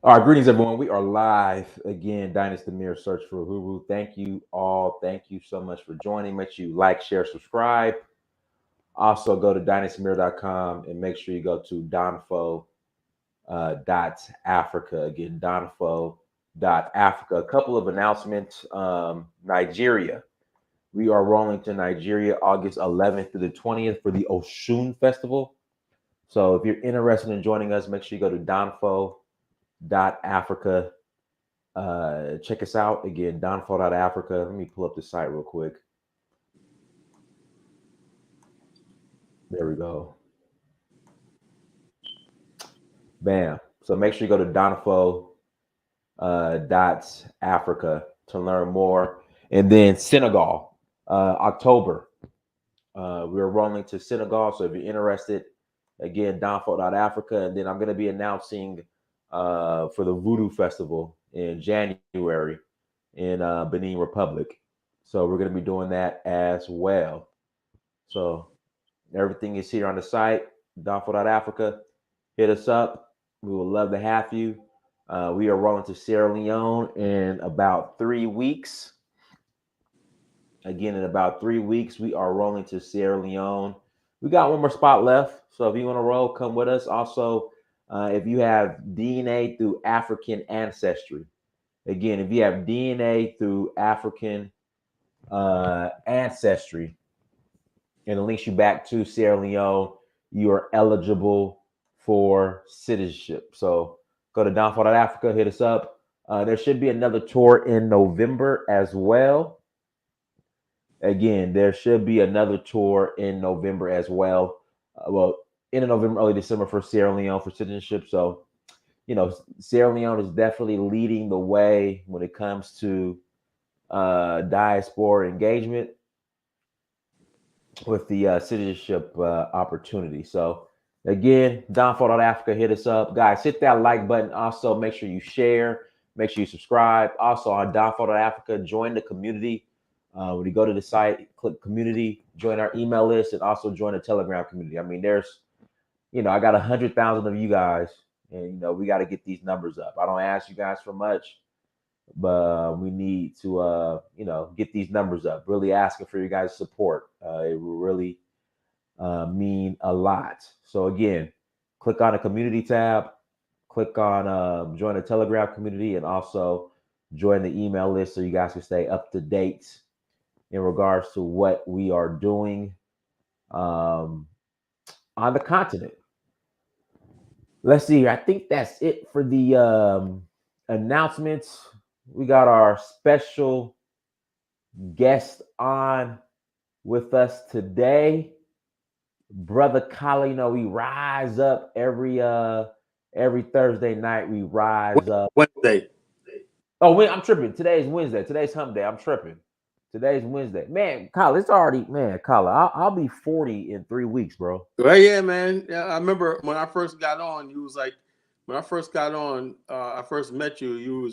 All right, greetings everyone. We are live again. Dynasty Mirror Search for Huru. Thank you all. Thank you so much for joining. Make sure you like, share, subscribe. Also, go to dynastymirror.com and make sure you go to Donfo dot Africa. Again, Donfo dot Africa. A couple of announcements. Nigeria. We are rolling to Nigeria August 11th through the 20th for the Oshun Festival. So if you're interested in joining us, make sure you go to Donfo dot Africa. Check us out again, Donfo dot Africa. Let me pull up the site real quick. There we go. Bam. So make sure you go to Donfo dot Africa to learn more. And then Senegal, October. We're rolling to Senegal. So if you're interested, again, Donfo dot Africa. And then I'm going to be announcing for the Voodoo Festival in January in Benin Republic. So we're going to be doing that as well. So everything is here on the site, Donfo dot Africa. Hit us up. We would love to have you. We are rolling to Sierra Leone in about 3 weeks. Again, in about 3 weeks, we are rolling to Sierra Leone. We got one more spot left. So if you want to roll, come with us. Also, if you have DNA through African ancestry, again, if you have DNA through African ancestry, and it links you back to Sierra Leone, you are eligible for citizenship. So go to Donfo dot Africa, hit us up. There should be another tour in November as well. Again, there should be another tour in November as well. Well, in November, early December for Sierra Leone for citizenship. So, Sierra Leone is definitely leading the way when it comes to diaspora engagement with the citizenship opportunity. So, again, Donfo dot Africa, hit us up. Guys, hit that like button. Also, make sure you share. Make sure you subscribe. Also, on Donfo dot Africa, join the community. When you go to the site, click community, join our email list, and also join the Telegram community. I mean, there's, I got 100,000 of you guys, and we got to get these numbers up. I don't ask you guys for much, but we need to, get these numbers up. Really asking for your guys' support. It will really mean a lot. So again, click on the community tab, click on join the Telegram community, and also join the email list so you guys can stay up to date in regards to what we are doing on the continent. Let's see. I think that's it for the announcements. We got our special guest on with us today, Brother Kali. We rise up every Thursday night. We rise up. Wednesday. Oh, I'm tripping. Today's Wednesday. Today's hump day. I'm tripping. Today's Wednesday. Man, Kyle, it's already, man, Kyle, I'll be 40 in 3 weeks, bro. Well, yeah, man. Yeah, I remember when I first got on, you was like, when I first got on, I first met you, you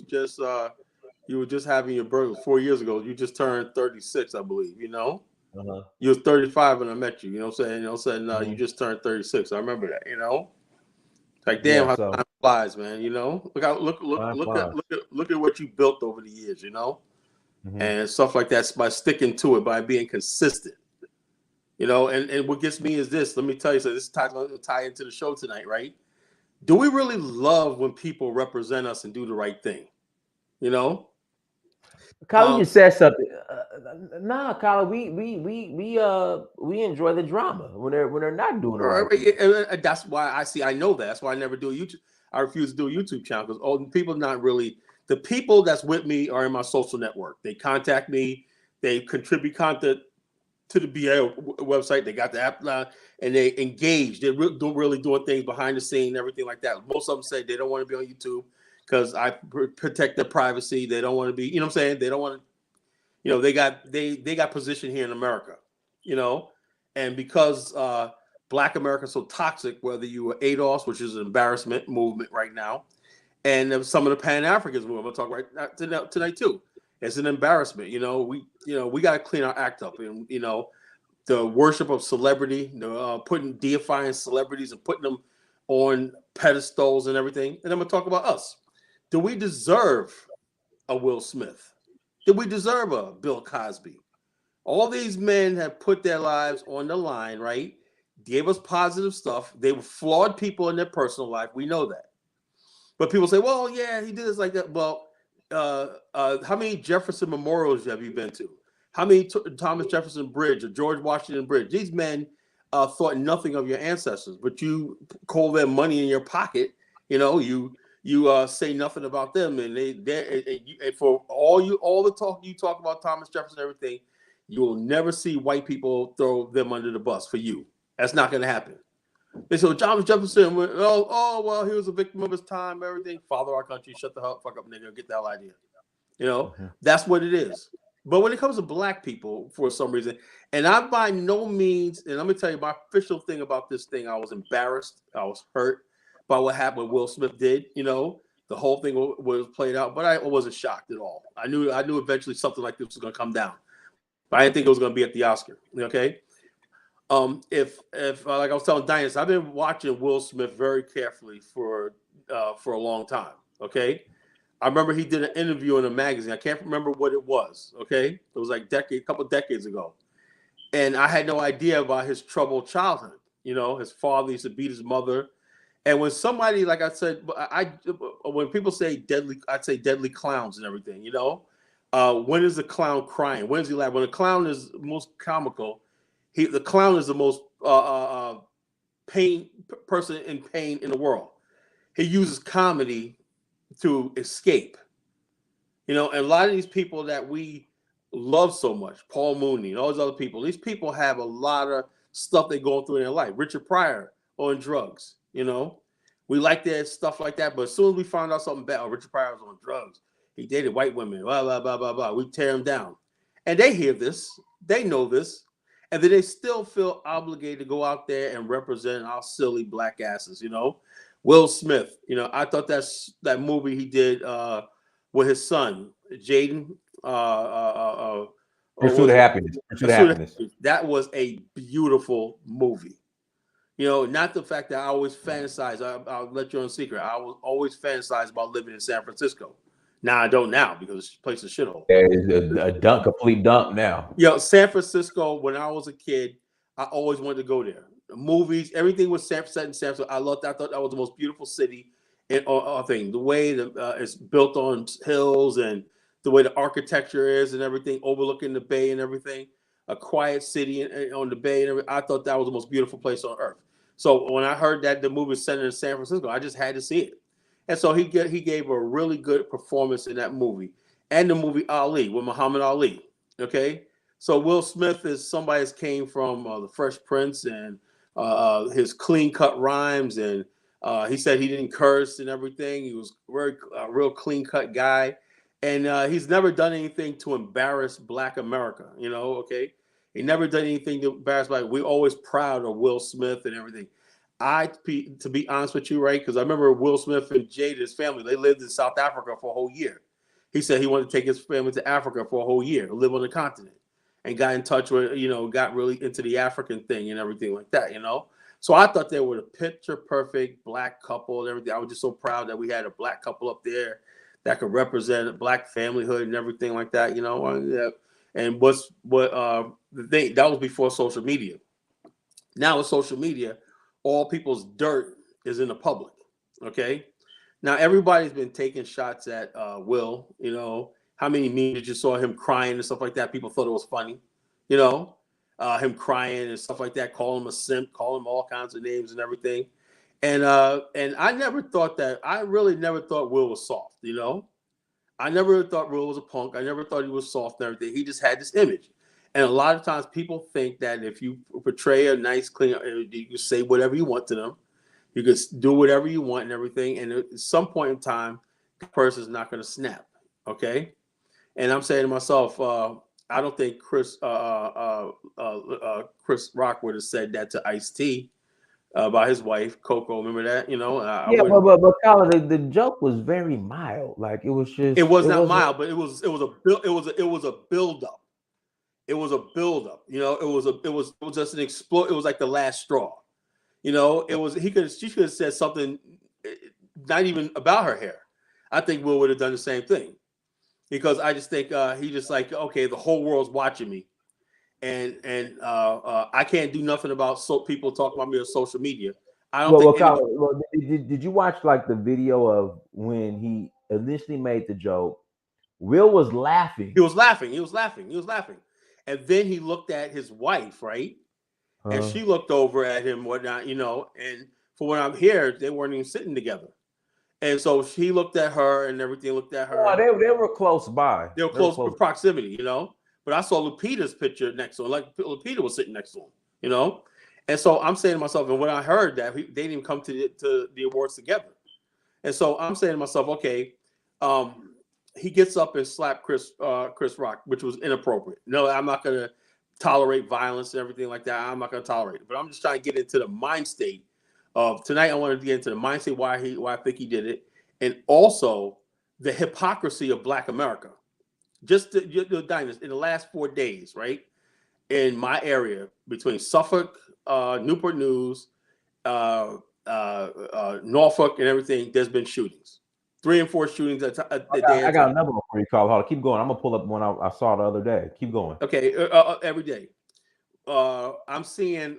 were just having your birthday 4 years ago. You just turned 36, I believe, Uh-huh. You was 35 when I met you, what I'm saying? You Mhm. just turned 36. I remember that. Like, damn, Yeah, how so time flies, man, Look out, time flies. look at what you built over the years, Hmm. and stuff like that by sticking to it, by being consistent. And what gets me is this. Let me tell you, so this tie into the show tonight, right? Do we really love when people represent us and do the right thing? You know, Kyle, you just said something. Nah, Kyle, we enjoy the drama when they're not doing the right thing. and that's why I know that. That's why I never do a YouTube. I refuse to do a YouTube channel because people not really the people that's with me are in my social network. They contact me, they contribute content to the BA website. They got the app and they engage. They're really doing things behind the scene and everything like that. Most of them say they don't want to be on YouTube because I protect their privacy. They don't want to be, what I'm saying? They don't want to, they got position here in America, and because Black America is so toxic, whether you were ADOS, which is an embarrassment movement right now, and some of the Pan Africans movement, I'm gonna talk right tonight too. It's an embarrassment. We got to clean our act up, and the worship of celebrity, deifying celebrities and putting them on pedestals and everything. And I'm gonna talk about us. Do we deserve a Will Smith? Did we deserve a Bill Cosby? All these men have put their lives on the line, right? Gave us positive stuff. They were flawed people in their personal life. We know that. But people say, well, yeah, he did this like that. Well, how many Jefferson memorials have you been to? How many Thomas Jefferson Bridge or George Washington Bridge? These men thought nothing of your ancestors, but you call them money in your pocket. You know, you say nothing about them, and and for all the talk you talk about Thomas Jefferson and everything, you will never see white people throw them under the bus for you. That's not going to happen. They said, Thomas Jefferson, well, he was a victim of his time, everything. Father our country, shut the hell fuck up, nigga, get the hell out of here. You know, that's what it is. But when it comes to black people, for some reason, and I by no means, and let me tell you my official thing about this thing, I was embarrassed, I was hurt by what happened, what Will Smith did. You know, the whole thing was played out, but I wasn't shocked at all. I knew eventually something like this was going to come down, but I didn't think it was going to be at the Oscar. Okay. If like I was telling Diane, I've been watching Will Smith very carefully for a long time. Okay, I remember he did an interview in a magazine. I can't remember what it was. Okay, it was like a couple decades ago, and I had no idea about his troubled childhood. You know, his father used to beat his mother, and when somebody, like I said, when people say deadly, I'd say deadly clowns and everything. You know, when is the clown crying? When is he laughing? When the clown is most comical. The clown is the most person in pain in the world. He uses comedy to escape. You know, and a lot of these people that we love so much, Paul Mooney and all these other people, these people have a lot of stuff they're going through in their life. Richard Pryor on drugs, you know. We like their stuff like that, but as soon as we find out something bad, Richard Pryor was on drugs. He dated white women, blah, blah, blah, blah, blah. We tear him down. And they hear this. They know this. And then they still feel obligated to go out there and represent our silly black asses, you know. Will Smith, you know, I thought that movie he did with his son, Jaden. Pursuit of Happiness. Pursuit of Happiness. That was a beautiful movie. You know, not the fact that I always fantasize. I'll let you on a secret. I was always fantasize about living in San Francisco. Now I don't now because this place is a shithole. There is a complete dump now. Yo, San Francisco, when I was a kid, I always wanted to go there. The movies, everything was set in San Francisco. I thought that was the most beautiful city in thing. The way it's built on hills and the way the architecture is and everything, overlooking the bay and everything. A quiet city on the bay and everything. I thought that was the most beautiful place on earth. So when I heard that the movie was set in San Francisco, I just had to see it. And so he gave a really good performance in that movie. And the movie Ali with Muhammad Ali. Okay. So Will Smith is somebody that came from The Fresh Prince and his clean cut rhymes. And he said he didn't curse and everything. He was a real clean cut guy. And he's never done anything to embarrass Black America, you know, okay? He never done anything to embarrass Black. We're always proud of Will Smith and everything. To be honest with you, right? Because I remember Will Smith and Jada's family, they lived in South Africa for a whole year. He said he wanted to take his family to Africa for a whole year, live on the continent, and got in touch with, you know, got really into the African thing and everything like that, you know? So I thought they were the picture perfect Black couple and everything. I was just so proud that we had a Black couple up there that could represent Black familyhood and everything like that, you know? And the thing, that was before social media. Now with social media, all people's dirt is in the public, okay? Now, everybody's been taking shots at Will, you know. How many memes you saw him crying and stuff like that? People thought it was funny, you know, him crying and stuff like that, calling him a simp, calling him all kinds of names and everything. And I really never thought Will was soft, you know. I never thought Will was a punk. I never thought he was soft and everything. He just had this image. And a lot of times people think that if you portray a nice, clean, you can say whatever you want to them. You can do whatever you want and everything. And at some point in time, the person's not going to snap. Okay. And I'm saying to myself, I don't think Chris Rock would have said that to Ice-T about his wife, Coco. Remember that? You know? But Colin, the joke was very mild. Like it was just. It was not mild, but it was a buildup. It was a buildup. You know, it was just an explode. It was like the last straw. You know, she could have said something not even about her hair. I think Will would have done the same thing, because I just think he just like, okay, the whole world's watching me, and I can't do nothing about people talking about me on social media. I don't think Colin, did you watch like the video of when he initially made the joke? Will was laughing. He was laughing. And then he looked at his wife, right? And she looked over at him, whatnot, you know, and for what I'm here, they weren't even sitting together. And so he looked at her and everything, looked at her. Oh, they were close by. They were close proximity, you know. But I saw Lupita's picture next to him, like Lupita was sitting next to him, you know. And so I'm saying to myself, and when I heard that, they didn't even come to the awards together. And so I'm saying to myself, okay, he gets up and slapped Chris Rock, which was inappropriate. No, I'm not going to tolerate violence and everything like that. I'm not going to tolerate it. But I'm just trying to get into the mind state of tonight. I wanted to get into the mind state why I think he did it, and also the hypocrisy of Black America. Just in the last 4 days, right, in my area between Suffolk, Newport News, Norfolk, and everything, there's been shootings. 3 and 4 shootings a day. I got another one for you, Carl. Hold on, keep going. I'm gonna pull up one I saw the other day. Keep going. Okay, every day. I'm seeing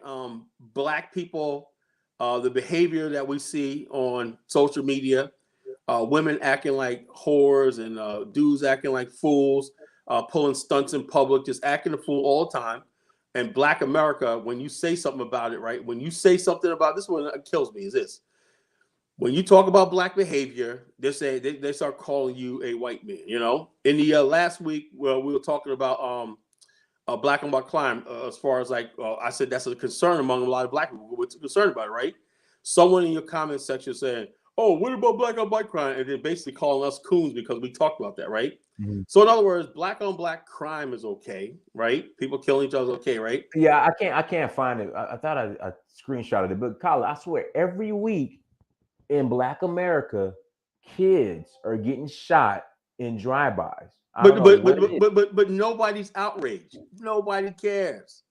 Black people, the behavior that we see on social media, women acting like whores and dudes acting like fools, pulling stunts in public, just acting a fool all the time. And Black America, when you say something about it, right? When you say something about this, one that kills me is this. When you talk about Black behavior, they start calling you a white man. You know, in the last week, well, we were talking about Black on Black crime, as far as like I said, that's a concern among a lot of Black people. We're concerned about it, right? Someone in your comment section saying, "Oh, what about Black on Black crime?" And they're basically calling us coons because we talked about that, right? Mm-hmm. So in other words, Black on Black crime is okay, right? People killing each other is okay, right? Yeah, I can't find it. I thought I screenshotted it, but Colin, I swear, every week in Black America, kids are getting shot in drive-bys. But nobody's outraged. Nobody cares.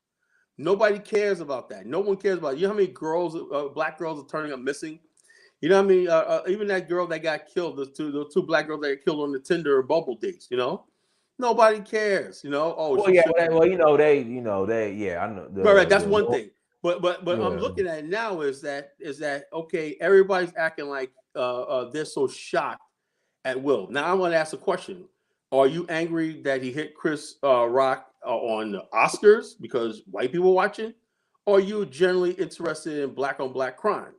Nobody cares about that. No one cares about it. You know how many girls, Black girls, are turning up missing? You know what I mean? Even that girl that got killed, the two Black girls that got killed on the Tinder or Bumble dates. You know, nobody cares. You know. Oh, well, yeah. They. Yeah, I know. Right. That's one thing. But yeah. I'm looking at it now is that okay? Everybody's acting like they're so shocked at Will. Now I want to ask a question. Are you angry that he hit Chris Rock on the Oscars because white people watching? Or are you generally interested in Black on Black crime?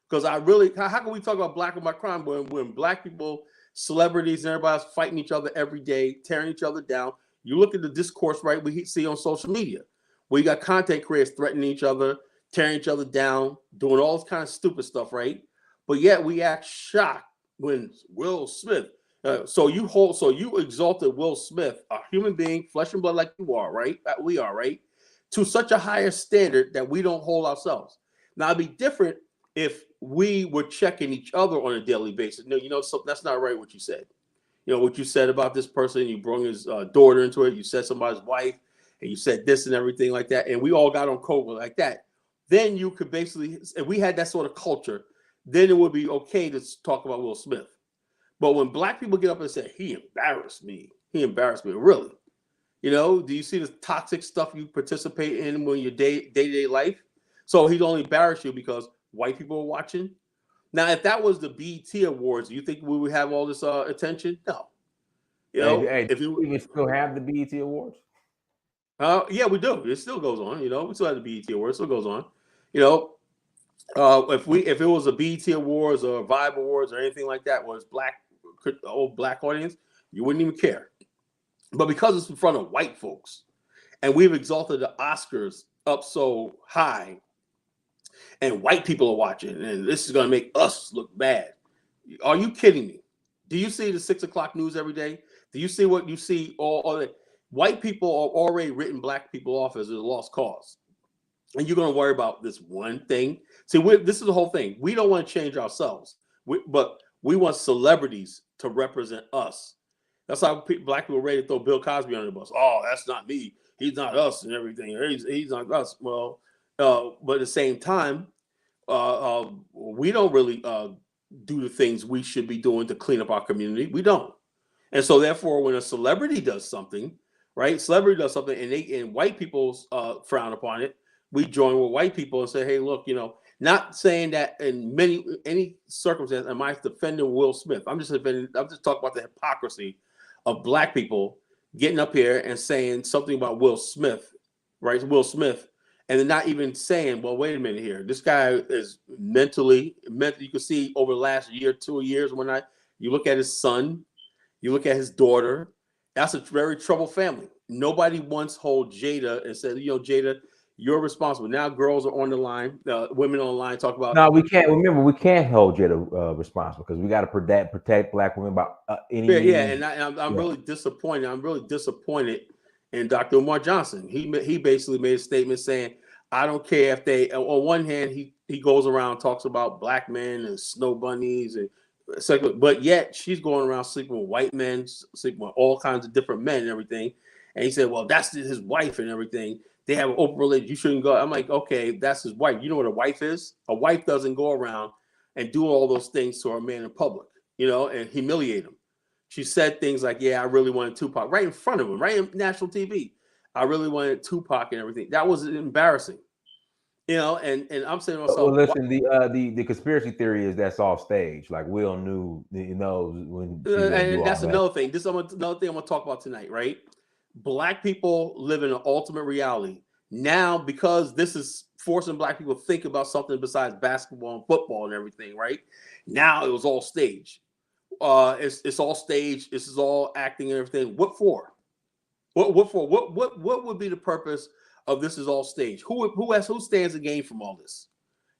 Because how can we talk about Black on Black crime when Black people, celebrities, and everybody's fighting each other every day, tearing each other down? You look at the discourse, right, we see on social media, where you got content creators threatening each other, tearing each other down, doing all this kind of stupid stuff, right? But yet we act shocked when Will Smith. So you exalted Will Smith, a human being, flesh and blood, like you are, right? We are, right? To such a higher standard that we don't hold ourselves. Now it'd be different if we were checking each other on a daily basis. No, so that's not right what you said. You know what you said about this person. You brought his daughter into it. You said somebody's wife, and you said this and everything like that. And we all got on code like that. Then you could basically, if we had that sort of culture, then it would be okay to talk about Will Smith. But when Black people get up and say, he embarrassed me, really? You know, do you see the toxic stuff you participate in when your day-to-day life? So he'd only embarrass you because white people are watching? Now, if that was the BET Awards, do you think we would have all this attention? No. You know, if you even still have the BET Awards? Yeah, we do. It still goes on. You know, we still have the BET Awards. It still goes on. You know, if it was a BET Awards or Vibe Awards or anything like that, was Black audience, you wouldn't even care. But because it's in front of white folks, and we've exalted the Oscars up so high, and white people are watching, and this is going to make us look bad. Are you kidding me? Do you see the 6 o'clock news every day? Do you see what you see? All the white people are already written Black people off as a lost cause. And you're going to worry about this one thing. See, this is the whole thing. We don't want to change ourselves, but we want celebrities to represent us. That's how Black people are ready to throw Bill Cosby under the bus. Oh, that's not me. He's not us and everything. He's not us. Well, but at the same time, we don't really do the things we should be doing to clean up our community. We don't. And so therefore, when a celebrity does something, right? Celebrity does something and white people frown upon it, we join with white people and say, hey, look, not saying that in any circumstance am I defending Will Smith. I'm just talking about the hypocrisy of black people getting up here and saying something about Will Smith, right? Will Smith, and then not even saying, well, wait a minute here. This guy is mentally, you can see over the last year, 2 years, you look at his son, you look at his daughter, that's a very troubled family. Nobody once hold Jada and said, Jada, you're responsible. Now girls are on the line, women on the line talk about. No, we can't. Remember, we can't hold Jada responsible because we got to protect black women by any means. Yeah, and I'm really disappointed. I'm really disappointed in Dr. Umar Johnson. He basically made a statement saying, I don't care if they. On one hand, he goes around talks about black men and snow bunnies and. But yet she's going around sleeping with white men, sleeping with all kinds of different men and everything. And he said, well, that's his wife and everything. They have an open relationship. You shouldn't go. I'm like, okay, that's his wife. You know what a wife is? A wife doesn't go around and do all those things to her man in public, and humiliate him. She said things like, yeah, I really wanted Tupac right in front of him, right in national TV. I really wanted Tupac and everything. That was embarrassing. And I'm saying to myself, well, listen, the conspiracy theory is that's off stage. Like Will knew, when. And that's another thing. This is another thing I'm gonna talk about tonight, right? Black people live in an ultimate reality now because this is forcing black people to think about something besides basketball and football and everything, right? Now it was all stage. It's all stage. This is all acting and everything. What for? What for? What would be the purpose of this is all stage? Who stands to gain from all this?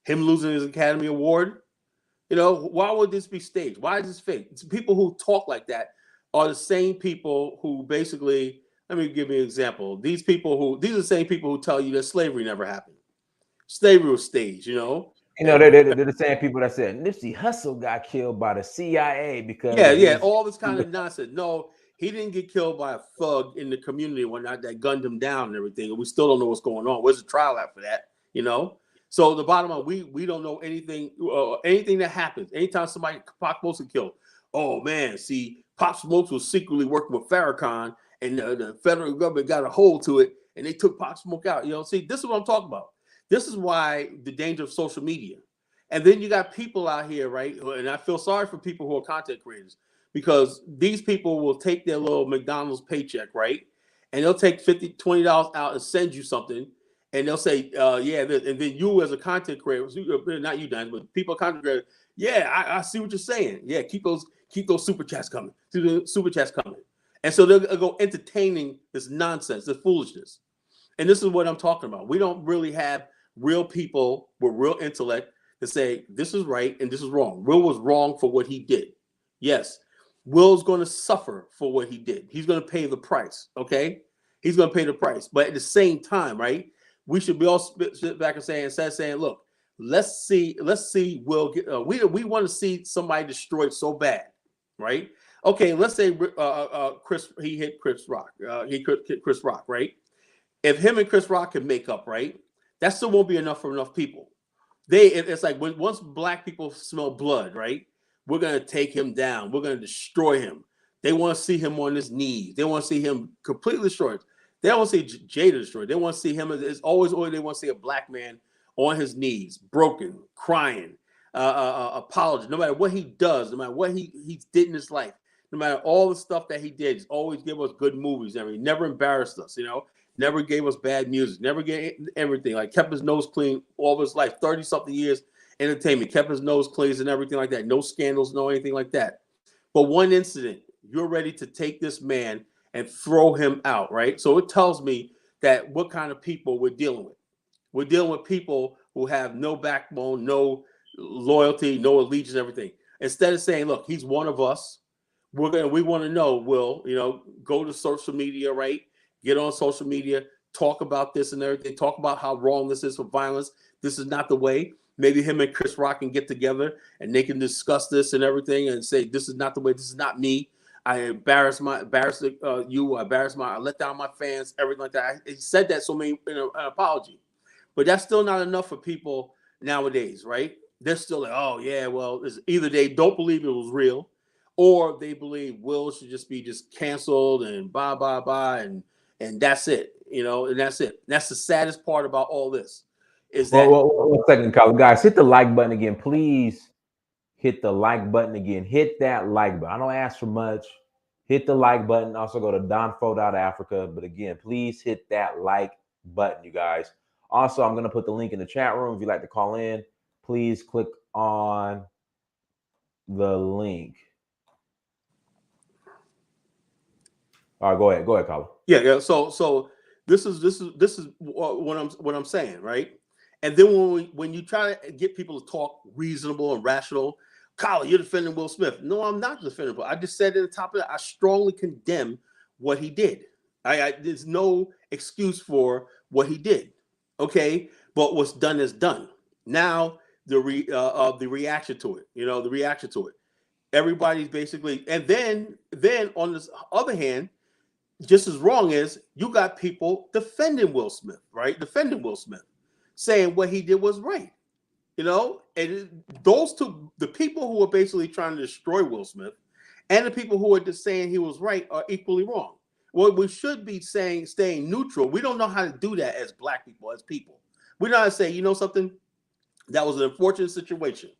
Him losing his Academy Award? Why would this be staged? Why is this fake? It's people who talk like that are the same people who basically, let me give you an example. These are the same people who tell you that slavery never happened. Slavery was staged, they're the same people that said Nipsey Hussle got killed by the CIA because all this kind of nonsense. No, he didn't get killed by a thug in the community or whatnot that gunned him down and everything. And we still don't know what's going on. Where's the trial at for that? So the bottom line, we don't know anything that happens. Anytime somebody Pop Smoke is killed, oh man, see, Pop Smoke was secretly working with Farrakhan, and the federal government got a hold to it, and they took Pop Smoke out. See, this is what I'm talking about. This is why the danger of social media. And then you got people out here, right? And I feel sorry for people who are content creators because these people will take their little McDonald's paycheck, right? And they'll take $50, $20 out and send you something. And they'll say, and then you as a content creator, not you, Dan, but people content creators, I see what you're saying. Yeah, keep those super chats coming. And so they'll go entertaining this nonsense, this foolishness. And this is what I'm talking about. We don't really have real people with real intellect to say this is right and this is wrong. Will was wrong for what he did. Yes, Will's going to suffer for what he did. He's going to pay the price, okay? He's going to pay the price. But at the same time, right, we should be all sit back and saying, look, let's see Will get, we want to see somebody destroyed so bad, right? Okay, let's say he hit Chris Rock. He hit Chris Rock, right? If him and Chris Rock can make up, right, that still won't be enough for enough people. It's like once black people smell blood, right, we're going to take him down. We're going to destroy him. They want to see him on his knees. They want to see him completely destroyed. They don't want to see Jada destroyed. They want to see him as always they want to see a black man on his knees, broken, crying, apology. No matter what he does, no matter what he did in his life, no matter all the stuff that he did, he's always give us good movies. He never embarrassed us, never gave us bad music, never gave everything. Like kept his nose clean all of his life, 30-something years entertainment, kept his nose clean and everything like that. No scandals, no anything like that. But one incident, you're ready to take this man and throw him out, right? So it tells me that what kind of people we're dealing with. We're dealing with people who have no backbone, no loyalty, no allegiance, everything. Instead of saying, look, he's one of us. We want to know, Will, go to social media, right? Get on social media, talk about this and everything, talk about how wrong this is for violence. This is not the way. Maybe him and Chris Rock can get together and they can discuss this and everything and say, this is not the way. This is not me. I embarrassed you. I let down my fans, everything like that. He said that so many in an apology. But that's still not enough for people nowadays, right? they're still like, oh yeah, well, it's either they don't believe it was real, or they believe Will should just be just canceled and blah blah blah, and that's it, you know, and that's it. That's the saddest part about all this, is Well, that one second, Colin. Guys, hit the like button again, please. Hit the like button again. Hit that like button. I don't ask for much. Hit the like button. Also go to donfo.africa. But again, please hit that like button, you guys. Also, I'm going to put the link in the chat room. If you'd like to call in, please click on the link. All right, go ahead. Go ahead, Colin. yeah. So this is what I'm saying, right? And then when you try to get people to talk reasonable and rational, Colin, you're defending Will Smith. No, I'm not defending Will. I just said at the top of it, I strongly condemn what he did. There's no excuse for what he did. Okay, but what's done is done. Now the reaction to it, the reaction to it. Everybody's basically, and then on this other hand, just as wrong is you got people defending Will Smith, right? Defending Will Smith, saying what he did was right. And those two, the people who are basically trying to destroy Will Smith and the people who are just saying he was right, are equally wrong. Well, we should be staying neutral. We don't know how to do that as Black people, as people. We know how to say, you know something, that was an unfortunate situation.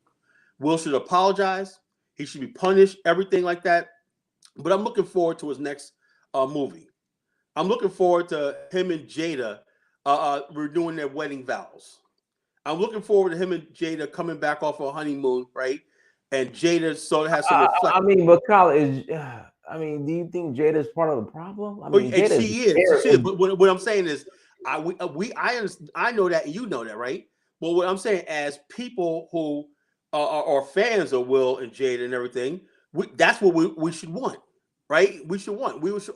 Will should apologize. He should be punished, everything like that. But I'm looking forward to his next movie. I'm looking forward to him and Jada renewing their wedding vows. I'm looking forward to him and Jada coming back off a honeymoon, right? And Jada sort of has some reflection. I mean, but Colin is. I mean, do you think Jada is part of the problem? I mean, Jada she is. But what I'm saying is, I know that, and you know that, right? But what I'm saying, as people who are fans of Will and Jada and everything, that's what we should want, right? We should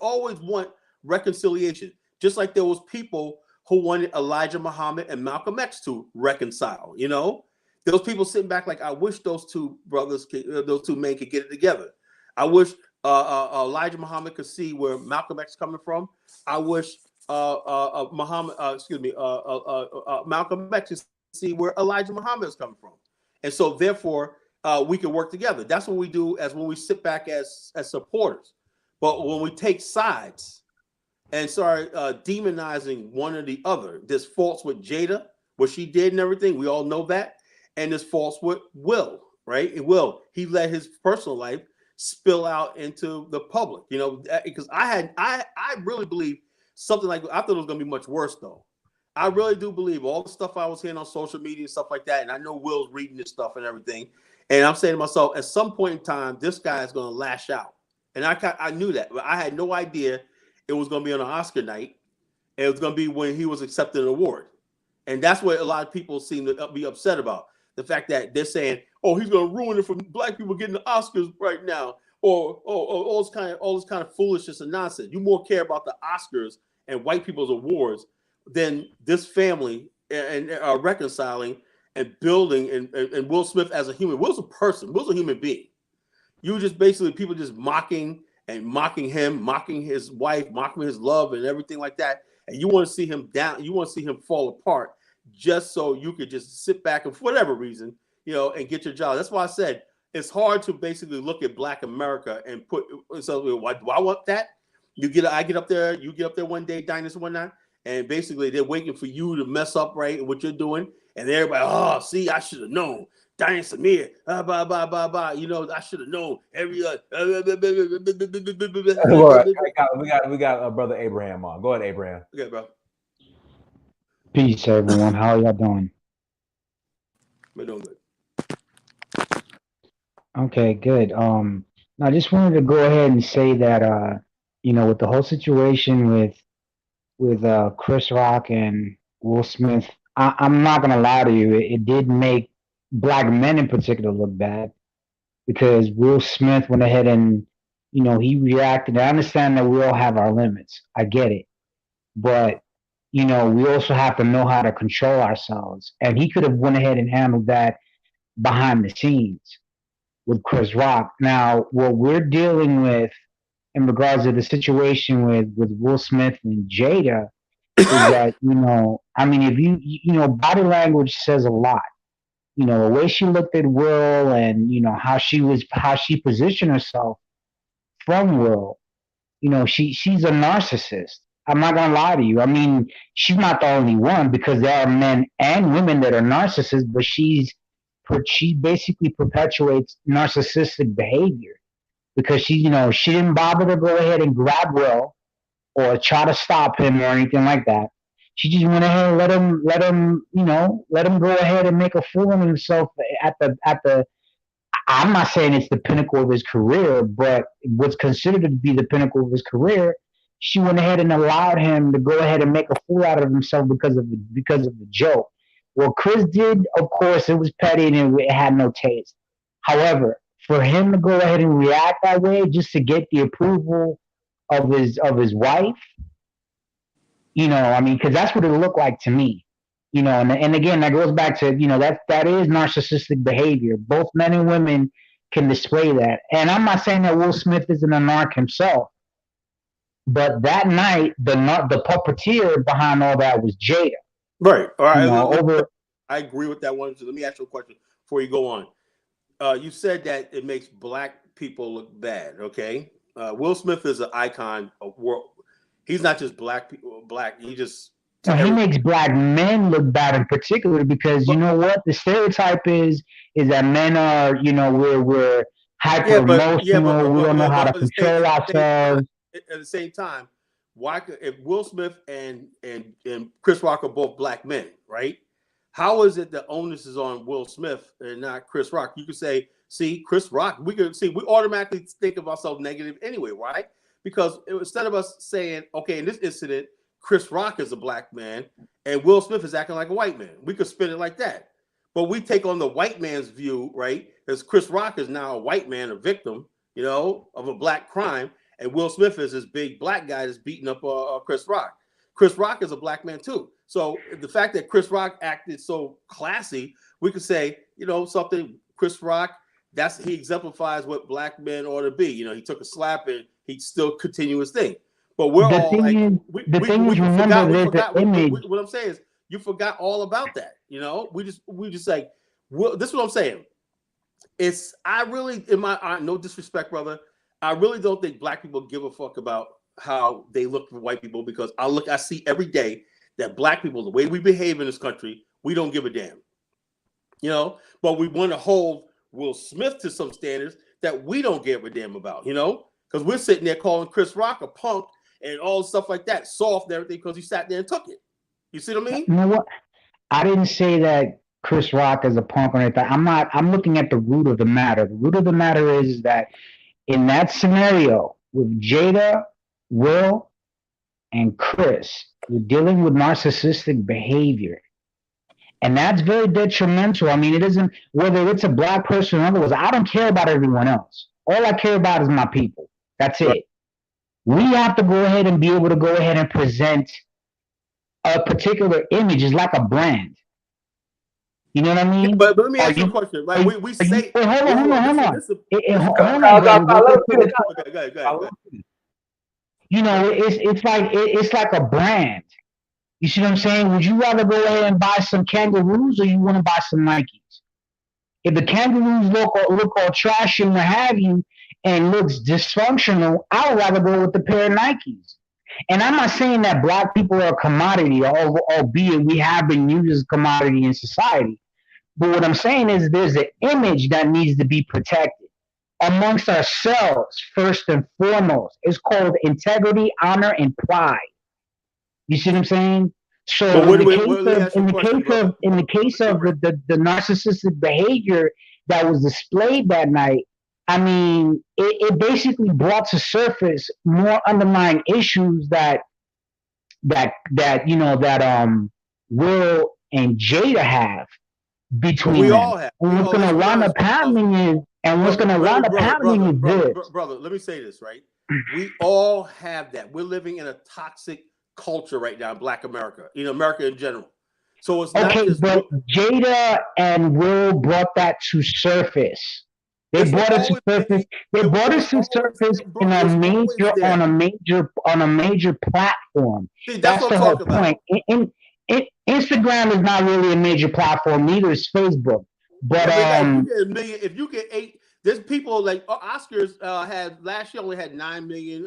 always want reconciliation, just like there was people who wanted Elijah Muhammad and Malcolm X to reconcile. There was people sitting back like, I wish those two brothers, those two men could get it together. I wish Elijah Muhammad could see where Malcolm X is coming from. I wish Malcolm X could see where Elijah Muhammad is coming from. And so therefore, we can work together. That's what we do when we sit back as supporters. But when we take sides and start demonizing one or the other, there's faults with Jada, what she did and everything. We all know that. And there's faults with Will, right? He let his personal life spill out into the public, because I really believe something like, I thought it was going to be much worse though. I really do believe all the stuff I was hearing on social media and stuff like that. And I know Will's reading this stuff and everything. And I'm saying to myself, at some point in time, this guy is going to lash out. And I knew that, but I had no idea it was going to be on an Oscar night. It was going to be when he was accepting an award. And that's what a lot of people seem to be upset about. The fact that they're saying, oh, he's going to ruin it for Black people getting the Oscars right now. Or all this kind of foolishness and nonsense. You more care about the Oscars and white people's awards than this family and reconciling and building and Will Smith as a human. Will's a person. Will's a human being. You just basically people just mocking him, mocking his wife, mocking his love and everything like that. And you want to see him down. You want to see him fall apart just so you could just sit back and for whatever reason, and get your job. That's why I said it's hard to basically look at Black America and put. So why do I want that? I get up there. You get up there one day, Dynasty one night, and basically they're waiting for you to mess up right and what you're doing, and everybody, oh, see, I should have known. Diane Samir, blah, blah, blah, blah. I should have known every. We got brother Abraham on. Go ahead, Abraham. Okay, bro. Peace, everyone. How y'all doing? We're doing good. Okay, good. I just wanted to go ahead and say that, with the whole situation with Chris Rock and Will Smith, I'm not gonna lie to you. It did make Black men in particular look bad because Will Smith went ahead and, he reacted. I understand that we all have our limits. I get it. But, we also have to know how to control ourselves. And he could have went ahead and handled that behind the scenes with Chris Rock. Now, what we're dealing with in regards to the situation with Will Smith and Jada is that, if body language says a lot. the way she looked at Will, and how she positioned herself from Will. She's a narcissist. I'm not gonna lie to you. I mean, she's not the only one, because there are men and women that are narcissists, but she basically perpetuates narcissistic behavior, because she didn't bother to go ahead and grab Will or try to stop him or anything like that. She just went ahead and let him go ahead and make a fool of himself at the. I'm not saying it's the pinnacle of his career, but what's considered to be the pinnacle of his career, she went ahead and allowed him to go ahead and make a fool out of himself because of the joke. What Chris did, of course, it was petty and it had no taste. However, for him to go ahead and react that way just to get the approval of his wife, I mean, because that's what it looked like to me. And again, that goes back to, that is narcissistic behavior. Both men and women can display that. And I'm not saying that Will Smith isn't a narc himself, but that night, the puppeteer behind all that was Jada. Right. All right. I agree with that one. So let me ask you a question before you go on. You said that it makes black people look bad. Okay. Will Smith is an icon of world. He's not just black people. He just. He makes black men look bad in particular, because you know what the stereotype is that men are, we're hyper emotional. We don't know how to control ourselves. At the same time, why if Will Smith and Chris Rock are both black men, right? How is it the onus is on Will Smith and not Chris Rock? You could say, see, Chris Rock. We automatically think of ourselves negative anyway, right? Because instead of us saying, okay, in this incident, Chris Rock is a black man and Will Smith is acting like a white man, we could spin it like that. But we take on the white man's view, right? Because Chris Rock is now a white man, a victim, of a black crime, and Will Smith is this big black guy that's beating up Chris Rock. Chris Rock is a black man too. So the fact that Chris Rock acted so classy, we could say, something. Chris Rock, he exemplifies what black men ought to be. He took a slap and he still continue his thing. But we're all like, what I'm saying is, you forgot all about that. We just like, this is what I'm saying. No disrespect, brother. I really don't think black people give a fuck about how they look for white people, because I see every day that black people, the way we behave in this country, we don't give a damn. But we want to hold Will Smith to some standards that we don't give a damn about, because we're sitting there calling Chris Rock a punk and all stuff like that, soft and everything, because he sat there and took it. You see what I mean? You know what? I didn't say that Chris Rock is a punk or anything. I'm looking at the root of the matter. The root of the matter is that in that scenario with Jada, Will, and Chris, we're dealing with narcissistic behavior. And that's very detrimental. I mean, it isn't, whether it's a black person or otherwise, I don't care about everyone else. All I care about is my people. That's it. We have to go ahead and be able to go ahead and present a particular image. It's like a brand. You know what I mean? Yeah, but let me ask you a question. Like we say, hold on. It's like a brand. You see what I'm saying? Would you rather go ahead and buy some kangaroos, or you want to buy some Nikes? If the kangaroos look all trashy and what have you, and looks dysfunctional, I would rather go with the pair of Nikes. And I'm not saying that black people are a commodity, albeit we have been used as a commodity in society. But what I'm saying is there's an image that needs to be protected amongst ourselves, first and foremost. It's called integrity, honor, and pride. You see what I'm saying? So in the case of the narcissistic behavior that was displayed that night, I mean, it basically brought to surface more underlying issues that Will and Jada have between them. All have. And what's going to wind up happening is this. Brother, let me say this, right? We all have that. We're living in a toxic culture right now in Black America, America in general. So it's not just Jada and Will brought that to surface. They brought it to surface. They brought it to surface on a major platform. See, that's the whole point. Instagram is not really a major platform. Neither is Facebook. But I mean, like, if you get a million, if you get 8, there's people like Oscars had last year only had 9 million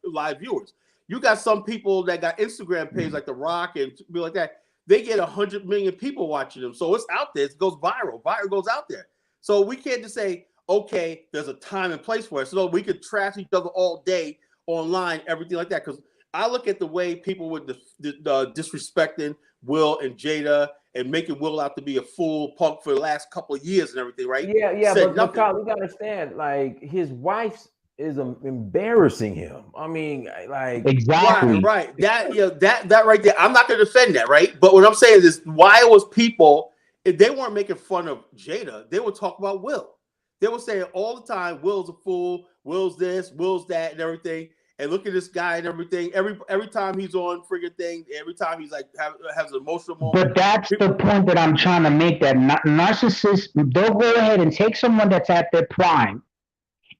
live viewers. You got some people that got Instagram pages like The Rock and be like that. They get 100 million people watching them, so it's out there. It goes viral. Viral goes out there. So we can't just say, okay, there's a time and place for it. So we could trash each other all day online, everything like that. Because I look at the way people were disrespecting Will and Jada and making Will out to be a fool punk for the last couple of years and everything, right? Yeah, but Kyle, you gotta understand, like his wife is embarrassing him. I mean, like exactly right. That right there. I'm not gonna defend that, right? But what I'm saying is, why was people, if they weren't making fun of Jada, they would talk about Will. They were saying all the time, Will's a fool, Will's this, Will's that, and everything. And look at this guy and everything. Every time he's on friggin' thing, every time he's like has an emotional moment. But that's the point that I'm trying to make. That narcissists, they'll go ahead and take someone that's at their prime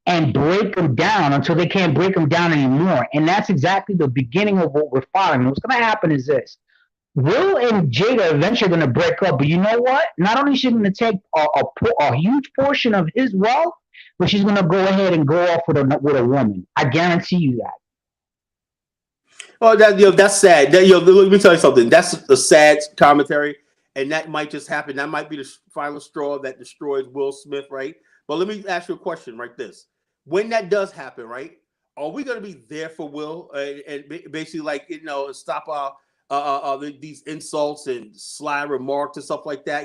and break them down until they can't break them down anymore. And that's exactly the beginning of what we're following. What's going to happen is this. Will and Jada eventually going to break up, but you know what? Not only is she going to take a huge portion of his wealth, but she's going to go ahead and go off with a woman. I guarantee you that. Oh, that's sad. Let me tell you something. That's a sad commentary, and that might just happen. That might be the final straw that destroys Will Smith, right? But let me ask you a question, right? When that does happen, right? Are we going to be there for Will and basically, like, stop these insults and sly remarks and stuff like that?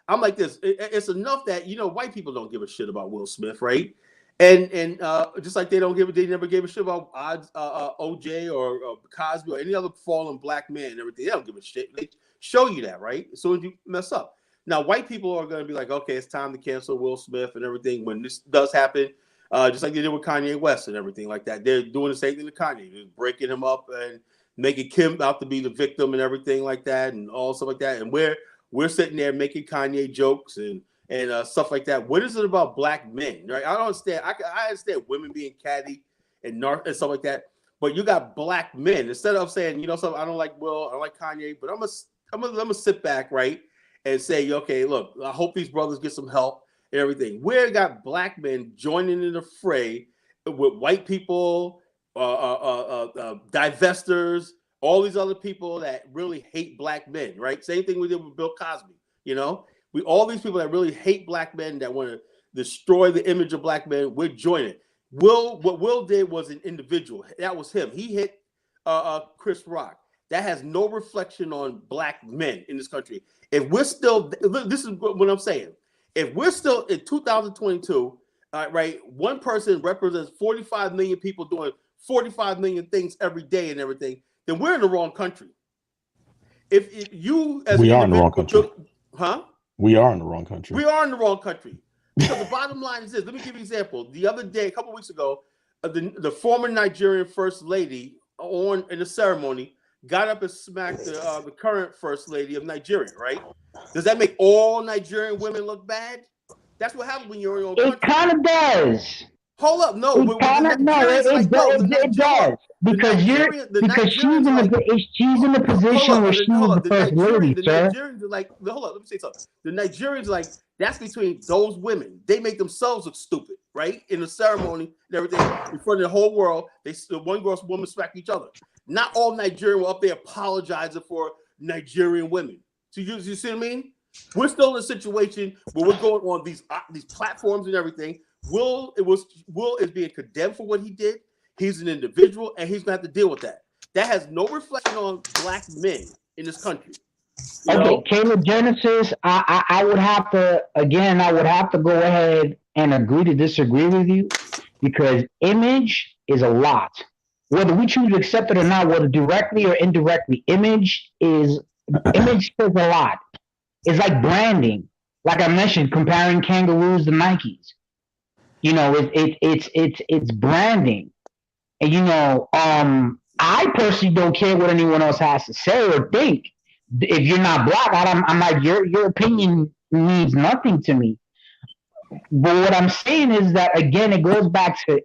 I'm like this. It's enough that white people don't give a shit about Will Smith, right? And just like they never gave a shit about OJ or Cosby or any other fallen black man and everything. They don't give a shit. They show you that, right? As soon as you mess up. Now, white people are going to be like, okay, it's time to cancel Will Smith and everything when this does happen, just like they did with Kanye West and everything like that. They're doing the same thing to Kanye. They're breaking him up and making Kim out to be the victim and everything like that and all stuff like that. And we're sitting there making Kanye jokes and stuff like that. What is it about black men? Right? I don't understand. I understand women being catty and stuff like that, but you got black men. Instead of saying, something, I don't like Will, I don't like Kanye, but I'm gonna sit back, right, and say, okay, look, I hope these brothers get some help and everything. We got black men joining in the fray with white people, divestors, all these other people that really hate black men, right? Same thing we did with Bill Cosby, all these people that really hate black men, that want to destroy the image of black men, we're joining. What Will did was an individual. That was him. He hit Chris Rock. That has no reflection on black men in this country. If we're still, this is what I'm saying. If we're still in 2022, right, one person represents 45 million people doing 45 million things every day and everything, then we're in the wrong country. If you, as we are in the wrong country. We are in the wrong country. We are in the wrong country. Because the bottom line is this. Let me give you an example. The other day, a couple of weeks ago, the former Nigerian first lady in a ceremony got up and smacked the current first lady of Nigeria, right? Does that make all Nigerian women look bad? That's what happens when you're in your country. It kind of does. Hold up, no. It does. Because she's in the position where she's the first lady, sir. Nigerians are like, hold up, let me say something. The Nigerians are like, that's between those women. They make themselves look stupid, right? In the ceremony and everything, in front of the whole world, one woman smacked each other. Not all Nigerians were up there apologizing for Nigerian women. So you see what I mean? We're still in a situation where we're going on these platforms and everything. Will is being condemned for what he did. He's an individual, and he's gonna have to deal with that. That has no reflection on black men in this country. Okay, Caleb Genesis, I would have to go ahead and agree to disagree with you, because image is a lot. Whether we choose to accept it or not, whether directly or indirectly, image says a lot. It's like branding. Like I mentioned, comparing kangaroos to Nikes. It's branding. And I personally don't care what anyone else has to say or think. If you're not black, I'm like, your opinion means nothing to me. But what I'm saying is that, again, it goes back to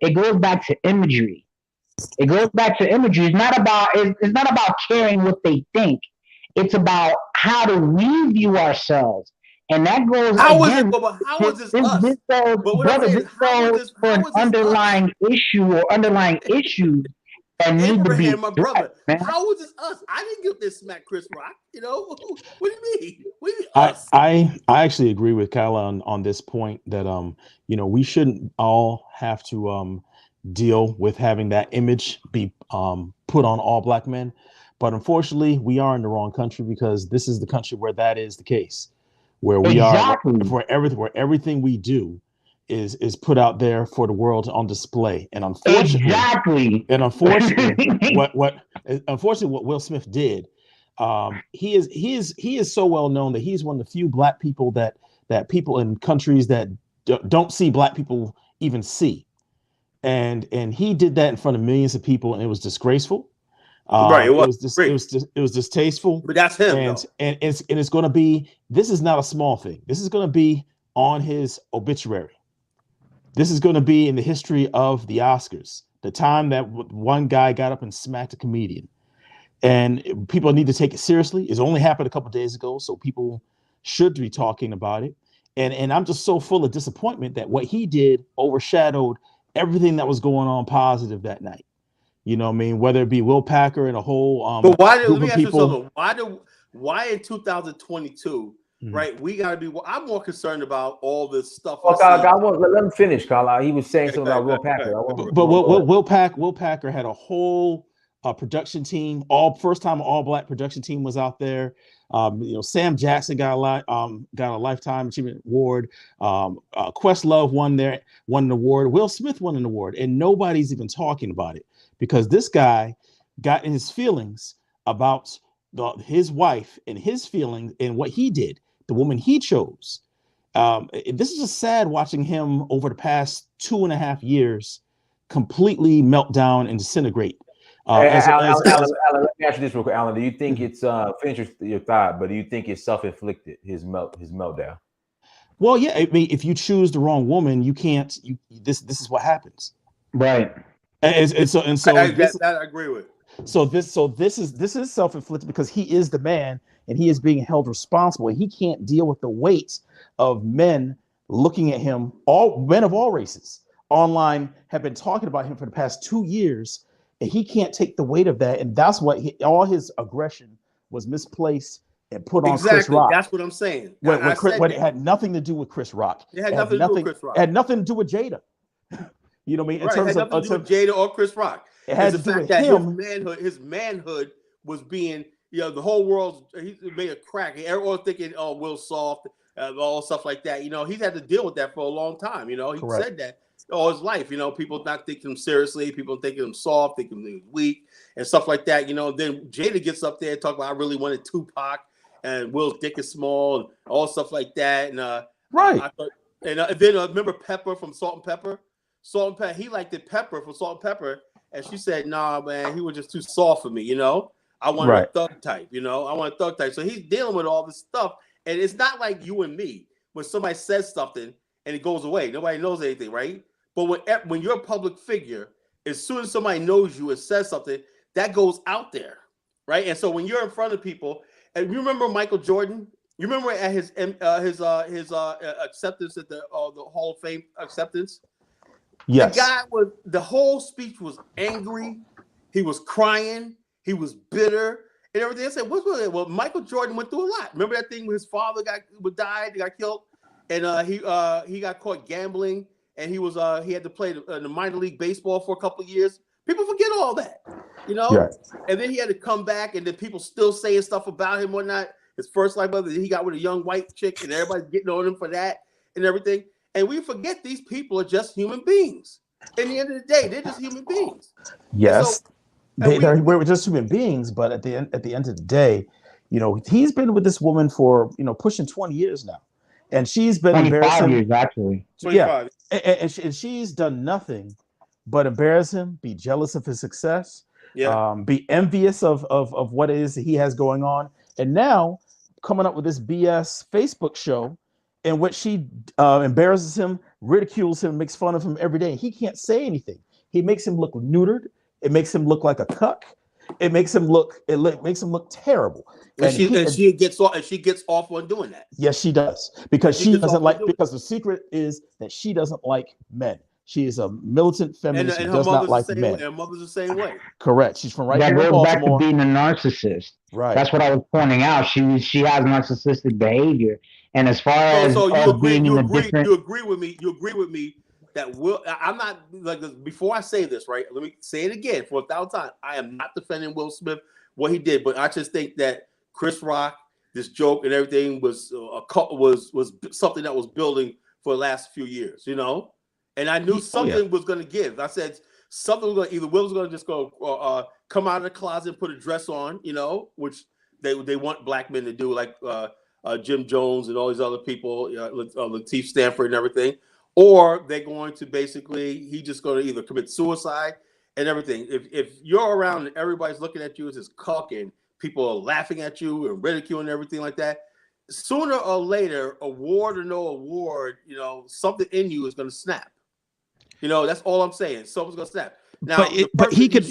imagery. It goes back to imagery. It's not about caring what they think. It's about how do we view ourselves. And that goes How is again. it? But how is this us? This goes, But what I'm brother, saying this is, how is goes this? for How an is this us? underlying issue or underlying issues that need to be Abraham, my brother. addressed, man. How is this us? I didn't get this smack Chris Rock. You know, what do you mean? What do you mean I, us? I actually agree with Kyla on this point that we shouldn't all have to deal with having that image be put on all black men, but unfortunately we are in the wrong country, because this is the country where that is the case, where we Exactly. are where everything we do is put out there for the world on display. And unfortunately, what Will Smith did, he is so well known that he's one of the few black people that people in countries that don't see black people even see, and he did that in front of millions of people, and it was disgraceful. Right, it was distasteful. But that's him, and it's going to be. This is not a small thing. This is going to be on his obituary. This is going to be in the history of the Oscars. The time that one guy got up and smacked a comedian, and people need to take it seriously. It's only happened a couple of days ago, so people should be talking about it. And I'm just so full of disappointment that what he did overshadowed everything that was going on positive that night. You know what I mean? Whether it be Will Packer and a whole but why? group Let me of ask you people. something. Why in 2022? Right, we gotta be. I'm more concerned about all this stuff. Well, let him finish, Carl. He was saying something about Will Packer. But Will Packer had a whole production team. First time all black production team was out there. Sam Jackson got a Lifetime Achievement Award. Questlove won an award. Will Smith won an award, and nobody's even talking about it, because this guy got in his feelings about his wife and his feelings and what he did, the woman he chose. This is just sad watching him over the past 2.5 years completely melt down and disintegrate. Alan, let me ask you this real quick, Alan. Do you think it's finish your thought? But do you think it's self-inflicted, his meltdown? Well, yeah. I mean, if you choose the wrong woman, you can't. This is what happens, right? And so I agree with. So this is self-inflicted, because he is the man and he is being held responsible. He can't deal with the weight of men looking at him. All men of all races online have been talking about him for the past 2 years, and he can't take the weight of that. And that's what all his aggression was misplaced and put on Chris Rock. That's what I'm saying. When it had nothing to do with Chris Rock. It had nothing to do with Chris Rock. It had nothing to do with Jada. You know what I mean? It had nothing to do with Jada or Chris Rock. It had to do with him. His manhood was being, the whole world, he made a crack. Everyone thinking, oh, Will soft, all stuff like that. He's had to deal with that for a long time. He Correct. said that all his life. People not taking him seriously, people thinking him soft, thinking he was weak, and stuff like that. Then Jada gets up there and talk about, I really wanted Tupac, and Will's dick is small, and all stuff like that. And right. Then remember Pepper from Salt and Pepper? Salt and Pepper. He liked the Pepper from Salt and Pepper. And she said, nah, man, he was just too soft for me, I wanted a thug type, I want a thug type. So he's dealing with all this stuff. And it's not like you and me, when somebody says something and it goes away. Nobody knows anything, right? But when you're a public figure, as soon as somebody knows you and says something, that goes out there, right? And so when you're in front of people, and you remember Michael Jordan? You remember at his acceptance at the Hall of Fame acceptance? Yes. The whole speech was angry. He was crying. He was bitter and everything. I said, what's with it? Well, Michael Jordan went through a lot. Remember that thing where his father died, he got killed, and he got caught gambling, and he had to play in the minor league baseball for a couple of years. People forget all that, Yeah. And then he had to come back, and then people still saying stuff about him or not. His first life brother, he got with a young white chick, and everybody's getting on him for that and everything. And we forget these people are just human beings. At the end of the day, they're just human beings. Yes, we're just human beings. But at the end of the day, he's been with this woman for pushing 20 years now, and she's been 25 years actually. 25. Yeah, and she's done nothing but embarrass him, be jealous of his success, be envious of what it is that he has going on, and now coming up with this BS Facebook show in which she embarrasses him, ridicules him, makes fun of him every day. He can't say anything. He makes him look neutered. It makes him look like a cuck. it makes him look terrible. And she gets off on doing that. Yes, she does, because she doesn't like, because the secret is that she doesn't like men. She is a militant feminist who does not like men. And her mother's the same way. Correct. She's from right that here in goes back to Baltimore. being a narcissist. Right. That's what I was pointing out. She has narcissistic behavior, and as far as you agree with me that Will. I'm not like, before I say this, right? Let me say it again for 1,000 times. I am not defending Will Smith, what he did, but I just think that Chris Rock, this joke and everything was something that was building for the last few years, you know. And I knew something was going to give. I said something was going to, either Will was going to just go come out of the closet and put a dress on, you know, which they want black men to do, like Jim Jones and all these other people, Lateef Stanford and everything. Or they're going to he's just going to either commit suicide and everything. If you're around and everybody's looking at you as this cuck and people are laughing at you and ridiculing and everything like that, sooner or later, award or no award, you know, something in you is going to snap. You know, that's all I'm saying. Something's going to snap. Now, but he could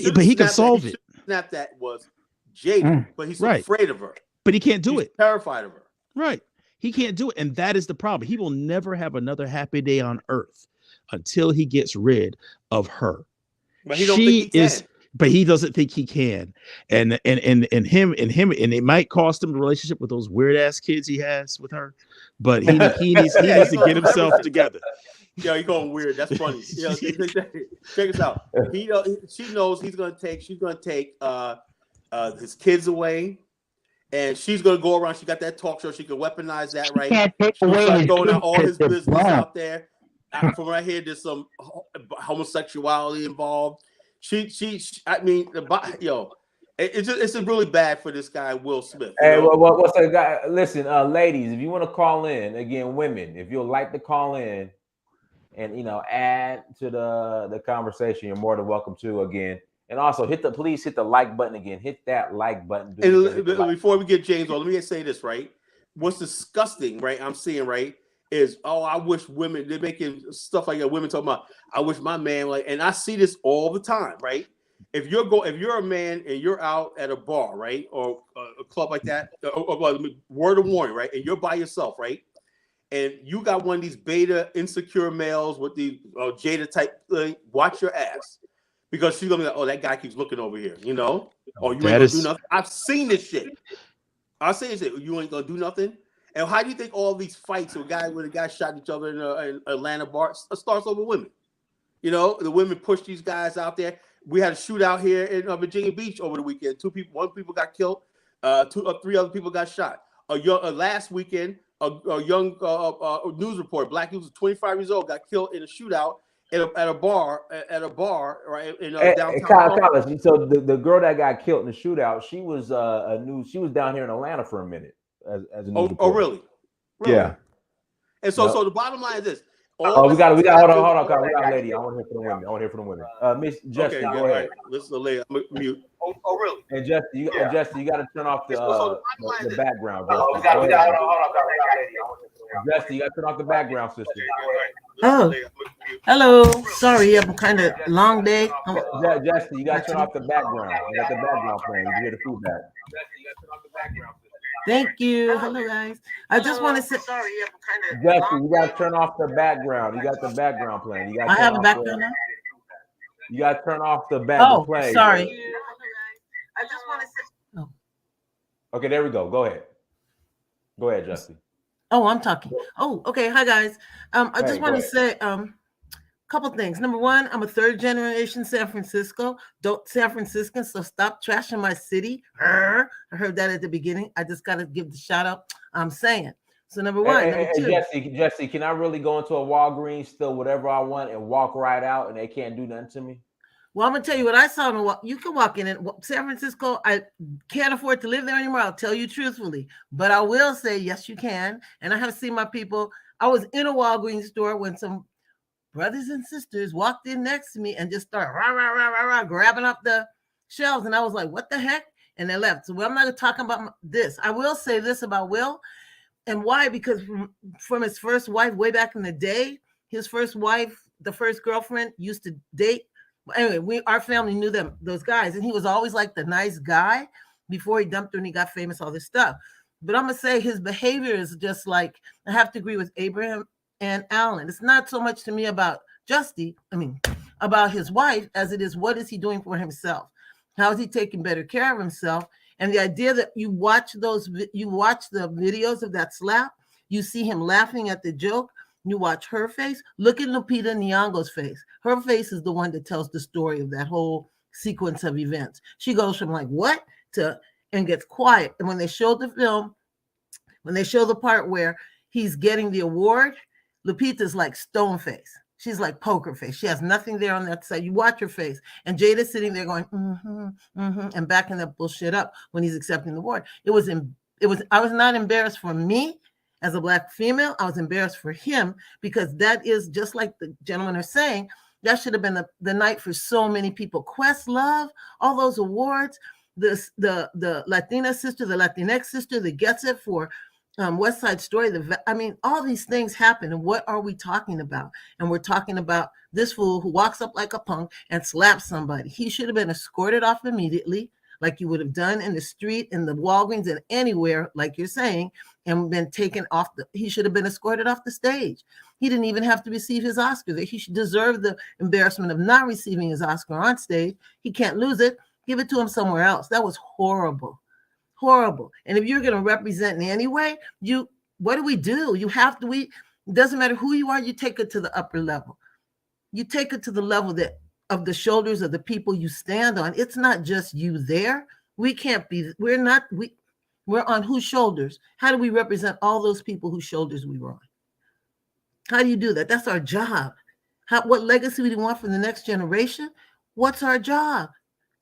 solve it. Snap that was Jada, but he's afraid of her. But he can't do it. Terrified of her. Right. He can't do it. And that is the problem. He will never have another happy day on earth until he gets rid of her. But he don't think he can. But he doesn't think he can. And it might cost him the relationship with those weird ass kids he has with her. But he needs to get himself together. Yeah, you're going weird. That's funny. You know, check us out. She knows she's gonna take his kids away, and she's gonna go around. She got that talk show. She can weaponize that, right? She's gonna throwing out all his business out there. From right here, there's some homosexuality involved. It's just really bad for this guy, Will Smith. Hey, what's that guy? Listen, ladies, if you want to call in, again, women, if you'd like to call in and, you know, add to the conversation, you're more than welcome to, again. And also please hit the like button again. Hit that like button. Before we get James on, let me say this, right? What's disgusting, right? I'm seeing, right, is, I wish women, they're making stuff like that. Women talking about, I wish my man, like, and I see this all the time, right? If you're a man and you're out at a bar, right, or a club like that, word of warning, right, and you're by yourself, right, and you got one of these beta insecure males with the Jada type thing, watch your ass, because she's gonna be like, oh, that guy keeps looking over here, you know, or you ain't gonna do nothing. I've seen this shit. You ain't gonna do nothing. And how do you think all these fights when a guy shot each other in an Atlanta bar starts over women? You know, the women push these guys out there. We had a shootout here in Virginia Beach over the weekend. One people got killed. 2 or 3 other people got shot. Last weekend, a young news reporter, black news, 25 years old, got killed in a shootout at a bar, right in downtown. Kyle, so the girl that got killed in the shootout, she was she was down here in Atlanta for a minute as a news reporter. Oh, really? Yeah. And so the bottom line is this. We got hold on, Kyle. We got a lady. I want to hear from the women. Miss Jesse, go ahead. This is a lady. I'm mute. Oh, really? And Jesse, you got to turn off the background. Jesse. We got hold on, Jesse, you got to turn off the background, sister. Oh, hello. Sorry, I'm kind of long day. Jesse, you got to turn off the background. You got the background playing. You hear the feedback. Jesse, you got to turn off the background. Thank you. Hello, guys. I just want to say. Sorry, I'm kind of. Jesse, you got to turn off the background. You got the background playing. I have a background now. You got to turn off the background. Oh, sorry. I just want to say. Oh. Okay, there we go. Go ahead. Go ahead, Jesse. Oh, I'm talking. Oh, okay. Hi, guys. I just want to say a couple things. Number one, I'm a 3rd generation San Franciscan, so stop trashing my city. I heard that at the beginning. I just got to give the shout out. I'm saying. So number one. Number two. Jesse, can I really go into a Walgreens, steal whatever I want, and walk right out, and they can't do nothing to me? Well, I'm going to tell you what I saw. You can walk in San Francisco. I can't afford to live there anymore. I'll tell you truthfully. But I will say, yes, you can. And I have seen my people. I was in a Walgreens store when some brothers and sisters walked in next to me and just started grabbing up the shelves. And I was like, what the heck? And they left. So I'm not talking about this. I will say this about Will. And why? Because from his first wife way back in the day, his first wife, the first girlfriend, used to date Anyway, our family knew those guys, and he was always like the nice guy before he dumped her and he got famous, all this stuff. But I'm gonna say his behavior is just like, I have to agree with Abraham and Alan. It's not so much to me about about his wife as it is what is he doing for himself? How is he taking better care of himself? And the idea that you watch the videos of that slap, you see him laughing at the joke. You watch her face. Look at Lupita Nyong'o's face. Her face is the one that tells the story of that whole sequence of events. She goes from like what to and gets quiet. And when they showed the film, when they show the part where he's getting the award, Lupita's like stone face. She's like poker face. She has nothing there on that side. You watch her face, and Jada's sitting there going, and backing that bullshit up when he's accepting the award. I was not embarrassed for me as a Black female. I was embarrassed for him, because that is just like the gentlemen are saying, that should have been the night for so many people. Questlove, all those awards, the Latina sister, the Latinx sister that gets it for West Side Story. All these things happen. And what are we talking about? And we're talking about this fool who walks up like a punk and slaps somebody. He should have been escorted off immediately, like you would have done in the street, in the Walgreens, and anywhere, like you're saying, and been taken off. He should have been escorted off the stage. He didn't even have to receive his Oscar. He should deserve the embarrassment of not receiving his Oscar on stage. He can't lose it. Give it to him somewhere else. That was horrible. Horrible. And if you're going to represent in any way, what do? It doesn't matter who you are, you take it to the upper level. You take it to the level of the shoulders of the people you stand on. It's not just you there. We're on whose shoulders? How do we represent all those people whose shoulders we were on? How do you do that? That's our job. What legacy do we want for the next generation? What's our job?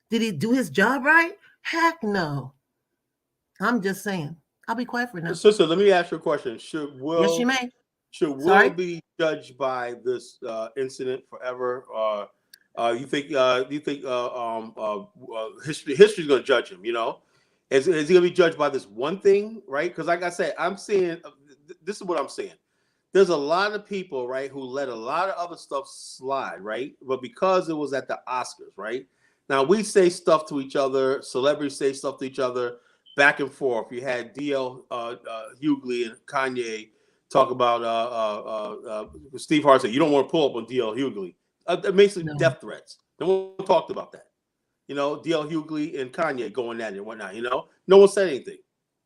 Did he do his job right? Heck no. I'm just saying. I'll be quiet for now. Sister, let me ask you a question. Should Will? Yes, you may. Should Will be judged by this incident forever? You think history's going to judge him? You know, is he going to be judged by this one thing, right? Because, like I said, I'm seeing. This is what I'm saying. There's a lot of people, right, who let a lot of other stuff slide, right? But because it was at the Oscars, right? Now we say stuff to each other. Celebrities say stuff to each other. Back and forth. You had D.L. Hughley and Kanye talk about Steve Harvey said, you don't want to pull up on D.L. Hughley. Basically, death threats. No one talked about that. You know, D.L. Hughley and Kanye going at it and whatnot. You know, no one said anything.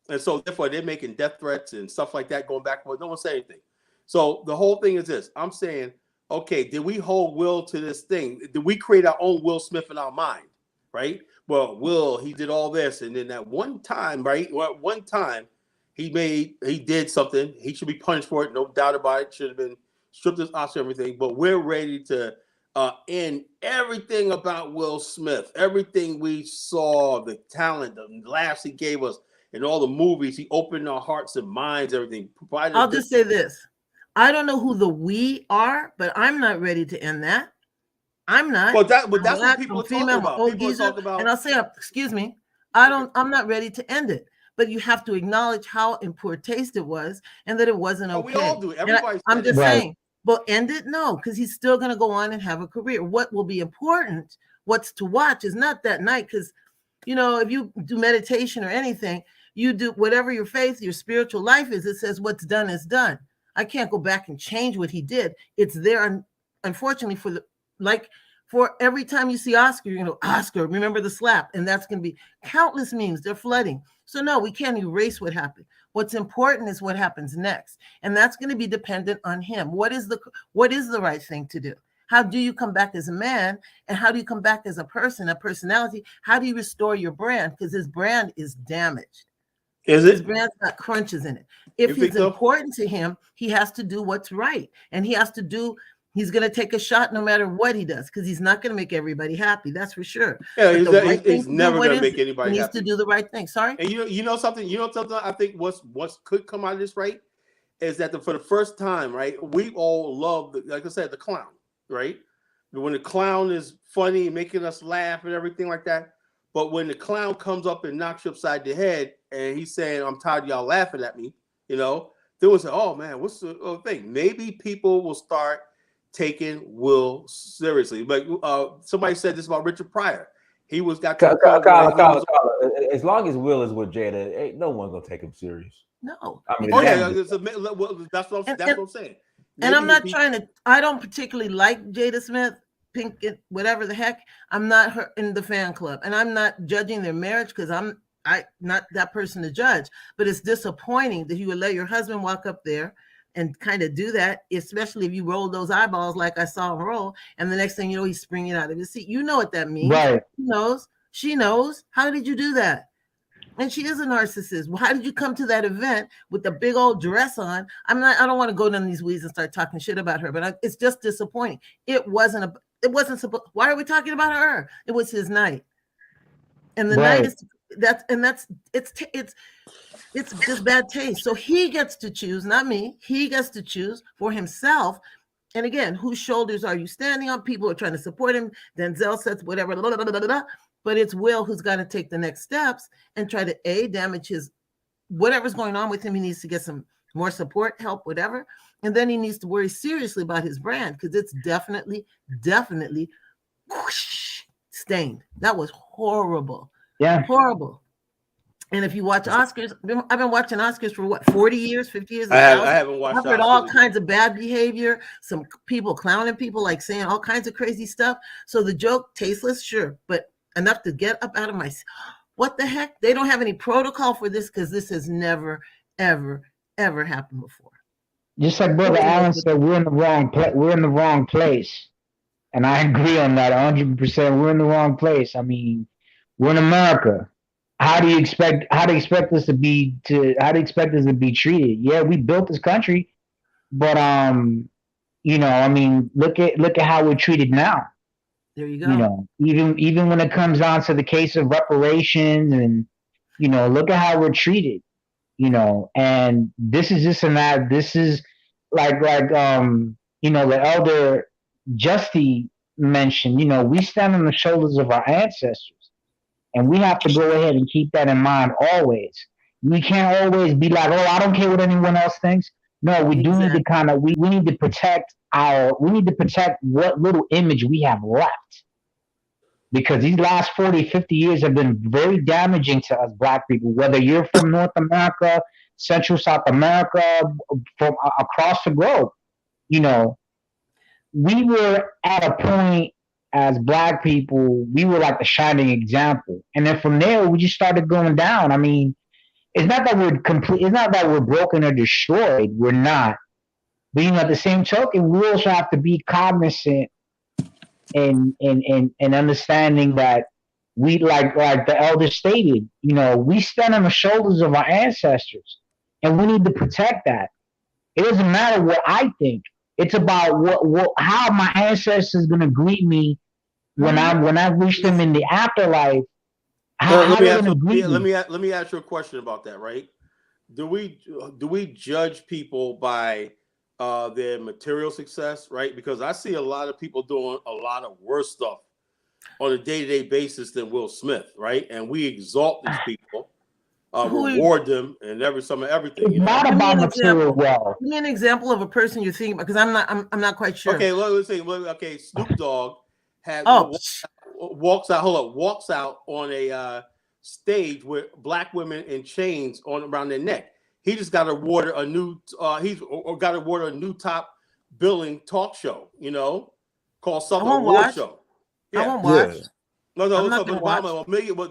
And so, therefore, they're making death threats and stuff like that going back and forth. No one said anything. So, the whole thing is this. I'm saying, okay, did we hold Will to this thing? Did we create our own Will Smith in our mind? Right? Well, Will, he did all this, and then that one time, right? Well, one time he did something. He should be punished for it, no doubt about it. Should have been stripped his Oscar, everything. But we're ready to end everything about Will Smith, everything we saw, the talent, the laughs he gave us, and all the movies he opened our hearts and minds, everything. I'll just say this: I don't know who the we are, but I'm not ready to end that. I'm not. Well, that's what people are talking about. People talk about. And I'll say, excuse me, I'm not ready to end it. But you have to acknowledge how in poor taste it was, and that it wasn't okay. We all do. I'm just saying. But end it? No, because he's still going to go on and have a career. What will be important, what's to watch, is not that night. Because, you know, if you do meditation or anything, you do whatever your faith, your spiritual life is. It says what's done is done. I can't go back and change what he did. It's there, unfortunately, for every time you see Oscar, you're going to Oscar, remember the slap. And that's going to be countless memes. They're flooding. So no, we can't erase what happened. What's important is what happens next. And that's going to be dependent on him. What is the right thing to do? How do you come back as a man? And how do you come back as a person, a personality? How do you restore your brand? Because his brand is damaged. His brand's got crunches in it. If it's important to him, he has to do what's right. And he's going to take a shot no matter what he does, because he's not going to make everybody happy. That's for sure. Yeah, he's never going to make anybody happy. He needs to do the right thing. Sorry. And you know something. I think what could come out of this, right, is that for the first time, right, we all love, like I said, the clown, right? When the clown is funny, making us laugh and everything like that. But when the clown comes up and knocks you upside the head and he's saying, "I'm tired of y'all laughing at me," you know, they will say, "Oh man, what's the thing?" Maybe people will start taking Will seriously. But somebody said this about Richard Pryor. He was got Kyle, as long as Will is with Jada, ain't no one gonna take him serious. No. I mean, that's what I'm saying. And I'm not trying to. I don't particularly like Jada Smith, Pinkett, whatever the heck. I'm not her in the fan club, and I'm not judging their marriage because I'm not that person to judge. But it's disappointing that you would let your husband walk up there and kind of do that, especially if you roll those eyeballs like I saw him roll, and the next thing you know, he's springing out of his seat. You know what that means. Right. He knows. She knows. How did you do that? And she is a narcissist. Well, how did you come to that event with the big old dress on? I don't want to go down these weeds and start talking shit about her, but it's just disappointing. It wasn't supposed. Why are we talking about her? It was his night. And the night is it's just bad taste. So he gets to choose, not me. He gets to choose for himself. And again, whose shoulders are you standing on? People are trying to support him. Denzel says whatever, but it's Will who's got to take the next steps and try to damage his whatever's going on with him. He needs to get some more support, help, whatever. And then he needs to worry seriously about his brand because it's definitely whoosh, stained. That was horrible. Yeah. Horrible. And if you watch Oscars, I've been watching Oscars for what, 40 years, 50 years? I haven't watched I've heard all kinds of bad behavior, some people clowning people, like saying all kinds of crazy stuff. So the joke, tasteless, sure, but enough to get up out of my, what the heck? They don't have any protocol for this because this has never, ever, ever happened before. Just like Brother Allen said, we're in the wrong place. And I agree on that 100%. We're in the wrong place. I mean, we're in America. How do you expect us to be treated? Yeah, we built this country, but I mean, look at how we're treated now. There you go. Even when it comes down to the case of reparations, and look at how we're treated. And this is this and that. This is like the elder Justy mentioned. We stand on the shoulders of our ancestors. And we have to go ahead and keep that in mind always. We can't always be like, oh, I don't care what anyone else thinks. No, we do need to we need to protect what little image we have left. Because these last 40, 50 years have been very damaging to us Black people, whether you're from North America, Central South America, from across the globe. We were at a point as Black people, we were like the shining example. And then from there, we just started going down. I mean, it's not that we're broken or destroyed. We're not. But at the same token, we also have to be cognizant and understanding that we, like the elder stated, we stand on the shoulders of our ancestors, and we need to protect that. It doesn't matter what I think. It's about how my ancestors going to greet me when I reach them in the afterlife. Let me ask you a question about that. Right? Do we judge people by their material success? Right? Because I see a lot of people doing a lot of worse stuff on a day-to-day basis than Will Smith. Right? And we exalt these people. Reward them and everything. It's not about material wealth. Give me an example of a person you're thinking about, because I'm not quite sure. Okay, let's see. Okay, Snoop Dogg walks out on a stage with Black women in chains around their neck. He just got awarded a new top billing talk show, called Southern Award Show. Yeah. I won't watch. No, it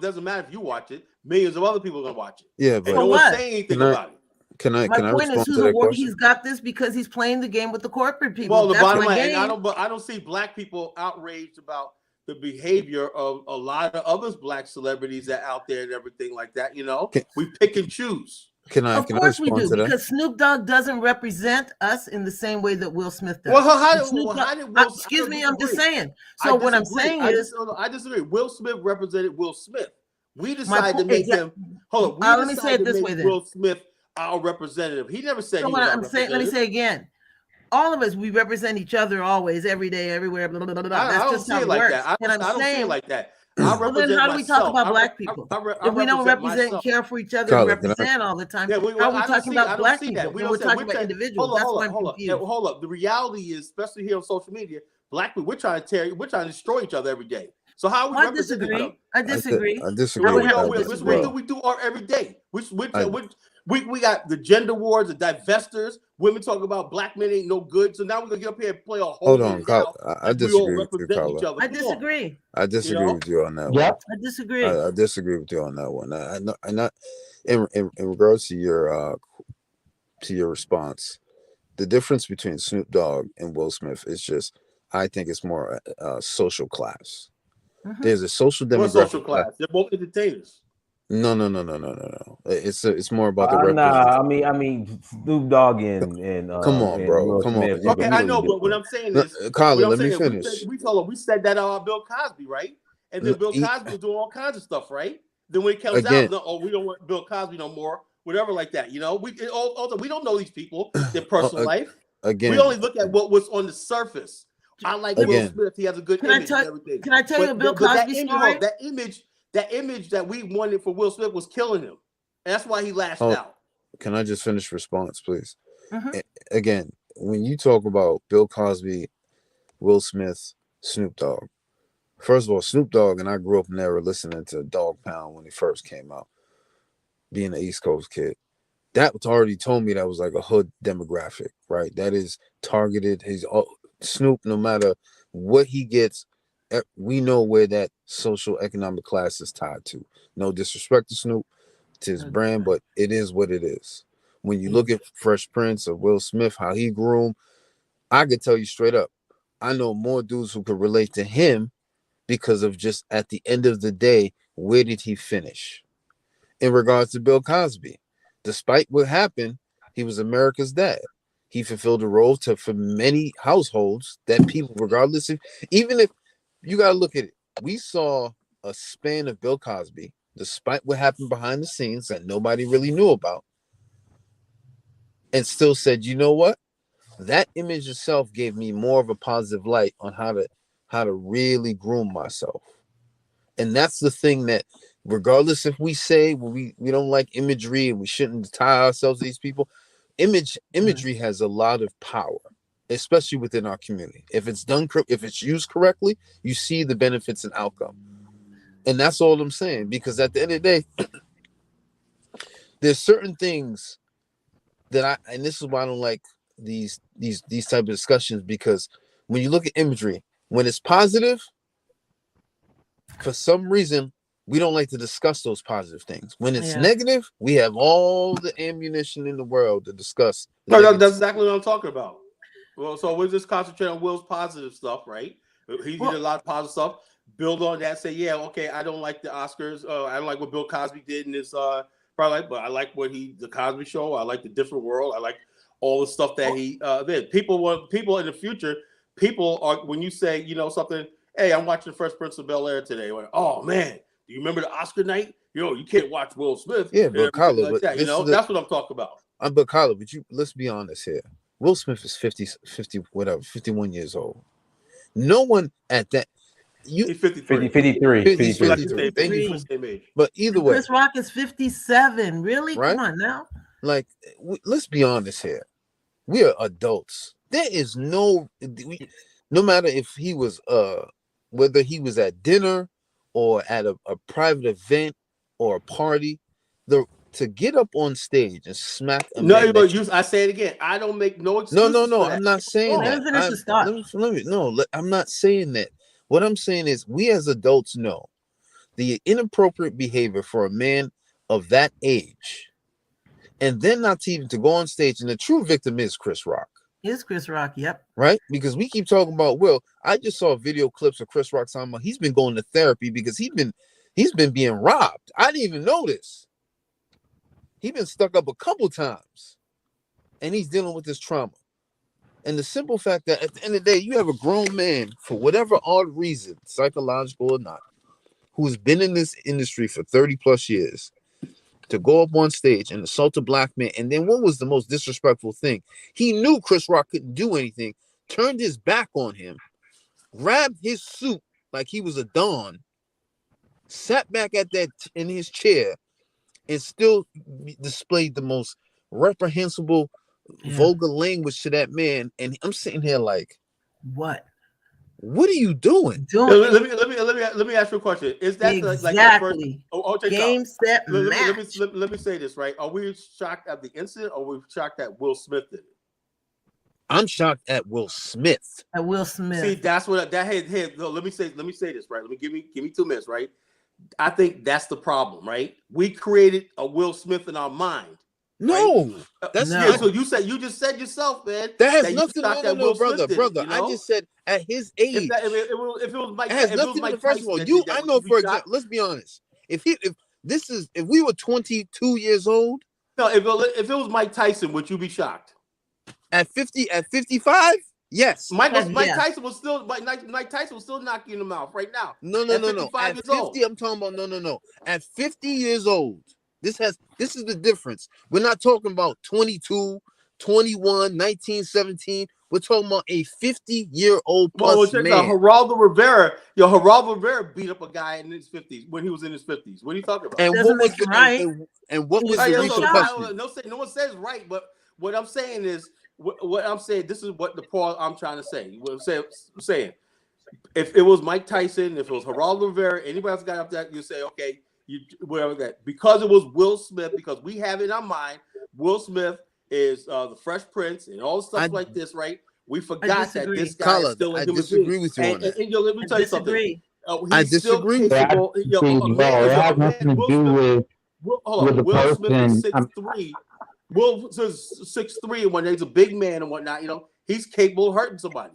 doesn't matter if you watch it. Millions of other people are gonna watch it. Yeah, but no one's saying anything about it. Can I respond to that question? He's got this because he's playing the game with the corporate people. Well, the bottom line, I don't see Black people outraged about the behavior of a lot of other Black celebrities that out there and everything like that. We pick and choose. Of course we do, because Snoop Dogg doesn't represent us in the same way that Will Smith does. Excuse me, I'm just saying. So what I'm saying is, I disagree. Will Smith represented Will Smith. We decided to make him. Hold on. Let me say it this way then. Will Smith, our representative. He never said. So what I'm saying. Let me say again. All of us, we represent each other always, every day, everywhere. Blah, blah, blah, blah. I don't see it like that. I don't see it like that. Well, then how do we talk about black people if we don't represent and care for each other and represent all the time? How are we talking about black people when we're talking about individuals? That's why I'm confused. Hold up. The reality is, especially here on social media, black people, we're trying to destroy each other every day. So how are we representing each other? I disagree. I disagree. We do art every day. We got the gender wars, the divestors. Women talk about black men ain't no good. So now we're gonna get up here and play a whole. Hold on, Carl. I disagree with you, Carla. I disagree. I disagree with you on that one. I disagree. I disagree with you on that one. I not in regards to your response. The difference between Snoop Dogg and Will Smith is just, I think it's more social class. There's a social demographic. Social class. They're both entertainers. No. It's more about the nah. I mean, Snoop Dogg and come on, bro. Come on. Okay, I know, but what I'm saying is, Carla, let me finish. We said that about Bill Cosby, right? And then Bill Cosby was doing all kinds of stuff, right? Then when it comes out, we don't want Bill Cosby no more, whatever like that. You know, we don't know these people, their personal life. Again, we only look at what's on the surface. I like Will Smith. He has a good image and everything. Can I tell you a Bill Cosby story? That image that we wanted for Will Smith was killing him. And that's why he lashed out. Can I just finish response, please? Again, when you talk about Bill Cosby, Will Smith, Snoop Dogg, first of all, Snoop Dogg and I grew up in there listening to Dog Pound when he first came out, being an East Coast kid. That already told me that was like a hood demographic, right? That is targeted. Snoop, no matter what he gets, we know where that social economic class is tied to. No disrespect to Snoop, to his brand, but it is what it is. When you look at Fresh Prince or Will Smith, how he grew him, I could tell you straight up, I know more dudes who could relate to him because of just at the end of the day, where did he finish? In regards to Bill Cosby, despite what happened, he was America's dad. He fulfilled a role for many households that people, regardless of, even if you got to look at it, we saw a span of Bill Cosby, despite what happened behind the scenes that nobody really knew about, and still said, you know what? That image itself gave me more of a positive light on how to really groom myself. And that's the thing that, regardless if we say we don't like imagery and we shouldn't tie ourselves to these people, imagery has a lot of power, especially within our community. If it's used correctly, you see the benefits and outcome. And that's all I'm saying, because at the end of the day, there's certain things that and this is why I don't like these type of discussions, because when you look at imagery, when it's positive, for some reason, we don't like to discuss those positive things. When it's negative, we have all the ammunition in the world to discuss. No, that's exactly what I'm talking about. Well, so we'll just concentrate on Will's positive stuff, right? He did a lot of positive stuff. Build on that. Say, yeah, okay, I don't like the Oscars. I don't like what Bill Cosby did in this. But I like the Cosby Show. I like the Different World. I like all the stuff that he did. People in the future. People are, when you say, something. Hey, I'm watching Fresh Prince of Bel-Air today. Like, oh man, do you remember the Oscar night? You can't watch Will Smith. Yeah, but Carla, like that's what I'm talking about. But Carla, let's be honest here. Will Smith is 51 years old. No one at that. He's 53. 53. He's 53. Thank you. But either way, Chris Rock is 57. Really? Right? Come on now. Like, let's be honest here. We are adults. There is no matter if he was whether he was at dinner or at a private event or a party, to get up on stage and smack a man. I say it again. I don't make no excuses. No. I'm not saying that. I'm not saying that. What I'm saying is, we as adults know the inappropriate behavior for a man of that age, and then not even to go on stage. And the true victim is Chris Rock. Is Chris Rock? Yep. Right? Because we keep talking about Will. I just saw video clips of Chris Rock talking about he's been going to therapy because he's been being robbed. I didn't even know this. He's been stuck up a couple times, and he's dealing with this trauma. And the simple fact that at the end of the day, you have a grown man, for whatever odd reason, psychological or not, who's been in this industry for 30 plus years, to go up on stage and assault a black man. And then what was the most disrespectful thing? He knew Chris Rock couldn't do anything, turned his back on him, grabbed his suit like he was a Don, sat back at that in his chair and still displayed the most reprehensible, vulgar language to that man. And I'm sitting here like, what are you doing? Let me ask you a question. Is that exactly like the first game set match? Let me say this, right? Are we shocked at the incident, or are we shocked that Will Smith did it? I'm shocked at Will Smith. At Will Smith. See, that's what that hey, no, let me say this, right? Give me 2 minutes, right? I think that's the problem, right? We created a Will Smith in our mind. No, right? that's yeah. So you just said yourself, man. That has nothing to do. No, brother. You know? I just said at his age. If it was Mike, it has nothing to do. First of all, I know for example. Let's be honest. If we were 22 years old. No, if it was Mike Tyson, would you be shocked? At 50, at 55, yes. Mike Tyson was still Mike Tyson was still knocking you in the mouth right now. No. At 50, old. I'm talking about no. At 50 years old, this is the difference. We're not talking about 22, 21, 19, 17. We're talking about a 50-year-old plus man. Geraldo Rivera beat up a guy in his 50s when he was in his 50s. What are you talking about? And what was the repercussion? No one says right, but what I'm saying is. What I'm saying, this is what the part I'm trying to say. What I'm saying, if it was Mike Tyson, if it was Geraldo Rivera, anybody else got up there, you say, okay, whatever that. Because it was Will Smith, because we have in our mind, Will Smith is the Fresh Prince and all stuff like this, right? We forgot that this guy is still a human being. I disagree with you on that. And let me tell you something. I disagree with you. It has nothing to do with the Will Smith is person. 6'3". Will says 6'3", and when he's a big man and whatnot, he's capable of hurting somebody.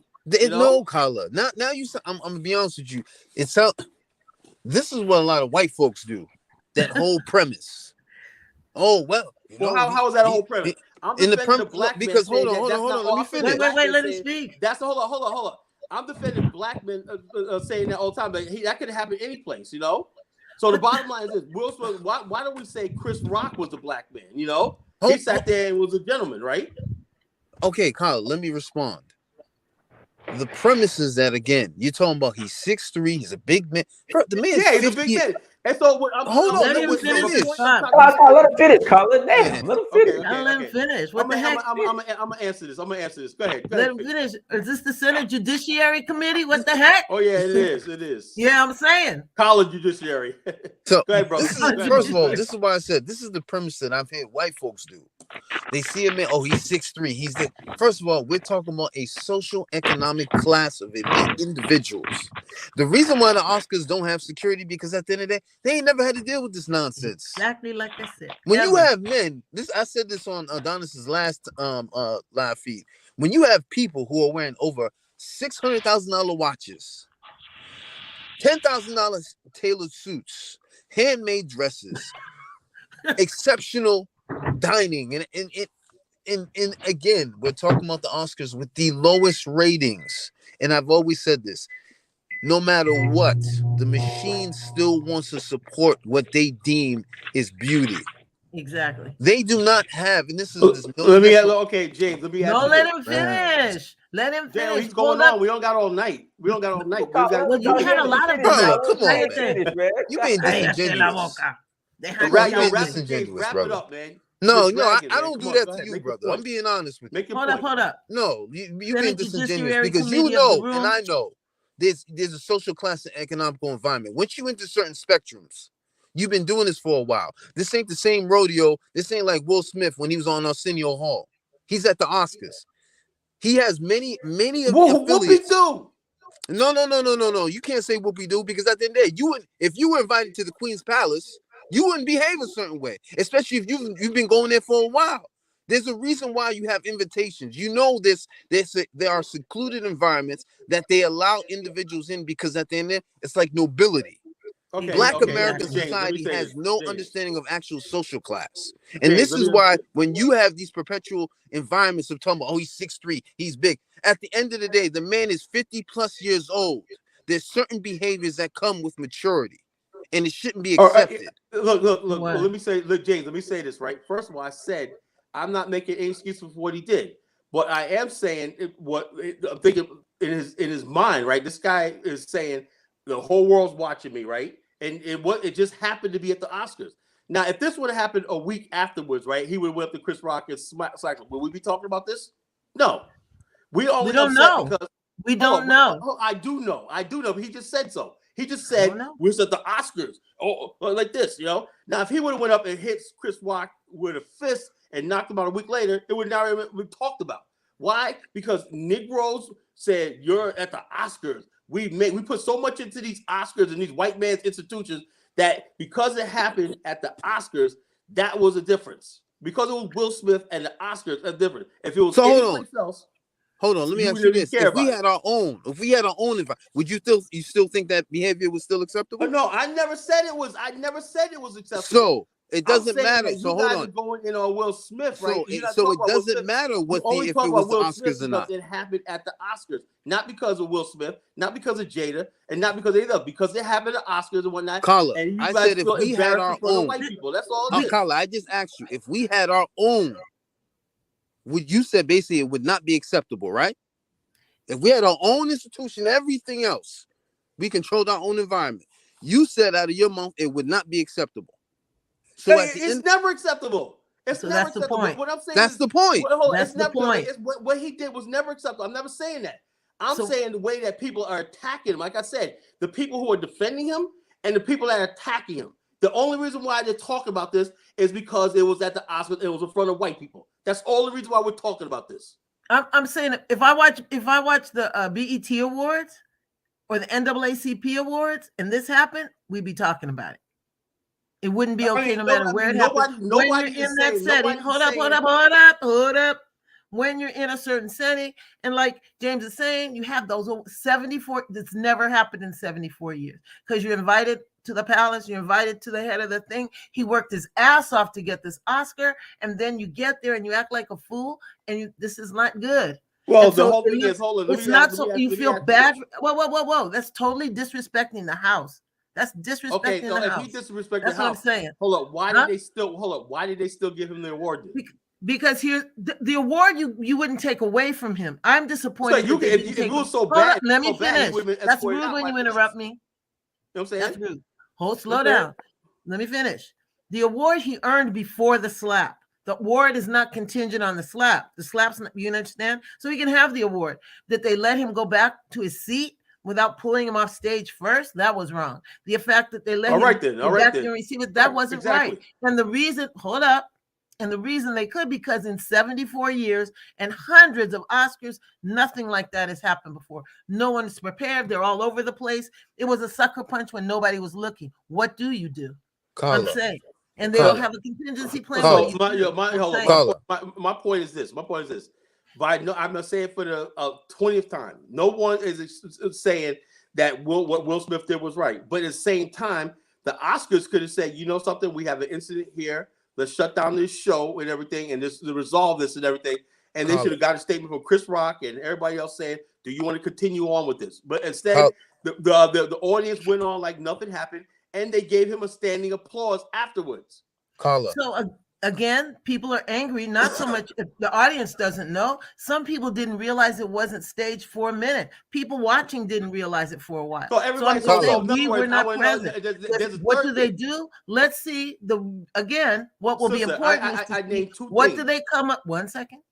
No, Kyla. Now you. I'm gonna be honest with you. This is what a lot of white folks do. That whole premise. Oh well. How is that a whole premise? I'm defending the black man. Because hold on. Let me finish. Wait. Let him speak. That's hold on. I'm defending black men saying that all the time, but that could happen any place, So the bottom line is this: Will Smith. Why don't we say Chris Rock was the black man? He sat there and was a gentleman, right? Okay, Kyle, let me respond. The premise is that, again, you're talking about he's 6'3", he's a big man. The man he's a big man. And so, hold on, let him finish. Let him finish, Colin. Damn, let him finish. Let him finish. What the heck? I'm gonna answer this. Go ahead. Let him finish. Is this the Senate Judiciary Committee? What the heck? Oh yeah, it is. Yeah, I'm saying. College Judiciary. So, go ahead, bro. First of all, this is why I said this is the premise that I've had white folks do. They see a man, he's 6'3". He's the first of all, we're talking about a social economic class of individuals. The reason why the Oscars don't have security, because at the end of the day, they ain't never had to deal with this nonsense. Exactly like I said. When you have men, I said this on Adonis's last live feed. When you have people who are wearing over $600,000 watches, $10,000 tailored suits, handmade dresses, exceptional dining, and again, we're talking about the Oscars with the lowest ratings. And I've always said this: no matter what, the machine still wants to support what they deem is beauty. Exactly. They do not have, and this is James. Let me ask let him finish. Let him finish. James, he's going on. We don't got all night. You had a lot of bro, come on, man. You being disingenuous. Wrap it up, man. No, I don't do that to you, brother. I'm being honest with you. Hold up. No, you being disingenuous because you know, and I know, there's a social class and economical environment. Once you enter certain spectrums, you've been doing this for a while. This ain't the same rodeo. This ain't like Will Smith when he was on Arsenio Hall. He's at the Oscars. He has many of the affiliates. Whoopie-doo. No. You can't say whoopie-doo because at the end of the day, if you were invited to the Queen's Palace, you wouldn't behave a certain way, especially if you've been going there for a while. There's a reason why you have invitations. You know there are secluded environments that they allow individuals in because at the end of it, it's like nobility. Black American society has no understanding of actual social class. And this is why when you have these perpetual environments of talking about, he's 6'3", he's big. At the end of the day, the man is 50 plus years old. There's certain behaviors that come with maturity. And it shouldn't be accepted. Look. Well, let me say, James, let me say this, right? First of all, I said I'm not making any excuse for what he did. But I am saying I'm thinking in his mind, right? This guy is saying the whole world's watching me, right? and it just happened to be at the Oscars. Now, if this would have happened a week afterwards, right, he would have went up to Chris Rock and cycle. Would we be talking about this? No. We don't know. Because we don't know. I do know. But he just said so. He just said we're at the Oscars. Oh, like this, you know. Now, if he would have went up and hit Chris Rock with a fist and knocked him out a week later, it would not have been talked about. Why? Because Negroes said you're at the Oscars. We put so much into these Oscars and these white man's institutions that because it happened at the Oscars, that was a difference. Because it was Will Smith and the Oscars, that's different. If it was anyplace else. Hold on, let me ask you this: if we had our own, would you still think that behavior was still acceptable? But no, I never said it was. I never said it was acceptable. So it doesn't matter. So hold on. Going in on Will Smith, right? So it doesn't matter if it was the Oscars or not. It happened at the Oscars, not because of Will Smith, not because of Jada, and not because of anything, because it happened at the Oscars and whatnot. Carla, I said if we had our own, white people, that's all it is. Carla, I just asked you if we had our own. Would you say basically it would not be acceptable, right? If we had our own institution, everything else, we controlled our own environment. You said out of your mouth it would not be acceptable. So it's never acceptable. It's so never that's acceptable. The point. What I'm saying that's the point. That's the point. What he did was never acceptable. I'm never saying that. I'm saying the way that people are attacking him. Like I said, the people who are defending him and the people that are attacking him. The only reason why they're talking about this is because it was at the Oscars. It was in front of white people. That's all the reason why we're talking about this. I'm saying if I watch the BET Awards or the NAACP Awards and this happened, we'd be talking about it. It wouldn't be okay no matter where it happened. When you're in that setting, hold up. When you're in a certain setting, and like James is saying, you have those 74. That's never happened in 74 years because you're invited to the palace, you're invited to the head of the thing. He worked his ass off to get this Oscar, and then you get there and you act like a fool, and this is not good. Well, the whole thing is, hold on. It's not so you feel bad. Whoa. That's totally disrespecting the house. That's disrespecting the house. If he disrespected that's the house, what I'm saying. Hold up. Why did they still give him the award? Because here's the award you wouldn't take away from him. I'm disappointed. So if it was so bad, let me finish. That's rude when you interrupt me. You know what I'm saying? That's rude. Slow down. Let me finish. The award he earned before the slap. The award is not contingent on the slap. The slap's not, you understand? So he can have the award. That they let him go back to his seat without pulling him off stage first, that was wrong. The fact that they let him go back and receive it, that wasn't right. And the reason, and the reason they could, because in 74 years and hundreds of Oscars, nothing like that has happened before. No one's prepared. They're all over the place. It was a sucker punch when nobody was looking. What do you do? Carla. I'm saying. And they don't have a contingency plan. My point is this. I'm going to say it for the 20th time. No one is saying that what Will Smith did was right. But at the same time, the Oscars could have said, you know something, we have an incident here. Let's shut down this show and everything, and this to resolve this and everything. And they should have got a statement from Chris Rock and everybody else saying, "Do you want to continue on with this?" But instead, the audience went on like nothing happened, and they gave him a standing applause afterwards. Carla. So again, people are angry. Not so much if the audience doesn't know. Some people didn't realize it wasn't staged for a minute. People watching didn't realize it for a while. So everybody, we were not present. What do they do? Let's see. What will be important? I named two what things. do they come up? 1 second.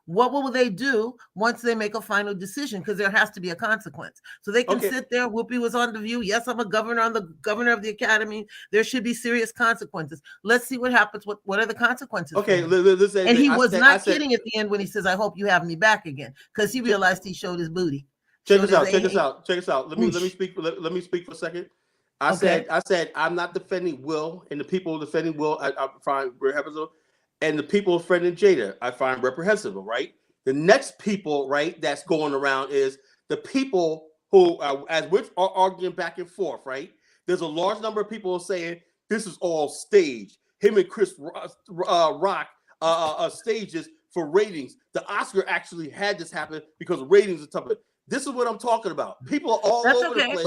What will they do once they make a final decision? Because there has to be a consequence. So they can sit there. Whoopi was on The View. Yes, I'm a governor. I'm the governor of the academy. There should be serious consequences. Let's see what happens. What are the consequences? Okay, listen. And he was not kidding at the end when he says, "I hope you have me back again," because he realized he showed his booty. Check this out. Let me speak for a second. I said I'm not defending Will, and the people defending Will I find reprehensible, and the people defending Jada I find reprehensible. Right. The next people, right, that's going around is the people who, as we're arguing back and forth. Right. There's a large number of people saying this is all staged. Him and Chris Rock stages for ratings. The Oscar actually had this happen because ratings are tougher. This is what I'm talking about. People are all over the place.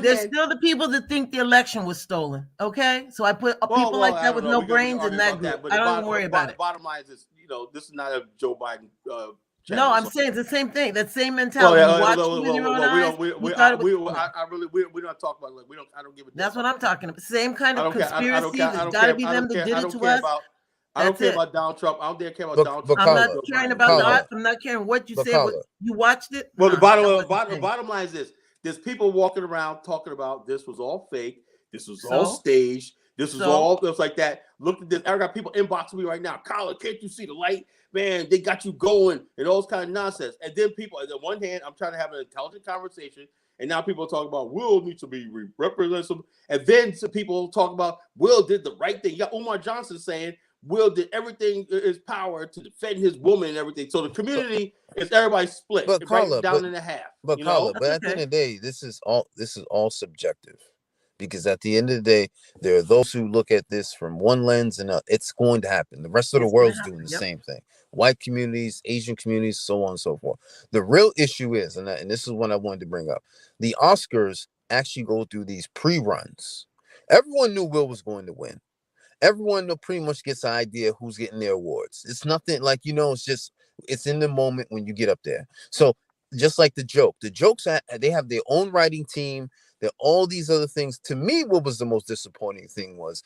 There's still the people that think the election was stolen. Okay, so I put people like that with no brains in that group. I don't worry about it. Bottom line is this: this is not a Joe Biden channel. No, I'm So- saying it's the same thing. That same Well, mentality. yeah, You watch well, it with your own well, eyes. we You don't, thought it we, was- I really, we don't talk about, like, I don't give a damn. That's what I'm talking about. Same kind I of don't care. I don't conspiracies. care. I It's don't got to care. be I them don't that care. did I it don't to care us. about. I don't That's care it. about Donald Trump. I don't care about But- Donald but Trump. I'm not Carla, caring about Carla. that. I'm not caring what you But say. What, Carla. you watched it. Well, the Nah, that wasn't bottom line is this: there's people walking around talking about this was all fake, this was So? all staged, this was So? all just like that. Look at this. I got people inboxing me right now. Colin, can't you see the light? Man, they got you going and all this kind of nonsense. And then people, on the one hand, I'm trying to have an intelligent conversation, and now people talk about Will needs to be represented. And then some people talk about Will did the right thing. You got Umar Johnson saying Will did everything in his power to defend his woman and everything. So the community is everybody split, But Carla, right down in the half. But you Carla, know? but at the end of the day, this is all subjective, because at the end of the day, there are those who look at this from one lens, and it's going to happen. The rest of the It's gonna world's happen, doing the yep. same thing. White communities, Asian communities, so on and so forth. The real issue is, and this is what I wanted to bring up, the Oscars actually go through these pre-runs. Everyone knew Will was going to win. Everyone pretty much gets an idea who's getting their awards. It's nothing like, it's in the moment when you get up there. So just like the jokes, they have their own writing team. There are all these other things. To me, what was the most disappointing thing was,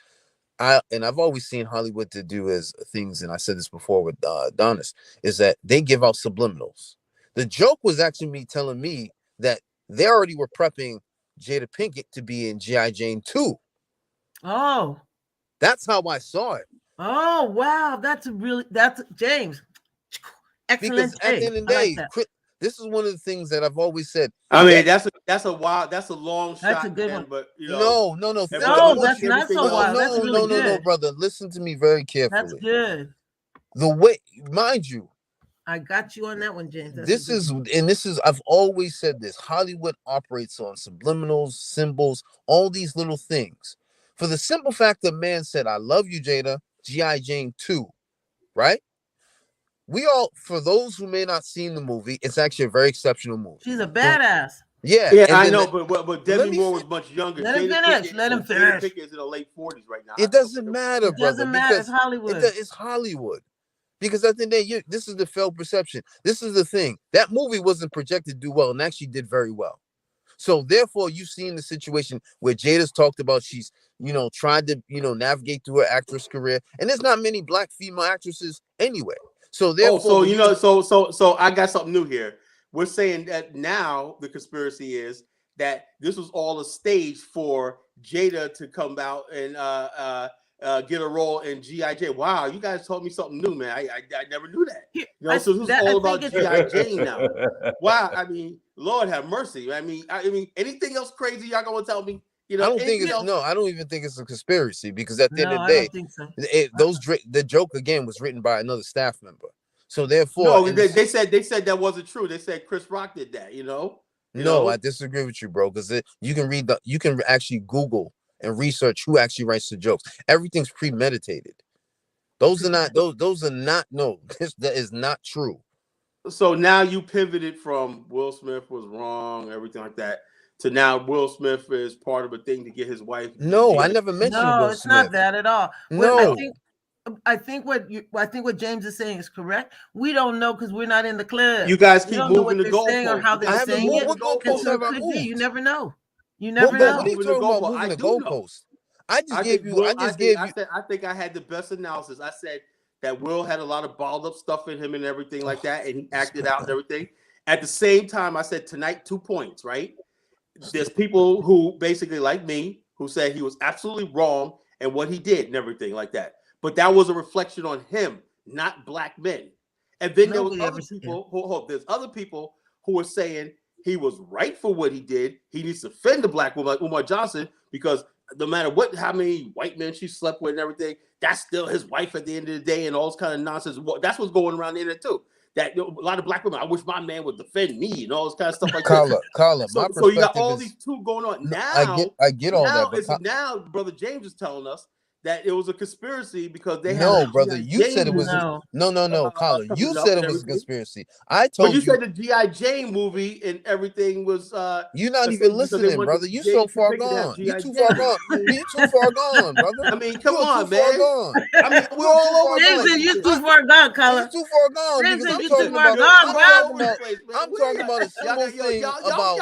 I've always seen Hollywood to do as things, and I said this before with Donis, is that they give out subliminals. The joke was actually me telling me that they already were prepping Jada Pinkett to be in G.I. Jane 2. Oh. That's how I saw it. Oh, wow. That's James. Excellent. Because at the end of the day, this is one of the things that I've always said. I mean, that's a long shot. That's a good one. But no, No, that's not so wild. That's really good. No, brother. Listen to me very carefully. That's good. The way, mind you, I got you on that one, James. This is I've always said this. Hollywood operates on subliminals, symbols, all these little things. For the simple fact that man said, "I love you, Jada," G.I. Jane 2, right? For those who may not seen the movie, it's actually a very exceptional movie. She's a badass. Yeah, I know, but Demi Moore was much younger. Let him finish. Let him finish. Jada Pinkett is in the late 40s right now. It doesn't matter, It brother. doesn't matter. It's Hollywood. It's Hollywood. Because at the end of the day, this is the felt perception. This is the thing. That movie wasn't projected to do well and actually did very well. So therefore, you've seen the situation where Jada's talked about she's, tried to, navigate through her actress career. And there's not many black female actresses anyway. So therefore, so I got something new here. We're saying that now the conspiracy is that this was all a stage for Jada to come out and get a role in G.I. Jane. Wow, you guys told me something new, man. I never knew that. So this is all about G.I. Jane now. Wow, I mean, Lord have mercy. I mean, anything else crazy y'all gonna tell me? I don't even think it's a conspiracy, because at the end of the day, I don't think so. The joke again was written by another staff member. So therefore, they said that wasn't true. They said Chris Rock did that. No, I disagree with you, bro. Because you can actually Google and research who actually writes the jokes. Everything's premeditated. Those are not. No, that is not true. So now you pivoted from Will Smith was wrong, everything like that, to now Will Smith is part of a thing to get his wife. No, I never mentioned Will Smith. It's not that at all. No. I think what James is saying is correct. We don't know because we're not in the club. You guys keep moving the goalposts. Or how they're saying it. What goalposts have I moved? You never know. You never know. What are you talking about moving the goalposts? I think I had the best analysis. I said that Will had a lot of balled up stuff in him and everything like that, and he acted out and everything. At the same time, I said tonight 2 points, right? There's people who basically like me who say he was absolutely wrong and what he did and everything like that. But that was a reflection on him, not black men. And then there was there's other people who were saying he was right for what he did. He needs to defend the black woman like Umar Johnson, because no matter how many white men she slept with and everything, that's still his wife at the end of the day, and all this kind of nonsense. That's what's going around the internet too. That a lot of black women, I wish my man would defend me and all this kind of stuff like that. Carla, so you got all these two going on now. I get all that. Now, Brother James is telling us that it was a conspiracy because they No, had brother, G.I. you said it Jane was No. no, Colin. You coming up said and it was a everything. conspiracy. I But told you you said the G.I. Jane movie and everything was you're not because even they listening, wanted brother. You so James far Depiction to have gone. You G.I. too Jane. far gone. You too far gone, brother. I mean, come You're on, too far man. gone. I mean, we're You're all too far over the gone. Jason, place. you with too this. far gone, You're Color. too far gone Jason, because I'm you talking too far about gone, I'm bro. talking about Place, man. I'm talking about a simple thing about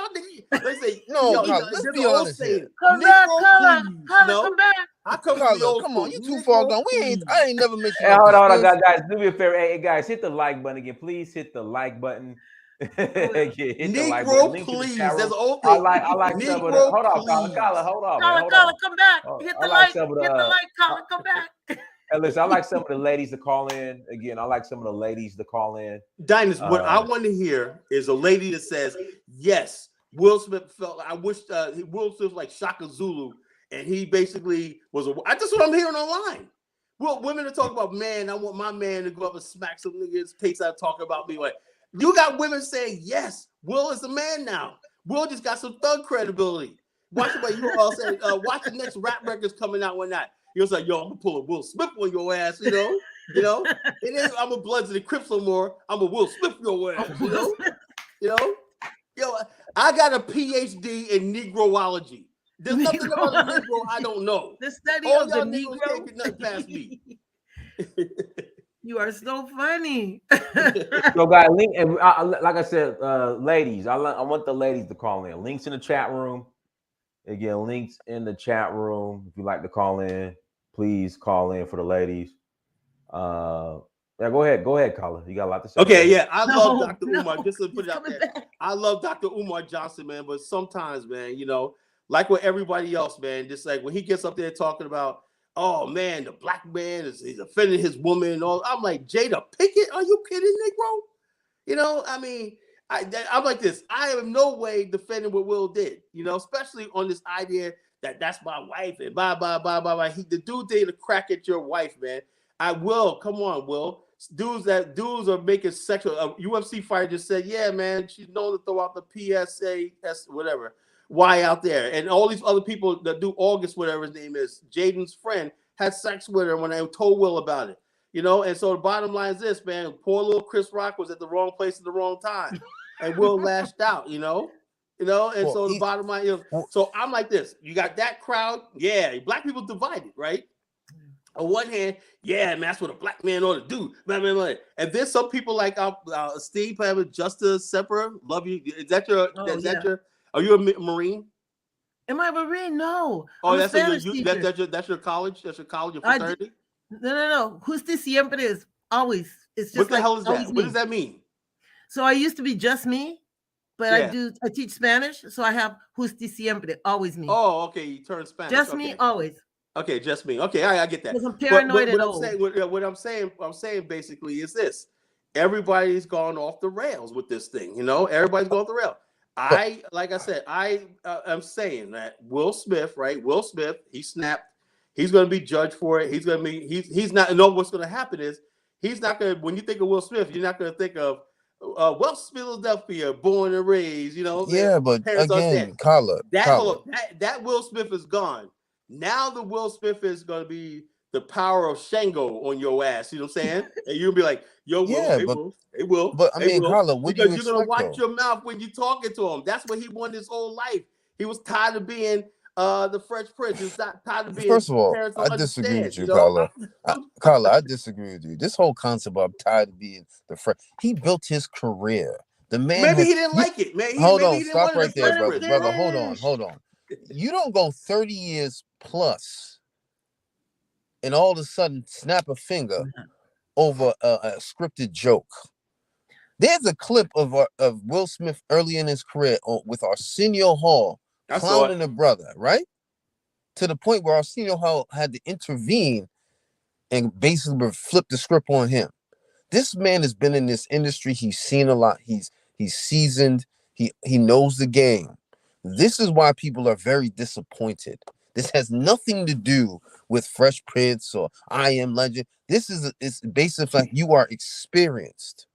Let's say, no, Colin, let's there's be an old honest here. saying, Come back, Negro, Color. please. Color, No, come back. I come from the Colin, old come school. on, you too far Negro, gone. please. I ain't never mentioned Hey, no hold on, conspiracy. guys. Do me a favor. Hey, guys, hit the like button again. Please hit the like button. Hit the like button. Negro, Link to the please. chat That's room. an old I thing. like some of the. Negro, Hold on, please. Colin. Hold on, man. Color, Hold Color, on. come back. Hit I the like like. some of the. Hit the like, Color, come back. Hey, listen, I like some of the ladies to call in. Again, I like some of the ladies to call in. Dinus, what I want to hear is a lady that says, yes, Will Smith felt, I wish Will Smith was like Shaka Zulu, and he basically was that's what I'm hearing online. Well, women are talking about, man, I want my man to go up and smack some niggas face out talking about me. Like, you got women saying, yes, Will is the man now. Will just got some thug credibility. Watch what you all say, watch the next rap records coming out one night. You're like, yo, I'm gonna pull a Will Smith on your ass, you know? It ain't I'm a Bloods and the Crips no more. I'm a Will Smith your ass, Yo, I got a PhD in Negroology. There's nothing about a Negro I don't know. The study All of the y'all Negroes can't Negro. get nothing past me. You are so funny. So, guys, link and like I said, ladies, I want the ladies to call in. Links in the chat room. Again, links in the chat room. If you'd like to call in, please call in for the ladies. Yeah, go ahead, Colin. You got a lot to say. Okay, yeah, I love Dr. No, Umar. Just to put it out there, back. I love Dr. Umar Johnson, man. But sometimes, man, like with everybody else, man, just like when he gets up there talking about, oh man, the black man he's offending his woman and all. I'm like, Jada Pinkett, are you kidding, Negro? I mean, I'm like this. I have no way defending what Will did, especially on this idea that that's my wife and blah, blah, blah, blah, blah. The dude did a crack at your wife, man. Come on, Will. Dudes are making sexual. A UFC fighter just said, yeah, man, she's known to throw out the PSA, whatever, Y out there. And all these other people that do August, whatever his name is, Jaden's friend, had sex with her when they told Will about it. And so the bottom line is this, man. Poor little Chris Rock was at the wrong place at the wrong time. And Will lashed out, and so the bottom line is, so I'm like this. You got that crowd, yeah, black people divided, right? On one hand, yeah, man, that's what a black man ought to do. And there's some people like Steve, Justice Sepper, love you. Is that your? Are you a Marine? Am I a Marine? No. Oh, that's your college. That's your college of fraternity. No. Justi siempre is always. It's just what the hell is that? What does that mean? So I used to be just me, but I teach Spanish, so I have Justi siempre, always me. Oh, okay, you turn Spanish. Just me, always. Okay, just me. Okay, I get that. Because I'm paranoid and old. What I'm saying basically is this: everybody's gone off the rails with this thing. Everybody's gone off the rail. Like I said, I'm saying that Will Smith, right? Will Smith, he snapped. He's going to be judged for it. He's not. No, what's going to happen is he's not going to. When you think of Will Smith, you're not going to think of West Philadelphia, born and raised. Yeah, but again, Carla, that Will Smith is gone. Now the Will Smith is going to be the power of Shango on your ass. You know what I'm saying? And you'll be like, yo, Will, it will. But I mean, Carla, what do you expect? Because you're going to watch your mouth when you're talking to him. That's what he wanted his whole life. He was tired of being the Fresh Prince. He was tired of being. First of all, I disagree with you, Carla. Carla, I disagree with you. This whole concept of I'm tired of being the Fresh. He built his career. The man. Maybe he didn't like it. Hold on, stop right there, brother. Brother, hold on. You don't go 30 years plus and all of a sudden snap a finger over a scripted joke. There's a clip of Will Smith early in his career with Arsenio Hall clowning a brother, right? To the point where Arsenio Hall had to intervene and basically flip the script on him. This man has been in this industry. He's seen a lot. He's seasoned. He knows the game. This is why people are very disappointed. This has nothing to do with Fresh Prince or I Am Legend. It's basically like you are experienced.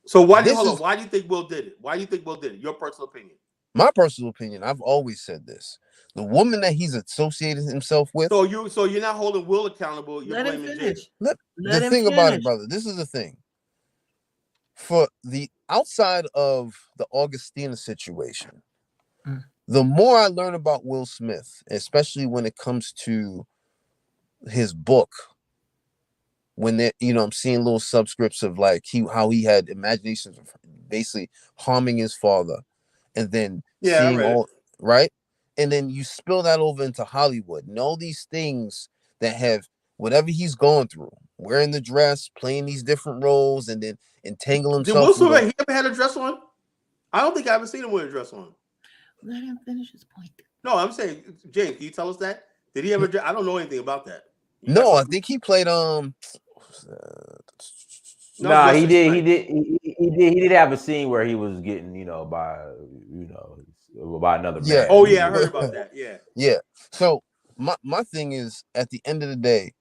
So why do you think Will did it? Why do you think Will did it? Your personal opinion. My personal opinion, I've always said this: the woman that he's associated himself with. So you're not holding Will accountable. You're Let him blaming finish. Jada. The Let him thing about it, finish. brother, this is the thing. For the outside of the Augustina situation, the more I learn about Will Smith, especially when it comes to his book, when they, I'm seeing little subscripts of like how he had imaginations of basically harming his father, and then seeing all right, and then you spill that over into Hollywood and all these things that have whatever he's going through, wearing the dress, playing these different roles, and then entangle Did himself. Will Smith ever had a dress on? I don't think I ever seen him with a dress on. Let him finish his point. No, I'm saying, James, can you tell us that? Did he ever? I don't know anything about that. No, I think he played No, he did have a scene where he was getting, by another man. Oh yeah, I heard about that. Yeah. Yeah. So my thing is, at the end of the day,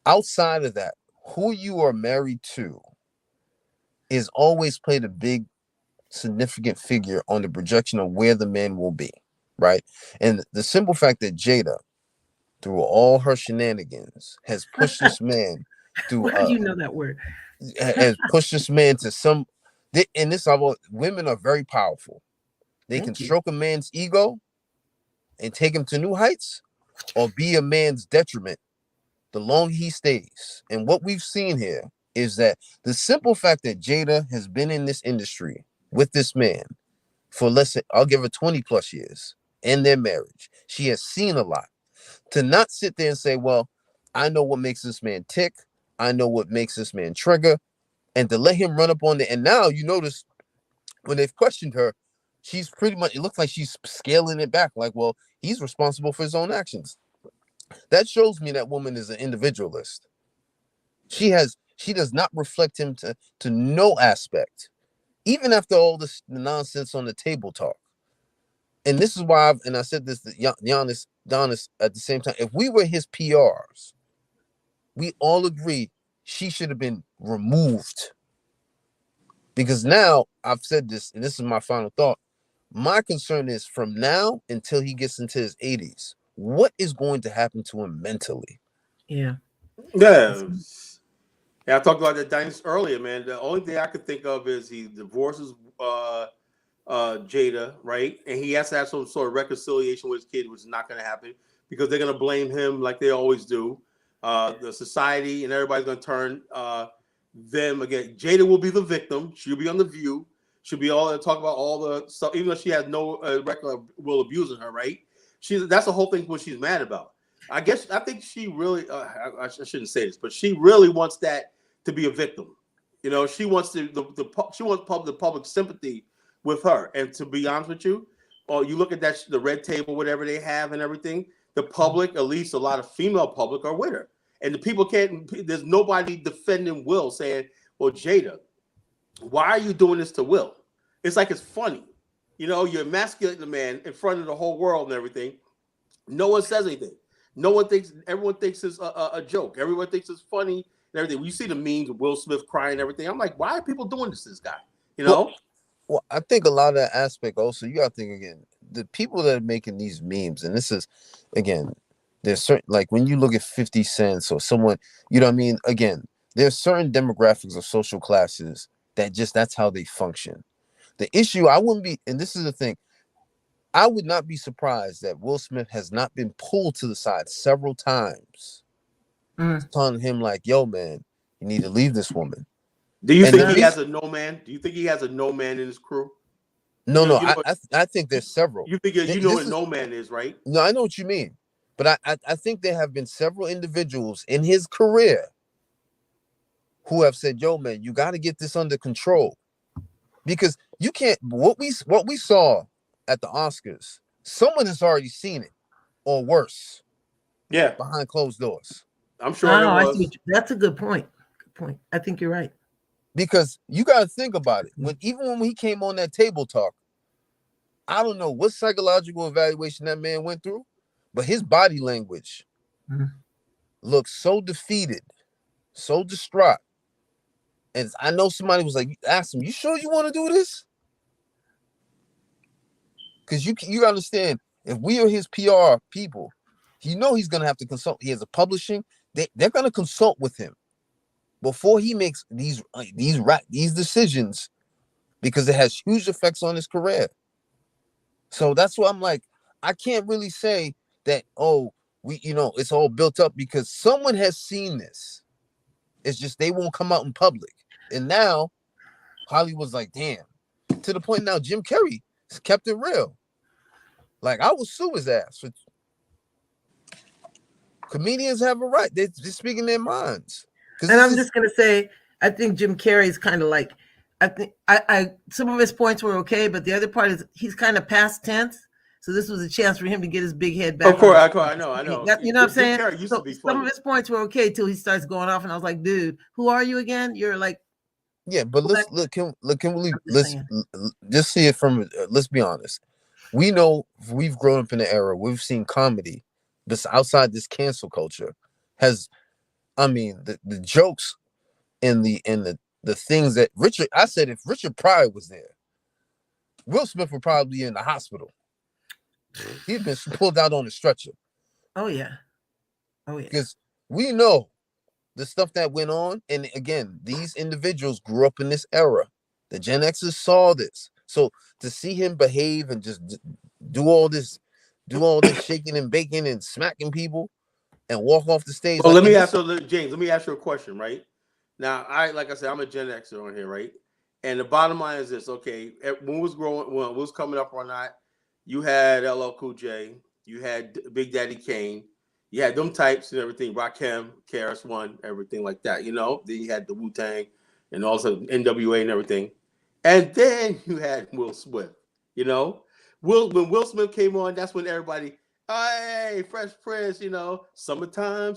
outside of that, who you are married to is always played a big significant figure on the projection of where the man will be, right? And the simple fact that Jada, through all her shenanigans, has pushed this man through. Why do you know that word? Has pushed this man to some. And this, women are very powerful. They can stroke a man's ego and take him to new heights, or be a man's detriment the longer he stays. And what we've seen here is that the simple fact that Jada has been in this industry with this man for, let's say, I'll give her 20 plus years in their marriage. She has seen a lot. To not sit there and say, well, I know what makes this man tick. I know what makes this man trigger. And to let him run up on it. And now you notice when they've questioned her, she's pretty much, it looks like she's scaling it back. Like, well, he's responsible for his own actions. That shows me that woman is an individualist. She does not reflect him to no aspect, even after all this nonsense on the table talk. And this is why I said this to Giannis at the same time. If we were his PRs, we all agree she should have been removed. Because now, I've said this, and this is my final thought. My concern is, from now until he gets into his 80s, what is going to happen to him mentally? Yeah, I talked about that dynasty earlier, man. The only thing I could think of is he divorces Jada, right? And he has to have some sort of reconciliation with his kid, which is not going to happen because they're going to blame him like they always do. The society and everybody's going to turn them again. Jada will be the victim. She'll be on The View. She'll be all talk about all the stuff, even though she has no record of Will abusing her, right? That's the whole thing what she's mad about. I think she really, I shouldn't say this, but she really wants that to be a victim. She wants the public sympathy with her. And to be honest with you, you look at that, the red table, whatever they have and everything, the public, at least a lot of female public, are with her. And the people there's nobody defending Will, saying, well, Jada, why are you doing this to Will? It's like it's funny. You're emasculating the man in front of the whole world and everything. No one says anything. Everyone thinks it's a joke. Everyone thinks it's funny and everything. When you see the memes of Will Smith crying and everything, I'm like, why are people doing this to this guy? Well, I think a lot of that aspect also, you got to think again, the people that are making these memes, and this is, again, there's certain, like when you look at 50 Cent or someone, you know what I mean? Again, there's certain demographics of social classes that's how they function. The issue, I wouldn't be, and this is the thing, I would not be surprised that Will Smith has not been pulled to the side several times, telling him like, yo, man, you need to leave this woman. Do you think he has a no man? Do you think he has a no man in his crew? No, I think there's several. You think what no man is, right? No, I know what you mean. But I think there have been several individuals in his career who have said, yo, man, you got to get this under control. Because you can't, what we saw at the Oscars, someone has already seen it, or worse. Yeah. Behind closed doors. I'm sure I see. That's a good point. Good point. I think you're right. Because you got to think about it. Even when he came on that table talk, I don't know what psychological evaluation that man went through, but his body language looked so defeated, so distraught. And I know somebody was like, asked him, you sure you want to do this? Because you understand, if we are his PR people, he's gonna have to consult. He has a publishing. They're gonna consult with him before he makes these decisions, because it has huge effects on his career. So that's why I'm like, I can't really say that, oh, it's all built up, because someone has seen this. It's just they won't come out in public. And now Hollywood's like, damn, to the point now Jim Carrey kept it real. Like, I will sue his ass. Comedians have a right. They're just speaking their minds. And I'm just gonna say, I think Jim Carrey's kind of like, I think I some of his points were okay, but the other part is he's kind of past tense. So this was a chance for him to get his big head back. Of course, I know. You know what I'm saying? Carrey used to be funny. Some of his points were okay till he starts going off, and I was like, dude, who are you again? You're like, yeah, but let's just see it from. Let's be honest. We know, we've grown up in the era. We've seen comedy, this outside this cancel culture, has, I mean, the jokes and the things that Richard. I said, if Richard Pryor was there, Will Smith would probably be in the hospital. He'd been pulled out on a stretcher. Oh yeah. Because we know the stuff that went on, and again, these individuals grew up in this era. The Gen Xers saw this, so to see him behave and just do all this shaking and baking and smacking people and walk off the stage. Well, let me ask you, James. Let me ask you a question, right? Now, like I said, I'm a Gen Xer on here, right? And the bottom line is this: okay, when was coming up or not, you had LL Cool J, you had Big Daddy Kane, you had them types and everything, Rakim, KRS-One, everything like that, you know. Then you had the Wu-Tang and also NWA and everything. And then you had Will Smith, you know. When Will Smith came on, that's when everybody, hey, Fresh Prince, you know, summertime,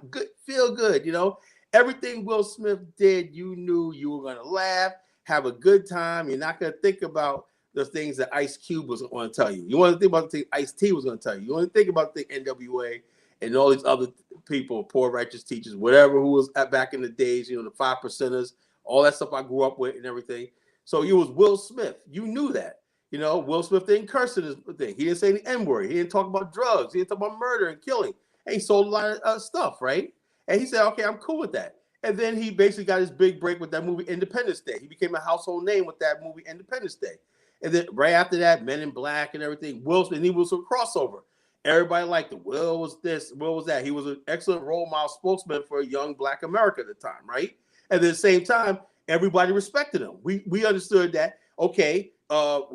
good, feel good, you know. Everything Will Smith did, you knew you were going to laugh, have a good time. You're not going to think about the things that Ice Cube was going to tell you. You want to think about the things Ice-T was going to tell you. You want to think about the NWA and all these other people, poor righteous teachers, whatever, who was back in the days, you know, the 5%ers, all that stuff I grew up with and everything. So it was Will Smith. You knew that. You know, Will Smith didn't curse in his thing. He didn't say the N-word. He didn't talk about drugs. He didn't talk about murder and killing. And he sold a lot of stuff, right? And he said, okay, I'm cool with that. And then he basically got his big break with that movie Independence Day. He became a household name with that movie Independence Day. And then right after that, Men in Black and everything, Will Smith, and he was a crossover. Everybody liked it. Will was this, Will was that. He was an excellent role model spokesman for a young Black America at the time, right? And at the same time, everybody respected him. We understood that, okay,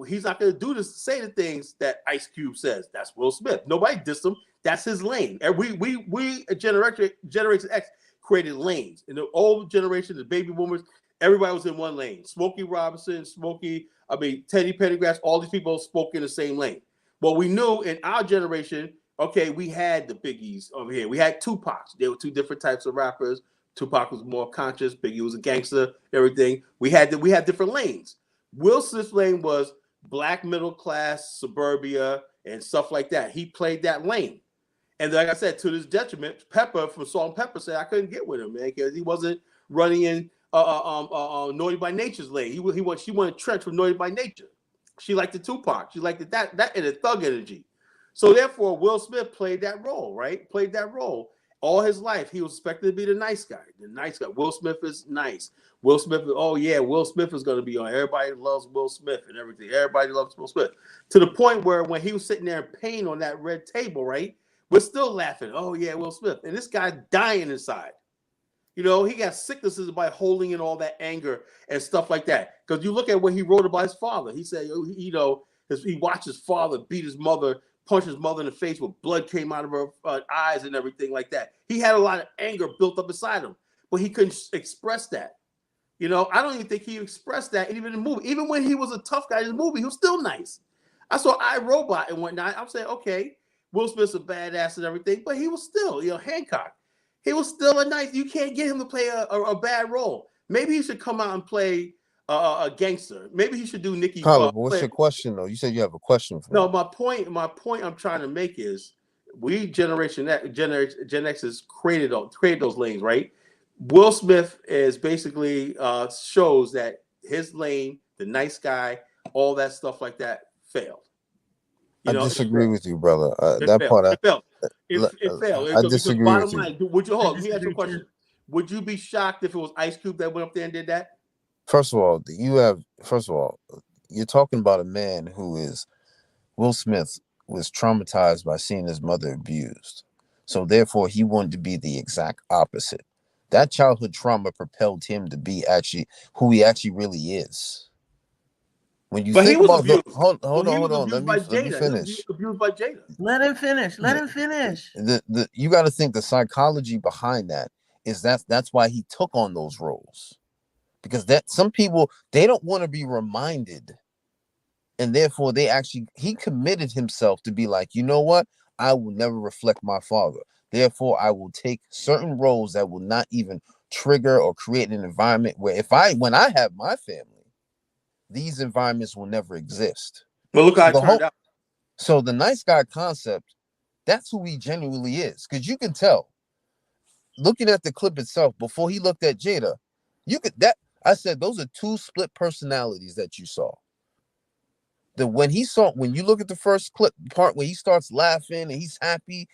he's not going to do this, say the things that Ice Cube says. That's Will Smith. Nobody dissed him. That's his lane. And we Generation X created lanes. In the old generation, the baby boomers, everybody was in one lane. Smokey Robinson, Teddy Pendergrass, all these people spoke in the same lane. Well, we knew in our generation, okay, we had the Biggies over here. We had Tupac. There were two different types of rappers. Tupac was more conscious. Biggie was a gangster, everything. We had different lanes. Will Smith's lane was Black middle class, suburbia, and stuff like that. He played that lane. And like I said, to his detriment, Pepper from Salt and Pepper said I couldn't get with him, man, because he wasn't running in Naughty by Nature's lane. She wanted Trench from Naughty by Nature. She liked the Tupac. She liked that and the thug energy. So therefore, Will Smith played that role, right? Played that role all his life. He was expected to be the nice guy. The nice guy. Will Smith is nice. Will Smith is, oh yeah, Will Smith is going to be on. Everybody loves Will Smith and everything. Everybody loves Will Smith. To the point where when he was sitting there in pain on that red table, right? We're still laughing. Oh yeah, Will Smith. And this guy dying inside. You know, he got sicknesses by holding in all that anger and stuff like that. Because you look at what he wrote about his father. He said, you know, he watched his father beat his mother, punch his mother in the face with blood came out of her eyes and everything like that. He had a lot of anger built up inside him, but he couldn't express that. You know, I don't even think he expressed that even in the movie. Even when he was a tough guy in the movie, he was still nice. I saw iRobot and whatnot. I'm saying, okay, Will Smith's a badass and everything, but he was still, you know, Hancock. He was still a nice. You can't get him to play a bad role. Maybe he should come out and play a gangster. Maybe he should do Nicky. Carla, what's your question though? You said you have a question for me. No, my point I'm trying to make is we Gen X's created those lanes, right? Will Smith is basically shows that his lane, the nice guy, all that stuff like that failed. I disagree with you, brother. That failed. part, It failed. It failed. I Because disagree bottom with you. line, would you hold? Let me ask you a disagree, question. Would you be shocked if it was Ice Cube that went up there and did that? First of all, you're talking about a man who is Will Smith was traumatized by seeing his mother abused. So therefore he wanted to be the exact opposite. That childhood trauma propelled him to be actually who he actually really is. When you But he think was about abused. hold He was on, abused let by me Jada. finish. He was abused by Jada. Let him finish. Let him finish. You got to think the psychology behind that is that's why he took on those roles. Because that some people, they don't want to be reminded. And therefore he committed himself to be like, you know what? I will never reflect my father. Therefore, I will take certain roles that will not even trigger or create an environment where when I have my family, these environments will never exist. But look how it turned out. So the nice guy concept, that's who he genuinely is. Because you can tell, looking at the clip itself, before he looked at Jada, I said those are two split personalities that you saw. When you look at the first clip part where he starts laughing and he's happy,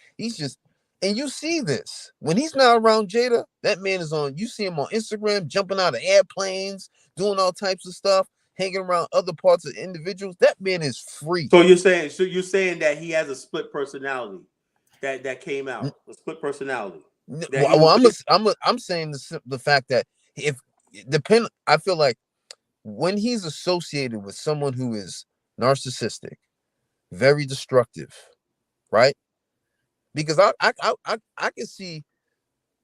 and you see this when he's not around Jada, that man is you see him on Instagram jumping out of airplanes, doing all types of stuff, hanging around other parts of individuals. That man is free. So you're saying that he has a split personality that came out, a split personality. I'm saying the fact that I feel like when he's associated with someone who is narcissistic, very destructive, right? Because I can see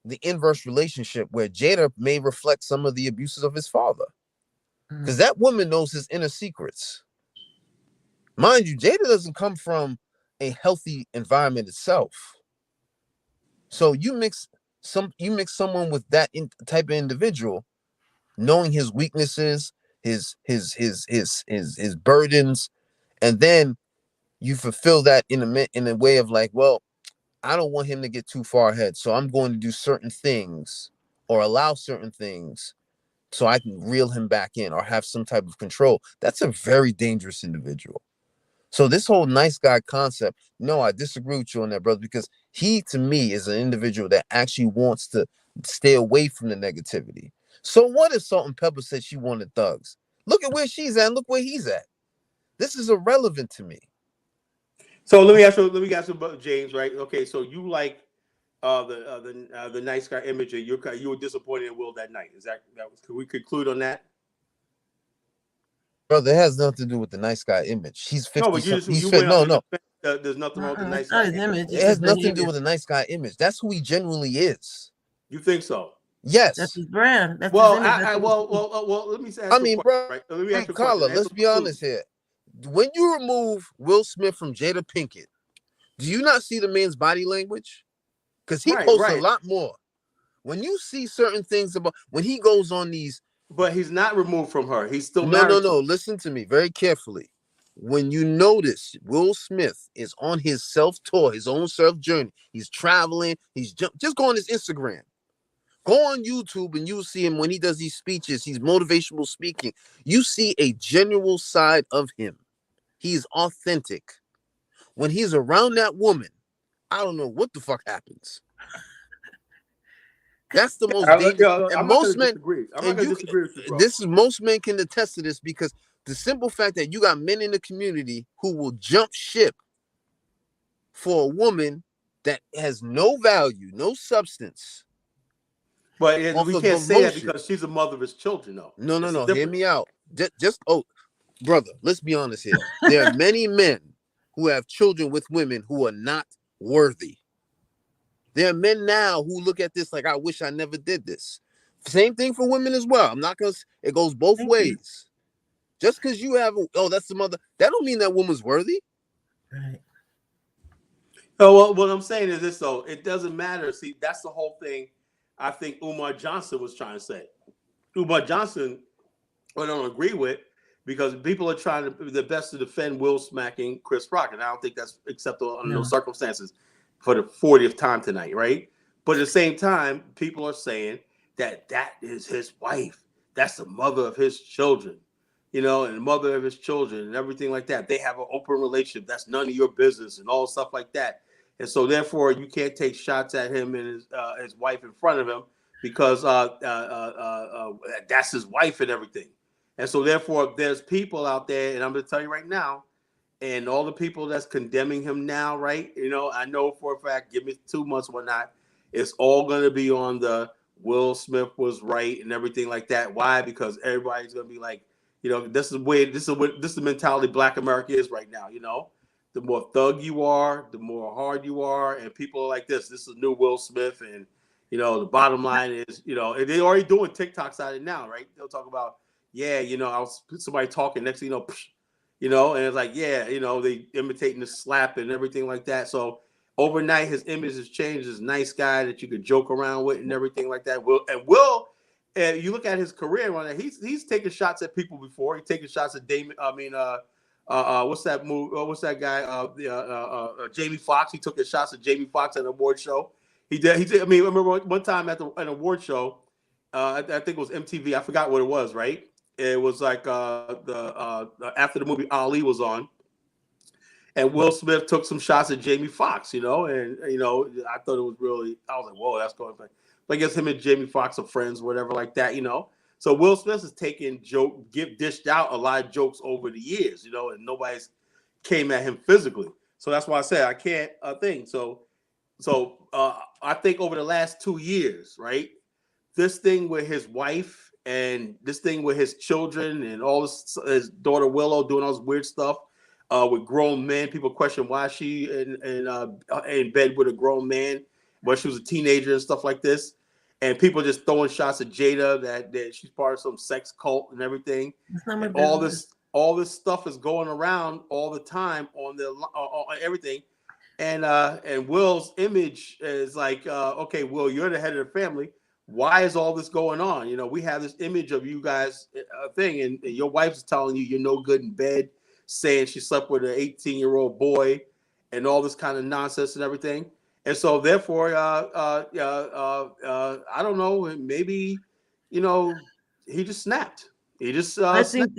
the inverse relationship where Jada may reflect some of the abuses of his father, because that woman knows his inner secrets. Mind you, Jada doesn't come from a healthy environment itself. So you mix someone with that type of individual, knowing his weaknesses, his burdens, and then you fulfill that in a way of like, well, I don't want him to get too far ahead, so I'm going to do certain things or allow certain things so I can reel him back in or have some type of control. That's a very dangerous individual. So this whole nice guy concept, no, I disagree with you on that, brother, because he, to me, is an individual that actually wants to stay away from the negativity. So what if Salt and Pepper said she wanted thugs? Look at where she's at and look where he's at. This is irrelevant to me. So let me ask you about James, right? Okay, so you like the nice guy imagery. You were disappointed in Will that night. Can we conclude on that? Brother, it has nothing to do with the nice guy image. He's 50. No, but there's nothing wrong with the nice guy image. It has nothing to do with the nice guy image. That's who he genuinely is. You think so? Yes. That's his brand. That's well, his image. well, let me say. Let me ask you a Carla, question. let's be honest here. When you remove Will Smith from Jada Pinkett, do you not see the man's body language? Because he posts a lot more. When you see certain things about when he goes on these, but he's not removed from her. He's still no. Listen to me very carefully. When you notice Will Smith is on his self-tour, his own self-journey, he's traveling, just go on his Instagram. Go on YouTube and you'll see him when he does these speeches, he's motivational speaking. You see a genuine side of him. He's authentic. When he's around that woman, I don't know what the fuck happens. That's the most dangerous. And most men, most men can attest to this, because the simple fact that you got men in the community who will jump ship for a woman that has no value, no substance. But we can't say that because she's a mother of his children, though. No. Hear me out. Brother, let's be honest here. There are many men who have children with women who are not worthy. There are men now who look at this like, I wish I never did this. Same thing for women as well. I'm not gonna. It goes both ways. Just because you have, that's the mother, that don't mean that woman's worthy. Right. So what I'm saying is this, though. It doesn't matter. See, that's the whole thing. I think Umar Johnson was trying to say. Umar Johnson, I don't agree with, because people are trying the best to defend Will smacking Chris Rock, and I don't think that's acceptable under those circumstances for the 40th time tonight, right? But at the same time, people are saying that is his wife. That's the mother of his children. you know, and the mother of his children and everything like that. They have an open relationship. That's none of your business and all stuff like that. And so therefore you can't take shots at him and his wife in front of him because that's his wife and everything. And so therefore there's people out there, and I'm going to tell you right now, and all the people that's condemning him now, right? You know, I know for a fact, give me 2 months, whatnot, it's all going to be on the Will Smith was right and everything like that. Why? Because everybody's going to be like, you know, this is the mentality Black America is right now. You know, the more thug you are, the more hard you are, and people are like this. This is new Will Smith, and you know, the bottom line is, you know, and they're already doing TikToks out of it now, right? They'll talk about, yeah, you know, I was somebody talking, next thing you know, and it's like, yeah, you know, they imitating the slap and everything like that. So overnight, his image has changed. This nice guy that you could joke around with and everything like that. Will, you look at his career on that, he's taken shots at people before. He's taken shots at Damon. I mean, what's that movie? What's that guy? Jamie Foxx. He took his shots at Jamie Foxx at an award show. He did. I mean, I remember one time at an award show. I think it was MTV. I forgot what it was. Right. It was like after the movie Ali was on. And Will Smith took some shots at Jamie Foxx, you know, and you know, I thought it was really, I was like, whoa, that's going. But I guess him and Jamie Foxx are friends, whatever, like that, you know. So Will Smith has taken dished out a lot of jokes over the years, you know, and nobody's came at him physically. So that's why I said I can't think. So I think over the last 2 years, right, this thing with his wife and this thing with his children and all this, his daughter Willow doing all this weird stuff. With grown men, people question why she in bed with a grown man when she was a teenager and stuff like this, and people just throwing shots at Jada that she's part of some sex cult and everything. And all this stuff is going around all the time on everything, and Will's image is like, okay, Will, you're the head of the family. Why is all this going on? You know, we have this image of you guys thing, and your wife's telling you you're no good in bed, saying she slept with an 18-year-old boy and all this kind of nonsense and everything. And so therefore, I don't know, maybe, you know, he just snapped. He just I think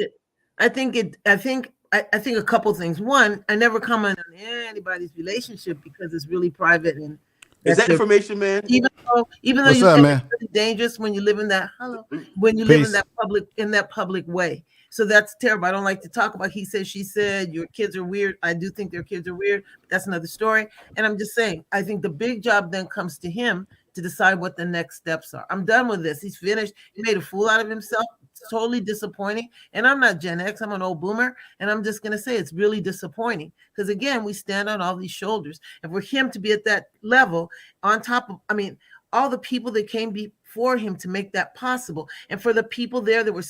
a couple things. One, I never comment on anybody's relationship because it's really private, and is that information, man? Even though What's you up, think man? it's really dangerous when you live in that live in that public way. So that's terrible. I don't like to talk about he said, she said, your kids are weird. I do think their kids are weird, but that's another story. And I'm just saying, I think the big job then comes to him to decide what the next steps are. I'm done with this. He's finished. He made a fool out of himself. It's totally disappointing. And I'm not Gen X. I'm an old boomer. And I'm just going to say it's really disappointing because, again, we stand on all these shoulders. And for him to be at that level on top of, I mean, all the people that came before him to make that possible, and for the people there that were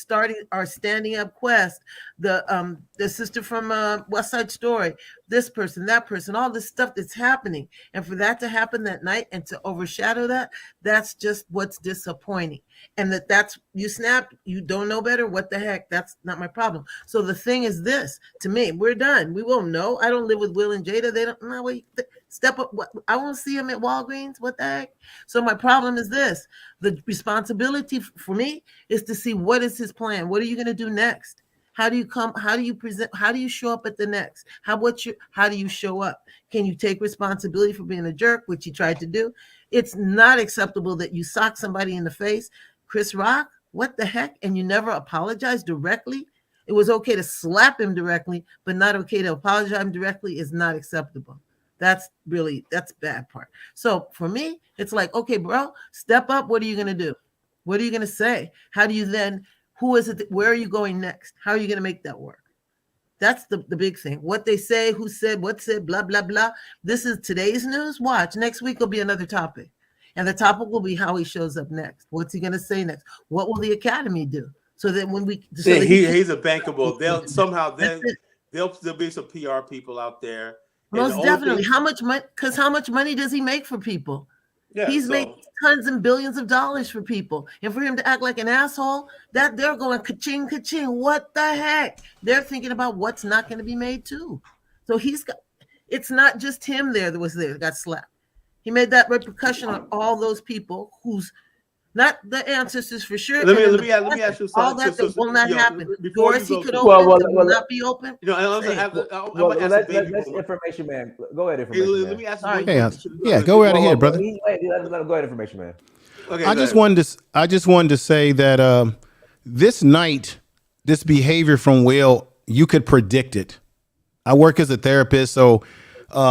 standing up, Quest, the sister from West Side Story, this person, that person, all this stuff that's happening, and for that to happen that night and to overshadow that, that's just what's disappointing. And that's you snapped, you don't know better. What the heck? That's not my problem. So the thing is this: to me, we're done. We won't know. I don't live with Will and Jada. They don't. No, wait. Step up. I won't see him at Walgreens. What the heck? So my problem is this: the responsibility for me is to see what is his plan. What are you going to do next? How do you come? How do you present? How do you show up at the next? How do you show up? Can you take responsibility for being a jerk, which he tried to do? It's not acceptable that you sock somebody in the face. Chris Rock, what the heck? And you never apologize directly? It was okay to slap him directly, but not okay to apologize him directly is not acceptable. That's bad part. So for me, it's like, okay, bro, step up. What are you going to do? What are you going to say? How do you then, who is it? Where are you going next? How are you going to make that work? That's the big thing. What they say, who said, what said, blah, blah, blah. This is today's news. Watch. Next week will be another topic. And the topic will be how he shows up next. What's he going to say next? What will the Academy do? So that when we... So he's a bankable. There'll be some PR people out there. Most definitely. How much money? Because how much money does he make for people? Yeah, he's making tons and billions of dollars for people. And for him to act like an asshole, that they're going ka-ching, ka-ching. What the heck? They're thinking about what's not going to be made too. So it's not just him that got slapped. He made that repercussion on all those people whose Not the ancestors for sure. Let and me then let me ask you all something. that will not happen. Before Doors you he go could to, open Well, that will not be open. you know, I Say it. might ask a baby let's boomer. information man. Go ahead, Hey, information let man. me ask Sorry. you. Hey, yeah, go right ahead, brother. Let him go ahead, information man. Okay, I just wanted to say that this night, this behavior from Will, you could predict it. I work as a therapist, so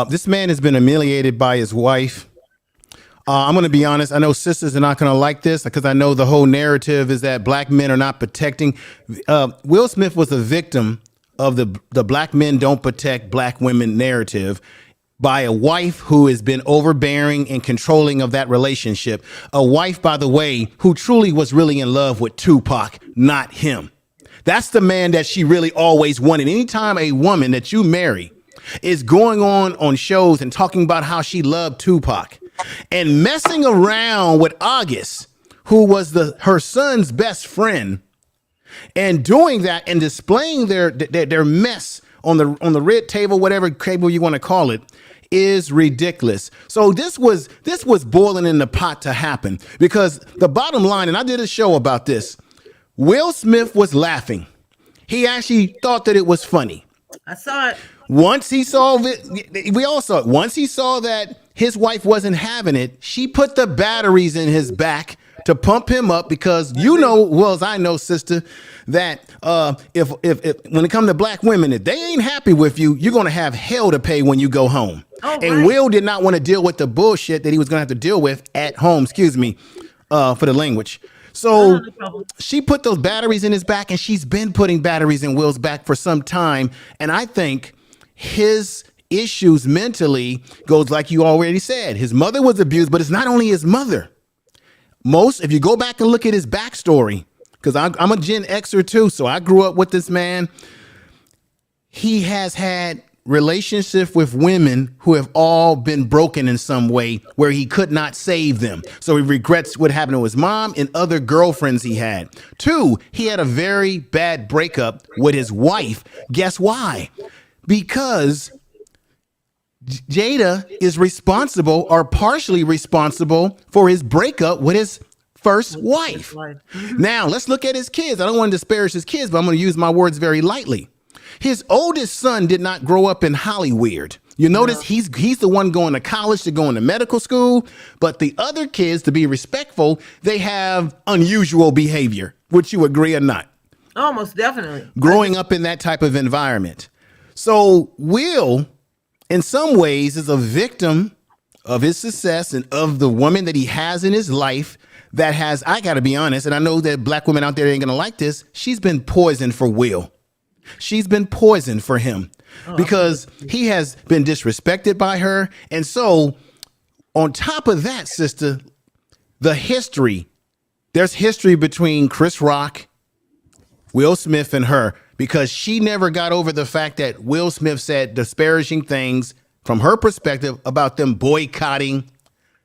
this man has been humiliated by his wife. I'm going to be honest. I know sisters are not going to like this because I know the whole narrative is that black men are not protecting. Will Smith was a victim of the black men don't protect black women narrative by a wife who has been overbearing and controlling of that relationship. A wife, by the way, who truly was really in love with Tupac, not him. That's the man that she really always wanted. Anytime a woman that you marry is going on shows and talking about how she loved Tupac and messing around with August, who was her son's best friend, and doing that and displaying their mess on the red table, whatever table you want to call it, is ridiculous. So this was boiling in the pot to happen because the bottom line, and I did a show about this, Will Smith was laughing. He actually thought that it was funny. I saw it. Once he saw it, we all saw it. Once he saw that his wife wasn't having it, she put the batteries in his back to pump him up because you know, well as I know, sister, that if when it comes to black women, if they ain't happy with you, you're gonna have hell to pay when you go home. Oh, and right. Will did not want to deal with the bullshit that he was gonna have to deal with at home. Excuse me, for the language. So she put those batteries in his back, and she's been putting batteries in Will's back for some time. And I think his issues mentally goes like you already said. His mother was abused, but it's not only his mother. If you go back and look at his backstory, because I'm a Gen Xer too, so I grew up with this man. He has had relationships with women who have all been broken in some way where he could not save them. So he regrets what happened to his mom and other girlfriends he had. 2, he had a very bad breakup with his wife. Guess why? Because Jada is responsible or partially responsible for his breakup with his first wife. Now, let's look at his kids. I don't want to disparage his kids, but I'm going to use my words very lightly. His oldest son did not grow up in Hollywood. You notice he's the one going to college, to going to medical school, but the other kids, to be respectful, they have unusual behavior. Would you agree or not? Almost definitely. Growing up in that type of environment. So Will, in some ways, is a victim of his success and of the woman that he has in his life that has, I got to be honest, and I know that black women out there ain't going to like this, she's been poisoned for Will. She's been poisoned for him because he has been disrespected by her. And so on top of that, sister, there's history between Chris Rock, Will Smith, and her, because she never got over the fact that Will Smith said disparaging things from her perspective about them boycotting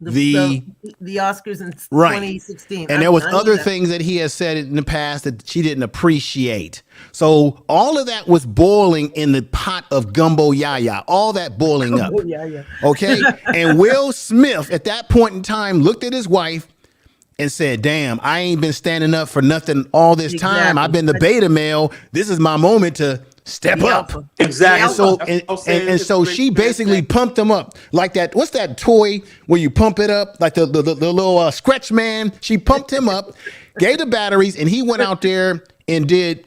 the Oscars in right. 2016. And there was other things that he has said in the past that she didn't appreciate. So all of that was boiling in the pot of gumbo yaya, all that boiling up. Okay. And Will Smith at that point in time looked at his wife and said, damn, I ain't been standing up for nothing all this time. I've been the beta male. This is my moment to step up. Exactly. And so she basically pumped him up like that. What's that toy where you pump it up? Like the little scratch man. She pumped him up, gave the batteries, and he went out there and did,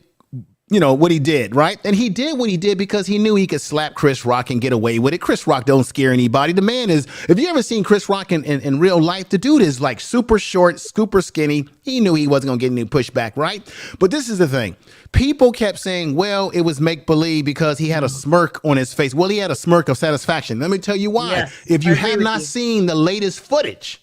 what he did, right? And he did what he did because he knew he could slap Chris Rock and get away with it. Chris Rock don't scare anybody. The man is, if you ever seen Chris Rock in real life, the dude is like super short, super skinny. He knew he wasn't going to get any pushback, right? But this is the thing. People kept saying, well, it was make-believe because he had a smirk on his face. Well, he had a smirk of satisfaction. Let me tell you why. Yes, if you have not seen the latest footage,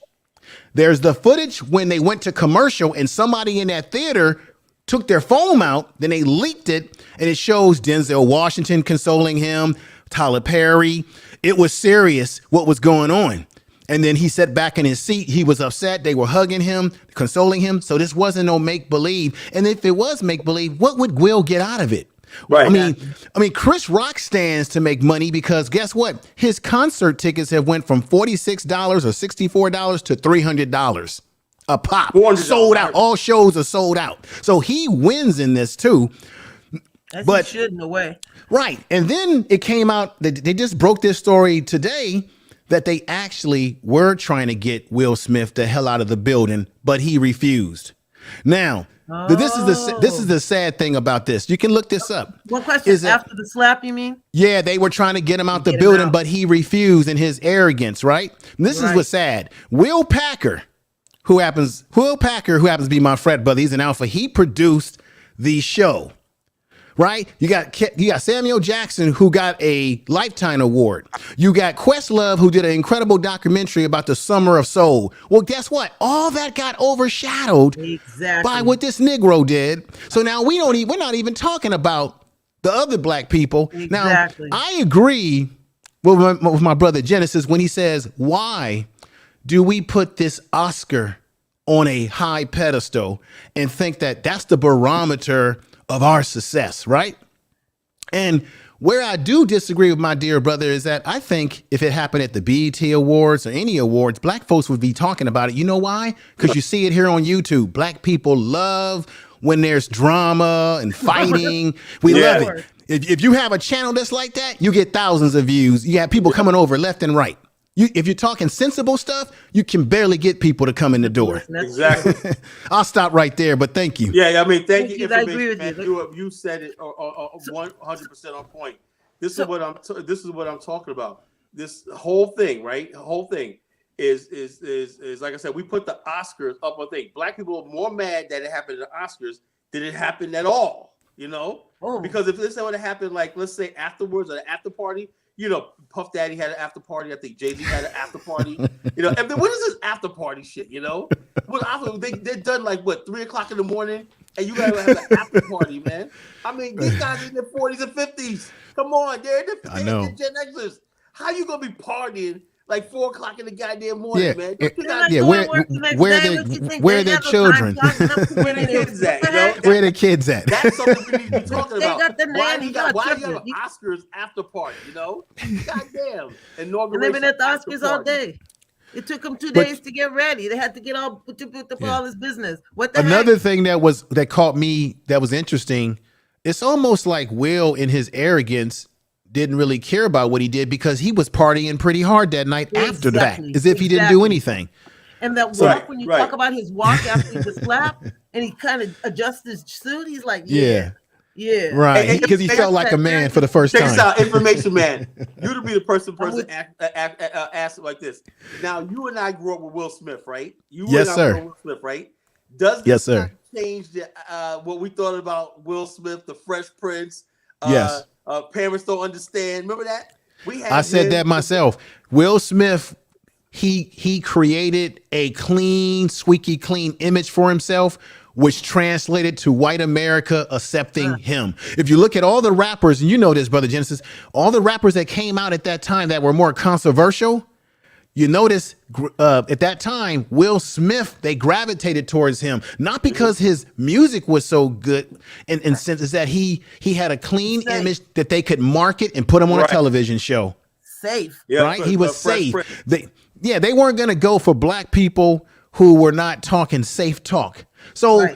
there's the footage when they went to commercial and somebody in that theater took their phone out, then they leaked it, and it shows Denzel Washington consoling him, Tyler Perry. It was serious what was going on. And then he sat back in his seat. He was upset. They were hugging him, consoling him. So this wasn't no make-believe. And if it was make-believe, what would Will get out of it? Right. I mean, Chris Rock stands to make money because guess what? His concert tickets have went from $46 or $64 to $300. a pop, $400. sold out. All shows are sold out. So he wins in this too. As But- he should in a way. Right. And then it came out that they just broke this story today that they actually were trying to get Will Smith the hell out of the building, but he refused. Now, this is the sad thing about this. You can look this up. One question, Is that- after the slap, you mean? Yeah, they were trying to get him out the Get him building, out. but he refused in his arrogance, right? And this is Right. what's sad. Will Packer, who happens to be my frat brother, he's an alpha. He produced the show. Right? You got Samuel Jackson, who got a Lifetime Award. You got Questlove, who did an incredible documentary about the Summer of Soul. Well, guess what? All that got overshadowed Exactly. by what this Negro did. So now we're not even talking about the other black people. Exactly. Now, I agree with my brother Genesis when he says, why do we put this Oscar on a high pedestal and think that that's the barometer of our success, right? And where I do disagree with my dear brother is that I think if it happened at the BET Awards or any awards, black folks would be talking about it. You know why? Because you see it here on YouTube. Black people love when there's drama and fighting. We love it. If you have a channel that's like that, you get thousands of views. You have people coming over left and right. If you're talking sensible stuff, you can barely get people to come in the door. Exactly. I'll stop right there, but thank you. Yeah, I mean, thank you. I agree Information, with man. You said it 100% on point. This is what I'm talking about. This whole thing, right? The whole thing is like I said, we put the Oscars up on thing. Black people are more mad that it happened at the Oscars than it happened at all. You know, because if this would have happened, like let's say afterwards or the after party. You know, Puff Daddy had an after party. I think Jay-Z had an after party. You know, and then what is this after party shit? You know, they're done like what 3 o'clock in the morning, and you gotta have an after party, man. I mean, these guys are in their 40s and 50s. Come on, they're Gen Xers. How you gonna be partying like 4 o'clock in the goddamn morning, man? Where are their children? Where the kids at? You know? Where are the kids at? That's something we need to be talking about. Got the Why nanny, you have y'all an Oscars after party? You know, goddamn. They've been at the Oscars all day. It took them 2 days to get ready. They had to get all all this business. What the Another heck? thing that caught me that was interesting. It's almost like Will, in his arrogance, didn't really care about what he did because he was partying pretty hard that night after the fact, as if he didn't do anything. And that walk, when you talk about his walk after the slap, and he kind of adjusts his suit, he's like, yeah. Right, because he felt like a man for the first time. Check this out, information man. You to be the person ask like this. Now, you and I grew up with Will Smith, right? Yes, sir. Grew up with Will Smith, right? Does this not change what we thought about Will Smith, the Fresh Prince? Yes. Parents don't understand. Remember that? I said that myself. Will Smith, he created a clean, squeaky clean image for himself, which translated to white America accepting him. If you look at all the rappers, and you know this, Brother Genesis, all the rappers that came out at that time that were more controversial, you notice at that time, Will Smith, they gravitated towards him, not because his music was so good, in sense is that he had a clean image that they could market and put him on a television show. Safe. Right? He was safe. They weren't going to go for black people who were not talking safe talk. So,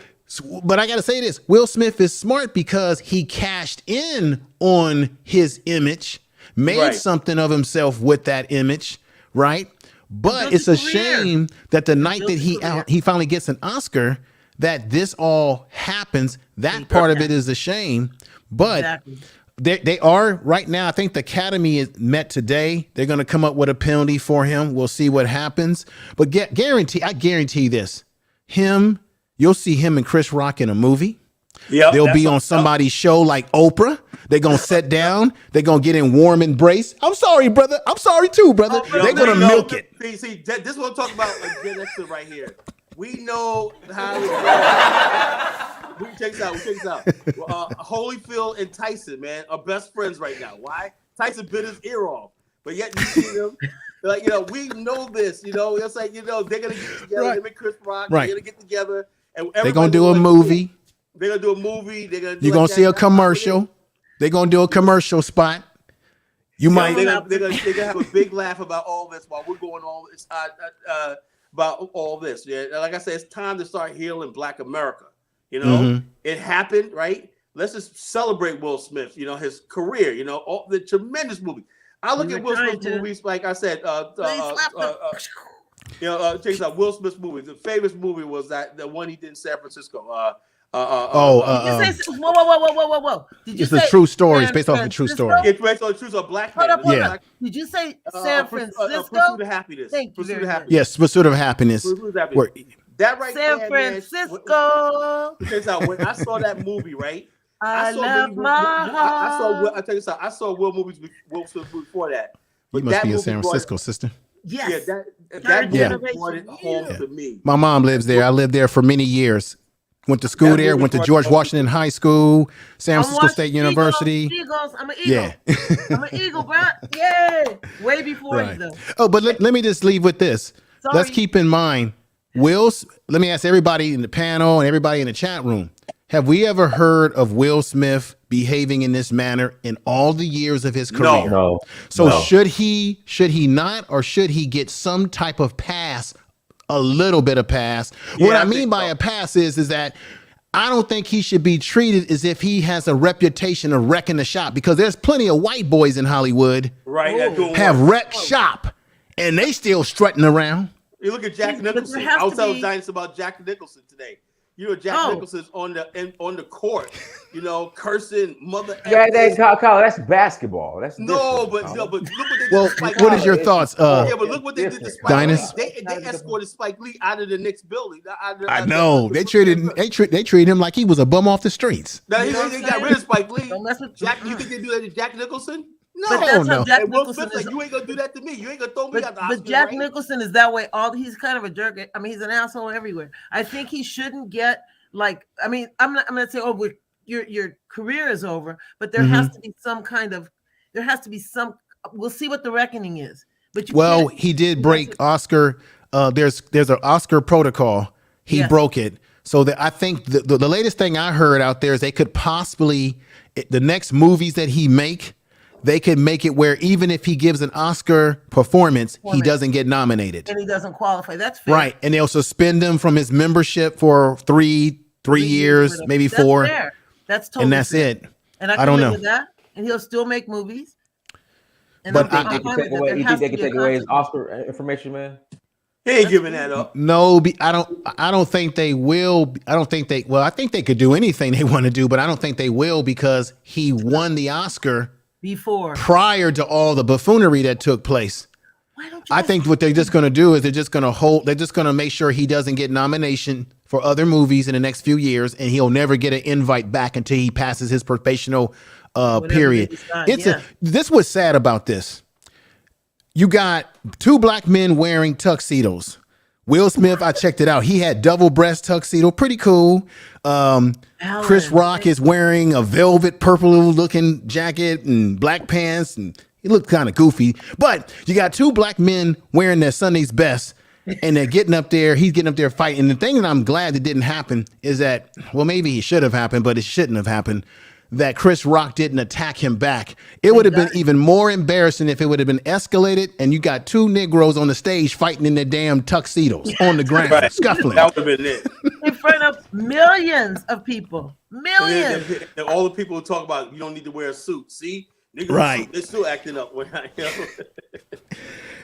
but I got to say this, Will Smith is smart because he cashed in on his image, made something of himself with that image, right? But it's a shame that the night that he finally gets an Oscar, that this all happens. That part of it is a shame. But they are right now. I think the Academy is met today. They're going to come up with a penalty for him. We'll see what happens. But I guarantee this. You'll see him and Chris Rock in a movie. They'll be on somebody's show like Oprah. They're going to sit down. They're going to get in warm embrace. I'm sorry, brother. I'm sorry too, brother. They're going to milk it. See, this is what I'm talking about Gen Xer right here. We know how we check this out. Holyfield and Tyson, man, are best friends right now. Why? Tyson bit his ear off. But yet you see them. Like, we know this, it's like, they're going to get together. Him and Chris Rock, they're going to get together. And they're going to do a movie. They're going to do a movie. You're going to see a commercial. They're going to do a commercial spot. They're going to have a big laugh about all this while we're going all this. about all this. Yeah, like I said, it's time to start healing Black America. You know, Mhm. it happened, right? Let's just celebrate Will Smith. You know, his career. You know, all the tremendous movies. I look We at were Will trying Smith's to. movies, like I said, They slapped him. check this out. Will Smith's movies. The famous movie was that the one he did in San Francisco. Did you say whoa? Did you It's a say true story. It's San based off of a true Francisco? story. It's based on the truth of Black Hold man. up, hold Yeah. up. Did you say San Francisco? Pursuit of Happiness. Thank you Pursuit very of much. Happiness. Yes, Pursuit of Happiness. Pursuit of Happiness. Where, That right San there, man. Francisco. Check this out. When I saw that movie, right? I saw love many my movies- I saw. heart. I tell you something. I saw Will movies. Will Smith before that. you But must that be in movie San brought- Francisco, sister. Yes. Yeah, that Third movie generation. brought it home Yeah. to me. My mom lives there. I lived there for many years. Went to school That there. movie Went to brought George it home. Washington High School, San I'm Francisco State watching University. Eagles. I'm an eagle. Yeah. I'm an eagle, bro. Yay. Way before Right. you, though. Oh, but let me just leave with this. Let's Sorry. keep in mind, let me ask everybody in the panel and everybody in the chat room. Have we ever heard of Will Smith behaving in this manner in all the years of his career? No. So no. should he not, or should he get some type of pass, a little bit of pass? Yeah, What I I mean think by so. a pass is that I don't think he should be treated as if he has a reputation of wrecking the shop, because there's plenty of white boys in Hollywood Right. That doing have work. wrecked shop and they still strutting around. You look at Jack But there Nicholson. has I was to telling be- Giants about Jack Nicholson today. You know, Jack Oh. Nicholson's on the court. You know, cursing mother. Yeah, effers. Kyle, that's basketball. That's No, different, but Kyle. look what they did Well, to Spike what Lee. is your thoughts? Yeah, but look what they did to Spike Lee. Dinus? They escorted Spike Lee out of the Knicks building. I know they treated him like he was a bum off the streets. Now, You know they what I'm got rid of Spike Lee. Don't mess with Jack, you think they do that to Jack Nicholson? No. But that's no. how Jack And Will Nicholson Smith is. like, you ain't gonna do that to me. You ain't gonna throw me out the Oscar. But Jack right? Nicholson is that way. He's kind of a jerk. I mean, he's an asshole everywhere. I think he shouldn't get like. I mean, I'm gonna say, oh, your career is over. But there has to be some kind of. There has to be some. We'll see what the reckoning is. But He did break Oscar. There's an Oscar protocol. He Yes. broke it. So that I think the latest thing I heard out there is they could possibly, the next movies that he they could make it where even if he gives an Oscar performance, he doesn't get nominated. and he doesn't qualify. That's fair. Right. And they'll suspend him from his membership for three years, whatever. maybe That's 4. fair. That's totally And that's fair. it. And I can don't live know. with that. And he'll still make movies. And But I'm They fine can take with that. away, There you has think they to can be a take away his consequence. Oscar information, man? He ain't giving that up. No, I don't think they will. I think they could do anything they want to do, but I don't think they will, because he won the Oscar Before. prior to all the buffoonery that took place. Why don't you I think what they're just going to do is they're just going to make sure he doesn't get nomination for other movies in the next few years, and he'll never get an invite back until he passes his probational period. they decide, This was sad about this. You got 2 black men wearing tuxedos. Will Smith, I checked it out. He had double breast tuxedo, pretty cool. Chris Rock is wearing a velvet purple looking jacket and black pants, and he looked kind of goofy. But you got 2 black men wearing their Sunday's best, and they're getting up there. He's getting up there fighting. And the thing that I'm glad that didn't happen is that, well, maybe it should have happened, but it shouldn't have happened, that Chris Rock didn't attack him back. It would have been even more embarrassing if it would have been escalated and you got 2 Negroes on the stage fighting in their damn tuxedos on the ground, Right. scuffling. That would have been it. in front of millions of people. Millions. And all the people who talk about you don't need to wear a suit. See, niggas, Right. they're still acting up when I.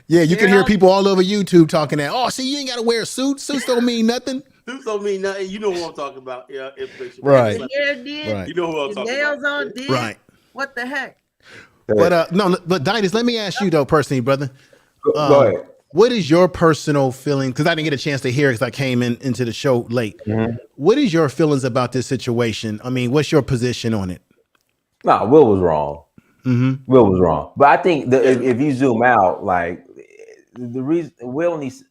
Yeah, you can hear Yeah. people all over YouTube talking that, oh, see, you ain't got to wear a suit. Suits don't mean nothing. Suits don't mean nothing. You know who I'm talking about. Yeah, information. Right. Your hair did. Right. You know who I'm Your talking nails about. on did. Right. What the heck? But Dinus, let me ask you though, personally, brother. Go ahead. What is your personal feeling? Because I didn't get a chance to hear because I came into the show late. What is your feelings about this situation? I mean, what's your position on it? No, Will was wrong. Will was wrong. But I think if you zoom out, like the reason Will needs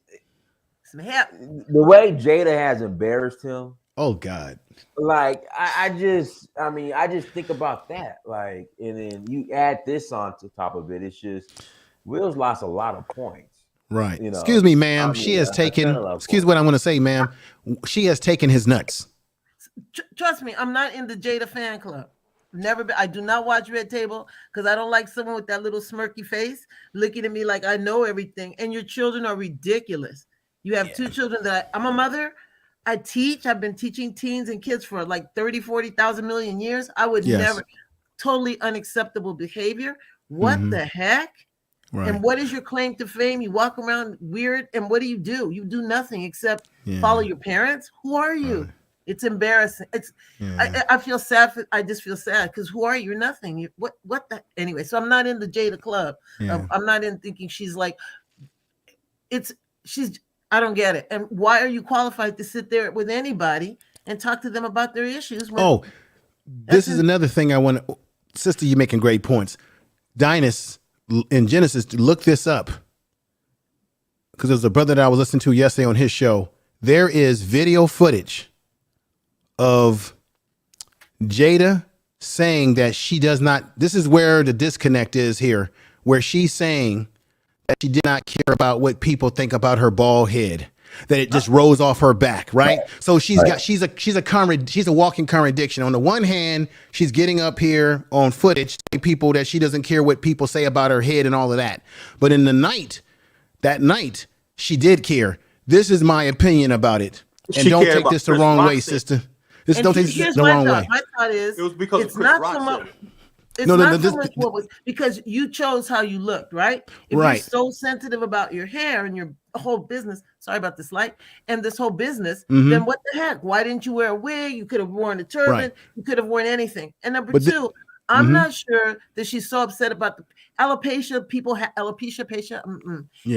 Some help. the way Jada has embarrassed him. Oh God. Like I just think about that. Like, and then you add this on to top of it. It's just Will's lost a lot of points. Right. You know, Excuse me, ma'am. I She mean, has taken. I Excuse what I'm going to say, ma'am. She has taken his nuts. Trust me, I'm not in the Jada fan club. Never been. I do not watch Red Table because I don't like someone with that little smirky face looking at me like I know everything. And your children are ridiculous. You have two children that I'm a mother. I teach. I've been teaching teens and kids for like 30, 40,000 million years. I would never, totally unacceptable behavior. What the heck? Right. And what is your claim to fame? You walk around weird, and what do? You do nothing except follow your parents. Who are you? Right. It's embarrassing. It's I feel sad. I just feel sad because who are you? You're nothing. What the anyway? So I'm not in the Jada club. I'm not in thinking she's like. She's. I don't get it. And why are you qualified to sit there with anybody and talk to them about their issues? This is another thing I want to. Sister, you're making great points. Dinus in Genesis, look this up. Because there's a brother that I was listening to yesterday on his show. There is video footage of Jada saying that she does not. This is where the disconnect is here, where she's saying that she did not care about what people think about her bald head, that it just rose off her back, right? So she's a walking contradiction. On the one hand, she's getting up here on footage telling people that she doesn't care what people say about her head and all of that. But in that night, she did care. This is my opinion about it. And don't take this the wrong way, sister. Don't take this the wrong way. My thought is it was because it's not so much. It's not so much what was because you chose how you looked, right? If you're so sensitive about your hair and your whole business, sorry about this light, and this whole business, then what the heck? Why didn't you wear a wig? You could have worn a turban. You could have worn anything. And number two, I'm not sure that she's so upset about the alopecia. People have alopecia patient,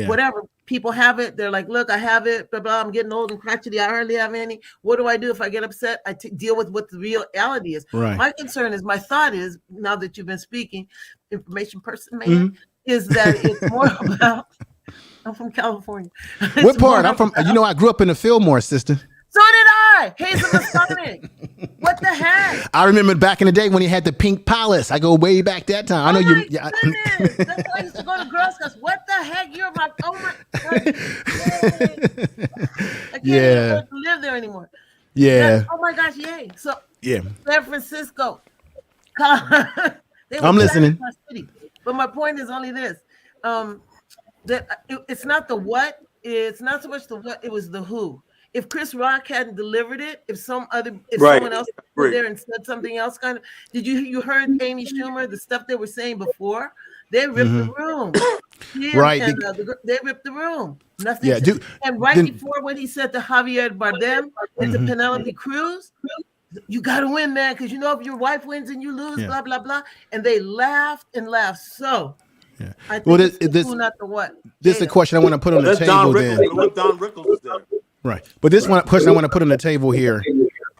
whatever. People have it. They're like, look, I have it. Blah, blah. I'm getting old and crotchety. I hardly have any. What do I do if I get upset? I deal with what the reality is. Right. My concern is, my thought is, now that you've been speaking, information person, man, is that it's more about. I'm from California. What part? I'm from. I grew up in the Fillmore, sister. So did I. Hazel Masonic. What the heck? I remember back in the day when he had the Pink Palace. I go way back that time. I know you. That's why I used to go to Girl Scouts. What the heck? You're my. Oh my. I can't even live there anymore. Yeah. Oh my gosh. Yay. So San Francisco. I'm listening. But my point is only this: that it's not the what. It's not so much the what. It was the who. If Chris Rock hadn't delivered it, if someone else was there and said something else, did you heard Amy Schumer, the stuff they were saying before? They ripped the room. They ripped the room. Nothing. Before when he said to Javier Bardem and to Penelope Cruz, you got to win, man, because if your wife wins and you lose, blah, blah, blah. And they laughed and laughed. So I think it's who, not the what. This is a question I want to put on the table then. Don Rickles was there. Right. But this one question I want to put on the table here,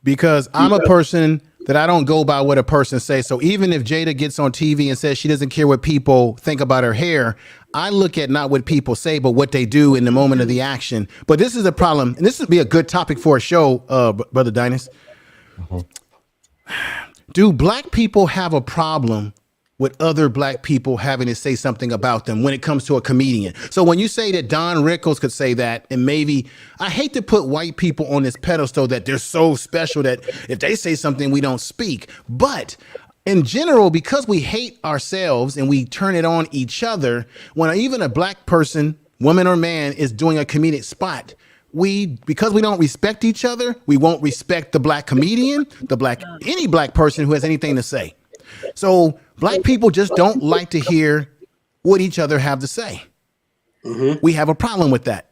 because I'm a person that I don't go by what a person says. So even if Jada gets on TV and says she doesn't care what people think about her hair, I look at not what people say, but what they do in the moment of the action. But this is a problem. And this would be a good topic for a show, Brother Dinus. Do black people have a problem with other black people having to say something about them when it comes to a comedian? So when you say that Don Rickles could say that, and maybe, I hate to put white people on this pedestal that they're so special that if they say something, we don't speak. But in general, because we hate ourselves and we turn it on each other, when even a black person, woman or man, is doing a comedic spot, because we don't respect each other, we won't respect the black comedian, any black person who has anything to say. So black people just don't like to hear what each other have to say. We have a problem with that.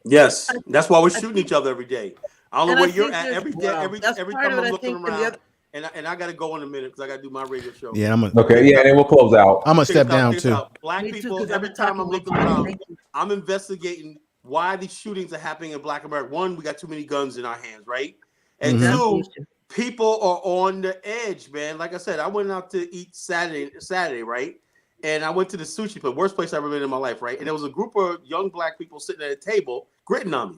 Yes, that's why we're shooting each other every day. I don't know where you're at every day. Every time I'm looking around, and I got to go in a minute because I got to do my radio show. Yeah, and then we'll close out. I'm gonna step down too. Black people, every time I'm looking around, I'm investigating why these shootings are happening in Black America. One, we got too many guns in our hands, right? And two, people are on the edge, man. Like I said, I went out to eat Saturday, right? And I went to the sushi place, worst place I've ever been in my life, right? And there was a group of young black people sitting at a table gritting on me.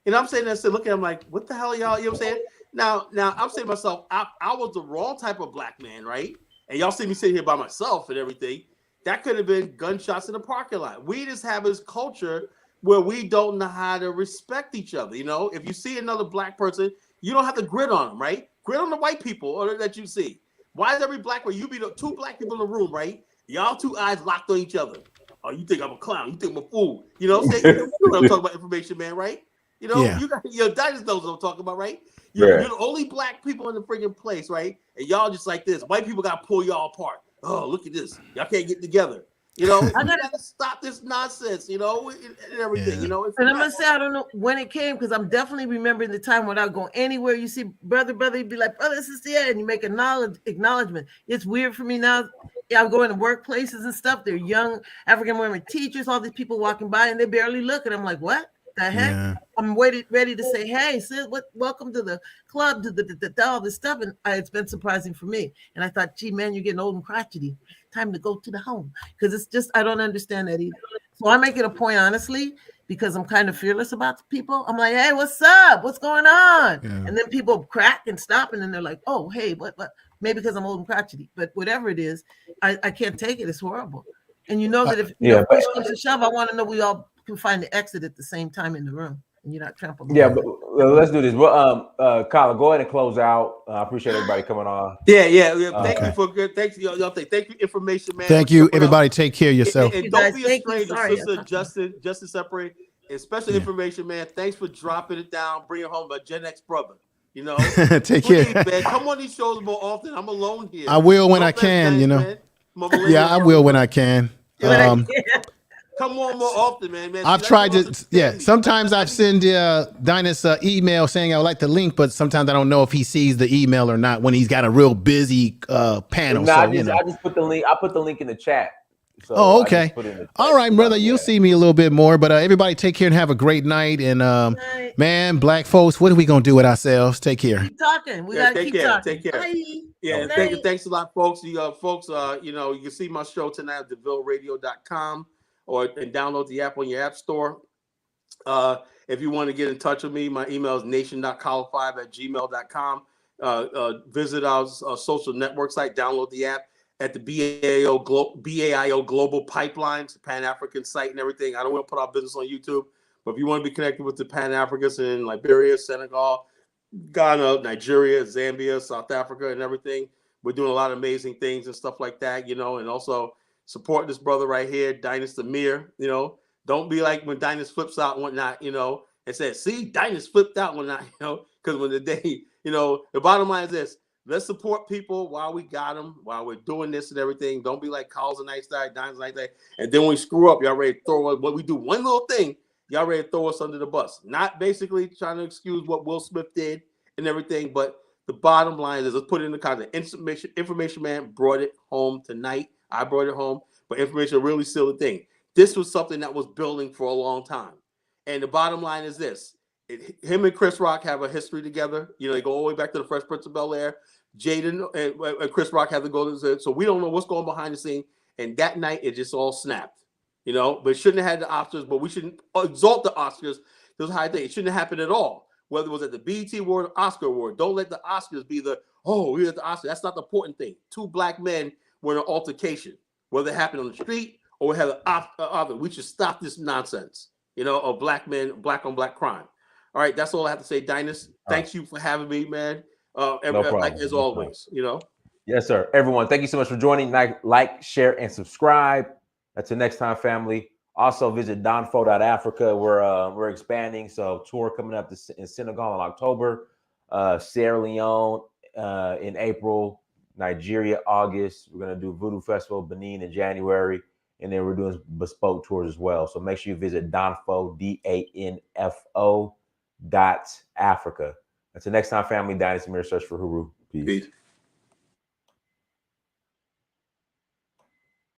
And I'm sitting there looking at them like, what the hell are y'all? You know what I'm saying? Now I'm saying to myself, I was the wrong type of black man, right? And y'all see me sitting here by myself and everything. That could have been gunshots in the parking lot. We just have this culture where we don't know how to respect each other. If you see another black person, you don't have to grit on them, right? Grit on the white people or that you see. Why is every black, where you be the two black people in the room, right? Y'all two eyes locked on each other. Oh, you think I'm a clown? You think I'm a fool? You know what I'm saying? You know what I'm talking about, information man, right? You know, Yeah. you got your Dynasty knows what I'm talking about, right? Yeah. You're the only black people in the freaking place, right? And y'all just like this. White people got to pull y'all apart. Oh, look at this. Y'all can't get together. You know, we got to stop this nonsense, you know, and everything, you know. And I'm going to say, I don't know when it came, because I'm definitely remembering the time when I go anywhere, you see brother, you'd be like, brother, sister, yeah, and you make acknowledgement. It's weird for me now. Yeah, I'm going to workplaces and stuff. They're young African women teachers, all these people walking by, and they barely look. And I'm like, what the heck? Yeah. I'm ready to say, hey, sis, welcome to the club, to all this stuff. And it's been surprising for me. And I thought, gee, man, you're getting old and crotchety. Time to go to the home. Because it's just, I don't understand that either. So I make it a point, honestly, because I'm kind of fearless about the people. I'm like, hey, what's up? What's going on? Yeah. And then people crack and stop, and then they're like, oh, hey, what? Maybe because I'm old and crotchety. But whatever it is, I can't take it. It's horrible. And you know that if push comes to shove, I want to know we all can find the exit at the same time in the room, and you're not trampled. Yeah, but let's do this. Well, Colin, go ahead and close out. I appreciate everybody coming on. Yeah. Thank you for good. Thank you, y'all. Thank you, information man. Thank you, everybody. Take care of yourself. And don't be a stranger, sister. Justin Separate, and special information man. Thanks for dropping it down, bringing home a Gen X brother. You know, take care. Man. Come on these shows more often. I'm alone here. I will when I can. You know. Yeah, I will when I can. Come on more often, man. I've tried to, sometimes I've sent Dynas email saying I would like the link, but sometimes I don't know if he sees the email or not when he's got a real busy panel. No, I just put the link. I put the link in the chat. So okay. All right, brother. You'll see me a little bit more, but everybody take care and have a great night. And man, black folks, what are we going to do with ourselves? Take care. Keep talking. We got to keep talking. Take care. Bye. Yeah, thanks a lot, folks. You know, you can see my show tonight at DeVilleRadio.com and download the app on your app store. If you want to get in touch with me, my email is nation.collar5@gmail.com. Visit our social network site, download the app at the BAIO Global Pipelines, Pan-African site and everything. I don't want to put our business on YouTube, but if you want to be connected with the Pan-Africans in Liberia, Senegal, Ghana, Nigeria, Zambia, South Africa, and everything, we're doing a lot of amazing things and stuff like that, you know, and also support this brother right here, Dynas Amir. You know, don't be like when Dynas flips out and whatnot, you know, and says, see, Dynas flipped out and whatnot, you know, because when the day, you know, the bottom line is this: let's support people while we got them, while we're doing this and everything. Don't be like Carl's a nice guy, Dynas a nice guy, and then when we screw up, y'all ready to throw us. When we do one little thing, y'all ready to throw us under the bus. Not basically trying to excuse what Will Smith did and everything, but the bottom line is, let's put it in the context. Information man brought it home tonight. I brought it home, but information really sealed the thing. This was something that was building for a long time. And the bottom line is this: him and Chris Rock have a history together. You know, they go all the way back to the Fresh Prince of Bel-Air. Jaden and Chris Rock have to go to the, so we don't know what's going behind the scene. And that night, it just all snapped. You know, but it shouldn't have had the Oscars, but we shouldn't exalt the Oscars. This is how I think it shouldn't have happened at all. Whether it was at the BET Award or Oscar Award, don't let the Oscars be the, we're at the Oscars. That's not the important thing. Two black men were in an altercation, whether it happened on the street or we had an other. We should stop this nonsense, you know, of black men, black on black crime. All right, that's all I have to say, Dynas. Thanks you for having me, man. No problem. Like as always, you know. Yes, sir. Everyone, thank you so much for joining. Like, share, and subscribe. Until next time, family. Also visit donfo.africa. We're expanding, so tour coming up in Senegal in October, Sierra Leone in April, Nigeria August. We're gonna do Voodoo Festival Benin in January, and then we're doing bespoke tours as well. So make sure you visit donfo DANFO.Africa. Until next time, family. Dynas Amir, search for Huru. Peace.